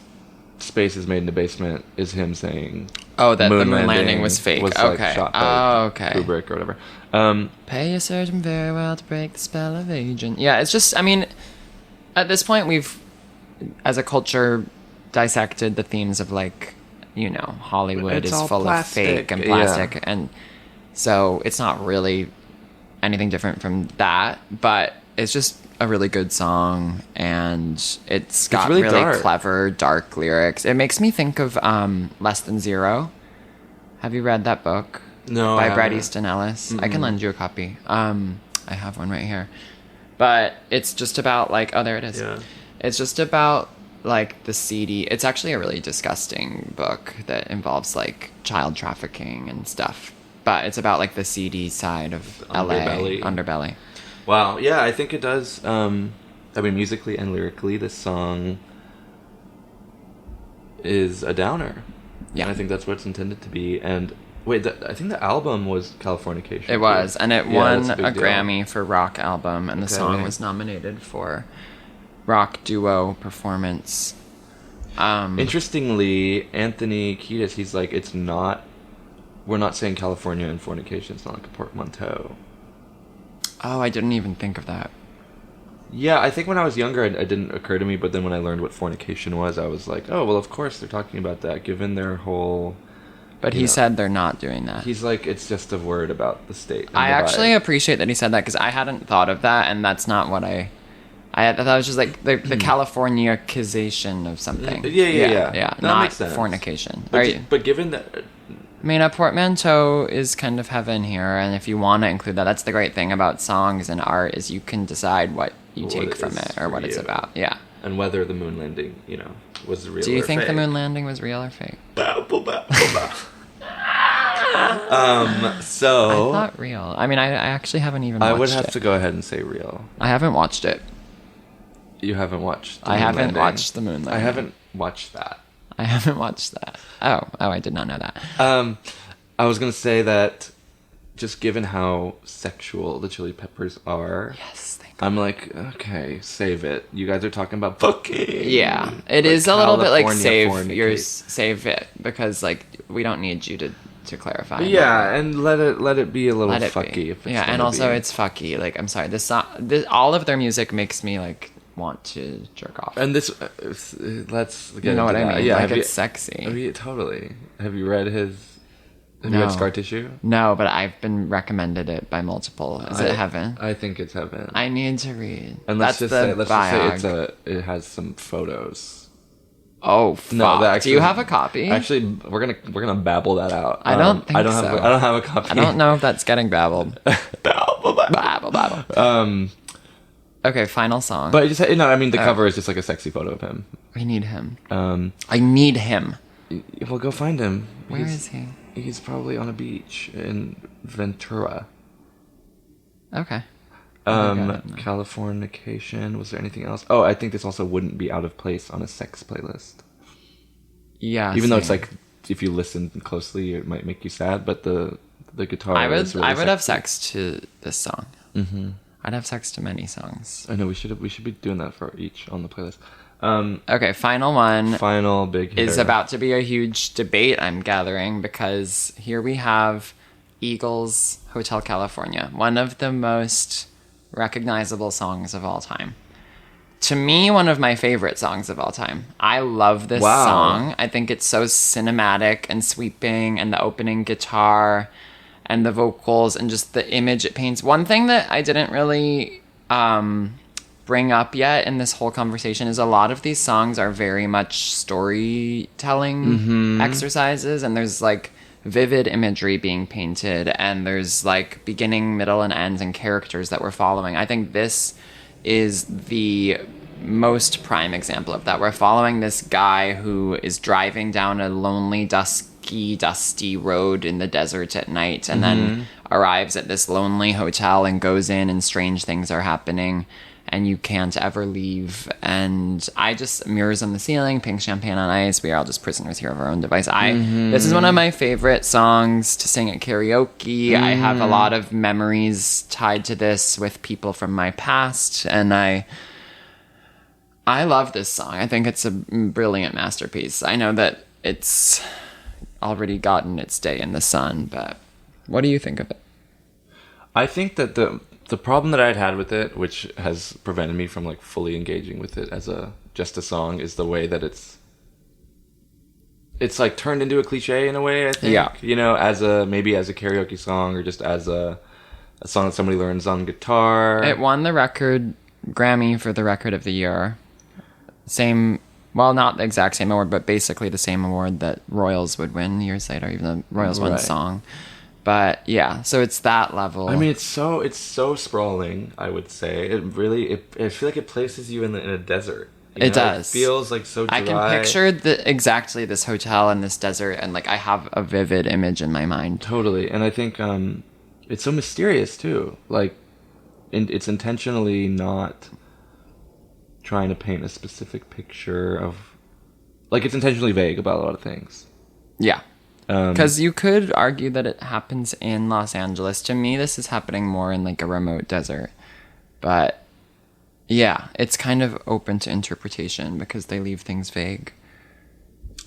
space is made in the basement is him saying. Oh, that the moon landing was fake. Was, Okay. like, shot by Okay. Kubrick or whatever. Pay your surgeon very well to break the spell of agent. Yeah, it's just, I mean, at this point, we've, as a culture, dissected the themes of, like, Hollywood It's is all full plastic, of fake and yeah. plastic. And so it's not really anything different from that, but it's just a really good song, and it's got really really dark. clever, dark lyrics. It makes me think of Less Than Zero. Have you read that book? No, By I Bret haven't. Easton Ellis. I can lend you a copy. I have one right here. But it's just about like, oh, there it is. Yeah. It's just about like the seedy. It's actually a really disgusting book that involves like child trafficking and stuff. But it's about like the seedy side of Underbelly. LA, underbelly. Wow. Yeah, I think it does. I mean, musically and lyrically, this song is a downer. Yeah. And I think that's what it's intended to be. And wait, I think the album was Californication. It was, and it Yeah, won that's a big deal. Grammy for rock album, and the Okay. song was nominated for rock duo performance. Interestingly, Anthony Kiedis, he's like, we're not saying California and fornication. It's not like a portmanteau. Oh, I didn't even think of that. Yeah, I think when I was younger, it didn't occur to me, but then when I learned what fornication was, I was like, oh, well, of course they're talking about that, given their whole... But he Yeah. said they're not doing that. He's like, it's just a word about the state. and I the actually vibe. appreciate that he said that, because I hadn't thought of that, and that's not what I thought it was just like the Californiacization of something. Yeah. That not makes sense. fornication. But given that... I mean, a portmanteau is kind of heaven here, and if you want to include that, that's the great thing about songs and art, is you can decide what you What take it from is it or for what it's you. about. Yeah. And whether the moon landing, was real. Do you or think the fake. moon landing was real or fake? So I thought real. I mean, I actually haven't even I watched would have it. to go ahead and say real. I haven't watched it. You haven't watched. The I moon haven't landing. watched the moon landing. I haven't watched that. I haven't watched that. Oh, I did not know that. I was gonna say that, just given how sexual the Chili Peppers are, Yes, they I'm like, okay, save it. You guys are talking about fucking. Yeah, it like is a little bit like California save it, because like we don't need you to clarify. Yeah, and let it be a little Let it fucky. be. If it's Yeah, and gonna also be. it's fucky. Like, I'm sorry, all of their music makes me like want to jerk off. And this, let's get You know what into I that. mean? Yeah, Like, have it's you- sexy. Have you, totally. Have you read his? Have you No. read Scar Tissue? No, but I've been recommended it by multiple. Is it Heaven? I think it's Heaven. I need to read. and That's let's the just say biog. it has some photos. Oh, fuck. No, that actually, do you have a copy? Actually, we're gonna babble that out. I don't think I don't so. have. I don't have a copy. I don't know if that's getting babbled. babble. Babble. Okay, final song. But just no. I mean, the cover is just like a sexy photo of him. I need him. Um, I need him. well, go find him. Where is he? He's probably on a beach in Ventura. Okay. got it. Californication. Was there anything else? Oh, I think this also wouldn't be out of place on a sex playlist. Yeah. Even though it's same. like, if you listen closely, it might make you sad. But the guitar. I would is really have sexy. sex to this song. Mm-hmm. I'd have sex to many songs. I know we should be doing that for each on the playlist. Okay, final one Final big hitter. is about to be a huge debate, I'm gathering, because here we have Eagles' Hotel California, one of the most recognizable songs of all time. To me, one of my favorite songs of all time. I love this Wow. song. I think it's so cinematic and sweeping, and the opening guitar and the vocals and just the image it paints. One thing that I didn't really bring up yet in this whole conversation is a lot of these songs are very much storytelling exercises, and there's like vivid imagery being painted, and there's like beginning, middle, and ends and characters that we're following. I think this is the most prime example of that. We're following this guy who is driving down a lonely, dusty road in the desert at night, and then arrives at this lonely hotel and goes in, and strange things are happening, and you can't ever leave. And I just, mirrors on the ceiling, pink champagne on ice, we are all just prisoners here of our own device. This is one of my favorite songs to sing at karaoke. I have a lot of memories tied to this with people from my past, and I love this song. I think it's a brilliant masterpiece. I know that it's already gotten its day in the sun, but what do you think of it? I think that the problem that I'd had with it, which has prevented me from like fully engaging with it as just a song, is the way that it's like turned into a cliche in a way. I think, Yeah. you know, maybe as a karaoke song, or just as a song that somebody learns on guitar. It won the Grammy for the record of the year. Well, not the exact same award, but basically the same award that Royals would win years later, even though Royals won Right. song. But yeah, so it's that level. I mean, it's so sprawling. I would say I feel like it places you in a desert. You It know? does. It feels like so dry. I can picture exactly this hotel in this desert, and like I have a vivid image in my mind. Totally, and I think it's so mysterious too. Like, it's intentionally not trying to paint a specific picture of, like, it's intentionally vague about a lot of things. Yeah. Because you could argue that it happens in Los Angeles. To me, this is happening more in like a remote desert. But yeah, it's kind of open to interpretation because they leave things vague.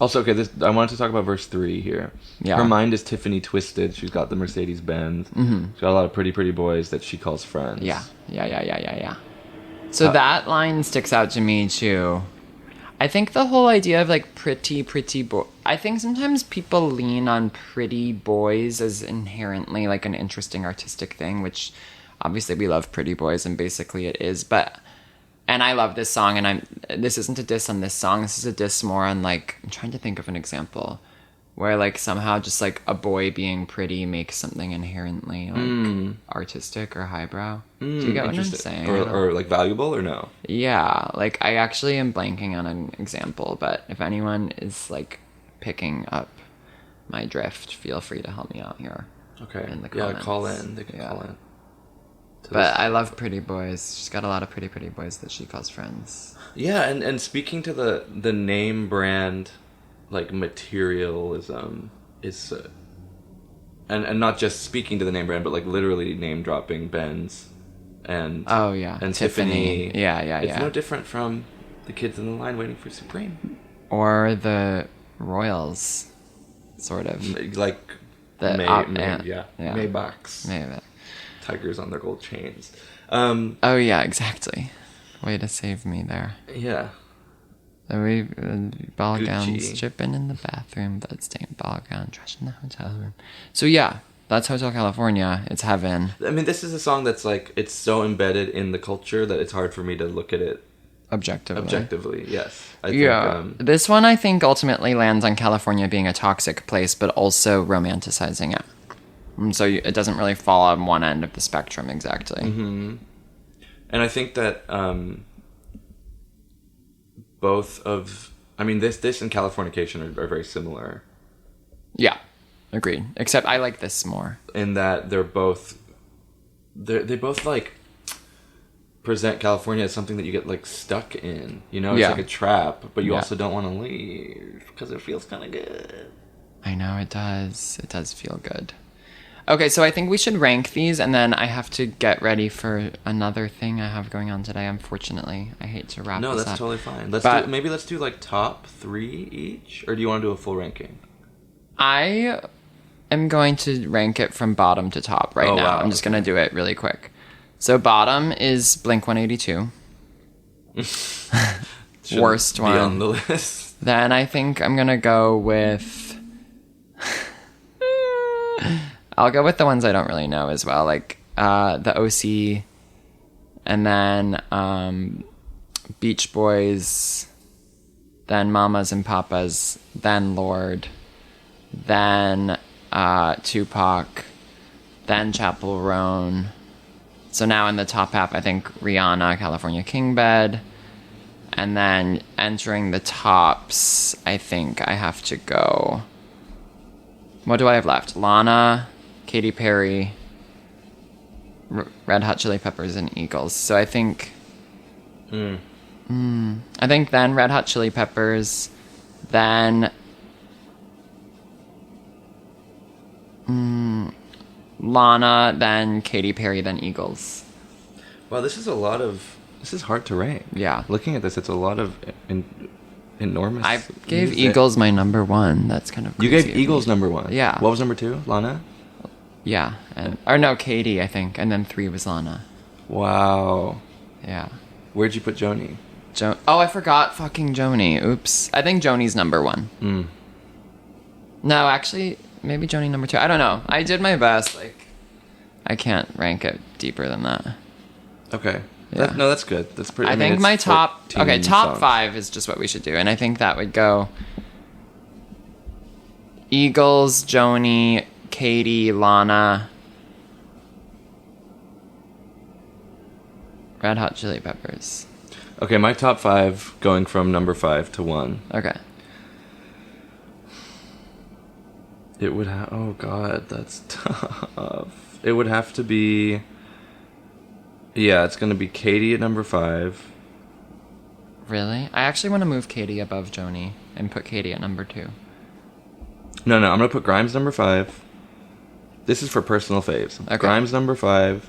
Also, okay, I wanted to talk about verse 3 here. Yeah. Her mind is Tiffany twisted. She's got the Mercedes-Benz. Mm-hmm. She's got a lot of pretty, pretty boys that she calls friends. Yeah. So that line sticks out to me too. I think the whole idea of like pretty boy. I think sometimes people lean on pretty boys as inherently like an interesting artistic thing, which obviously we love pretty boys and basically it is. And I love this song, and this isn't a diss on this song. This is a diss more on like, I'm trying to think of an example where like somehow just like a boy being pretty makes something inherently like artistic or highbrow. Do you get what I'm Interesting. saying? Or like valuable or no? Yeah, like I actually am blanking on an example, but if anyone is like picking up my drift, feel free to help me out here. Okay. In the Yeah, comments. call in. They can Yeah. call in. But I love pretty boys. She's got a lot of pretty boys that she calls friends. Yeah, and speaking to the name brand, like, materialism is, and not just speaking to the name brand, but like literally name dropping Benz and Oh, yeah. and Tiffany. Yeah, yeah, It's yeah. no different from the kids in the line waiting for Supreme. Or the Royals, sort of. Like The yeah. yeah. Maybachs. Maybe. Tigers on their gold chains. Oh, yeah, exactly. Way to save me there. Yeah. So we ball gowns Gucci. dripping in the bathroom, bloodstained ball gown, trash in the hotel room. So yeah, that's Hotel California. It's heaven. I mean, this is a song that's like, it's so embedded in the culture that it's hard for me to look at it objectively. Yes. I think, This one I think ultimately lands on California being a toxic place, but also romanticizing it. And so it doesn't really fall on one end of the spectrum exactly. Mm-hmm. And I think that both of, I mean, this and Californication are very similar Yeah, agreed. Except I like this more. in that they both like present California as something that you get like stuck in. You know, it's Yeah. like a trap, but you Yeah. also don't want to leave because it feels kind of good. I know it does. It does feel good. Okay, so I think we should rank these, and then I have to get ready for another thing I have going on today. Unfortunately, I hate to wrap No, this that's up. totally fine. Maybe let's do like top 3 each, or do you want to do a full ranking? I am going to rank it from bottom to top right Oh, now. wow, I'm just going to do it really quick. So bottom is Blink-182. Shouldn't Worst be one. on the list. Then I think I'm going to go with... I'll go with the ones I don't really know as well, like the OC, and then Beach Boys, then Mamas and Papas, then Lord, then Tupac, then Chappell Roan. So now in the top half, I think Rihanna, California King Bed, and then entering the tops, I think I have to go... What do I have left? Lana, Katy Perry, Red Hot Chili Peppers, and Eagles. So I think... I think then Red Hot Chili Peppers, then... Lana, then Katy Perry, then Eagles. Wow, this is hard to rank. Yeah. Looking at this, it's a lot of enormous. I gave music. Eagles my number one. That's kind of You crazy gave of me. Eagles number 1. Yeah. What was number 2? Lana? Yeah. Or no, Katy, I think. And then 3 was Lana. Wow. Yeah. Where'd you put Joni? Oh, I forgot fucking Joni. Oops. I think Joni's number 1. No, actually, maybe Joni number 2. I don't know. I did my best. Like, I can't rank it deeper than that. Okay. Yeah. That's good. That's pretty. I mean, think it's my top... 14 Okay, top songs. 5 is just what we should do. And I think that would go... Eagles, Joni, Katy, Lana... Red Hot Chili Peppers. Okay, my top 5 going from number 5 to 1. Okay. It would have. Oh God, that's tough. It would have to be. Yeah, it's gonna be Katy at number 5. Really? I actually want to move Katy above Joni and put Katy at number 2. No, I'm gonna put Grimes number 5. This is for personal faves. Okay. Grimes number 5.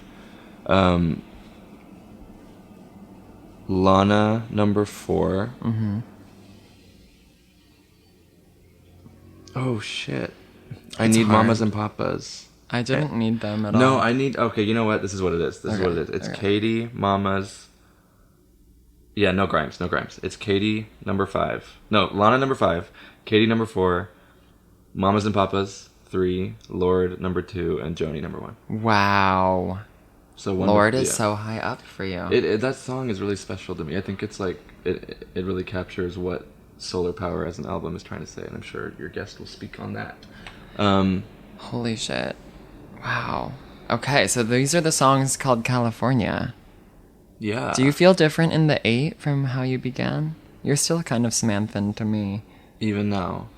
Lana number 4. Mm-hmm. Oh shit! I It's need hard. Mamas and Papas. I didn't need them at all. No, I need. Okay, you know what? This is what it is. This is Okay, what it is. It's okay. Katy, Mamas. Yeah, no Grimes. It's Katy number 5. No, Lana number 5. Katy number 4. Mamas and Papas 3. Lord number 2, and Joni number 1. Wow. So Lord is so high up for you. That song is really special to me. I think it's like it really captures what Solar Power as an album is trying to say, and I'm sure your guest will speak on that. Holy shit. Wow. Okay, so these are the songs called California. Yeah. Do you feel different in the 8 from how you began? You're still kind of Samanthan to me. Even now,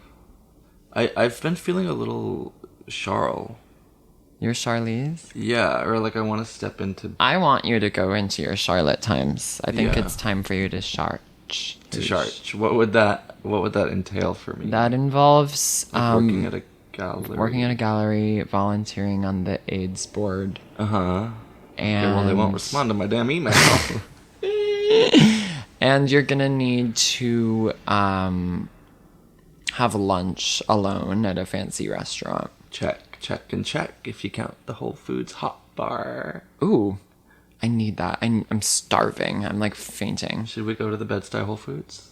I've been feeling a little Charles. You're Charlize? Yeah, or like I want to step into I want you to go into your Charlotte times. I think Yeah. it's time for you to chart. Charge. What would that entail for me? That involves Like working at a gallery. working at a gallery, volunteering on the AIDS board, Uh-huh. And Okay, well, they won't respond to my damn email. And you're gonna need to have lunch alone at a fancy restaurant. Check, and check if you count the Whole Foods hot bar. Ooh, I need that. I'm starving. I'm like fainting. Should we go to the Bed-Stuy Whole Foods?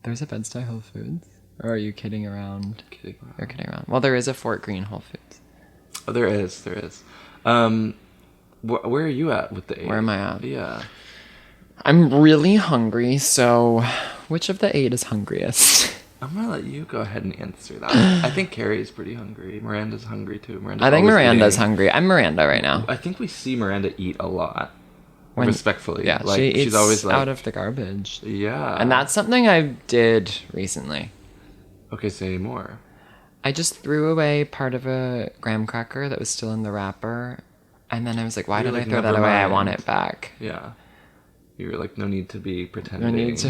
There's a Bed-Stuy Whole Foods? Or are you kidding around? Kidding around. You're kidding around. Well, there is a Fort Greene Whole Foods. Oh, there is. Where are you at with the 8? Where am I at? Yeah. I'm really hungry, so which of the 8 is hungriest? I'm gonna let you go ahead and answer that. I think Carrie's pretty hungry. Miranda's hungry too. I think Miranda's hungry. I'm Miranda right now. I think we see Miranda eat a lot. When- Respectfully. Yeah, like, she eats she's always like, out of the garbage. yeah. And that's something I did recently. Okay, say more. I just threw away part of a graham cracker that was still in the wrapper. And then I was like, why You're did like, I throw that "Never away? I mind." want it back. Yeah. You were like, no need to be pretending. No need to.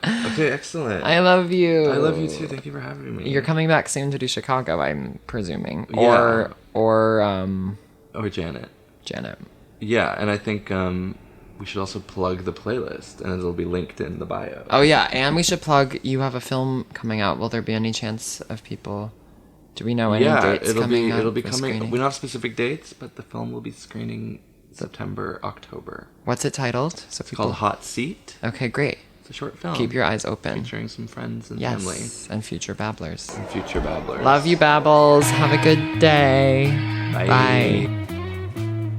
Okay, excellent. I love you. I love you too. Thank you for having me. You're coming back soon to do Chicago, I'm presuming. Yeah. Or Oh, Janet. Janet. Yeah, and I think we should also plug the playlist, and it'll be linked in the bio. Oh yeah, and we should plug. You have a film coming out. Will there be any chance of people? Do we know any dates coming up? It'll be for coming. screening? We don't have specific dates, but the film will be screening September, October. What's it titled? So It's called Hot Seat. Okay, great. It's a short film. Keep your eyes open. Featuring some friends and Yes, family and future babblers. and future babblers. Love you, babbles. Have a good day. Bye. Bye.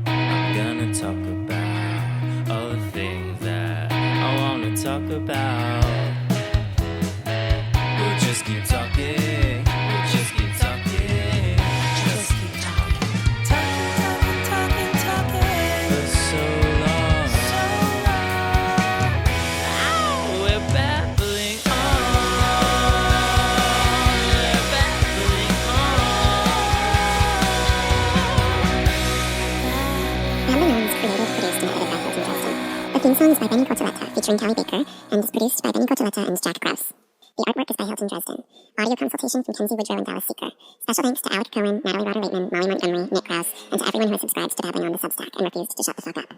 I'm gonna talk about all the things that I wanna talk about. We'll just keep talking. We'll just keep talking. Just keep talking. Talking. For so long. We're babbling on. We're babbling on. Amber Moon's created, produced, and edited by Hilton Dresden. The theme song is by Benny Cortoletta, featuring Callie Baker, and is produced by Benny Cortoletta and Jack Grouse. The artwork is by Hilton Dresden. Audio consultation from Kenzie Woodrow and Dallas Seeker. Special thanks to Alec Cohen, Natalie Rotter-Waitman, Molly Montgomery, Nick Krause, and to everyone who has subscribed to Babbling on the Substack and refused to shut the fuck up.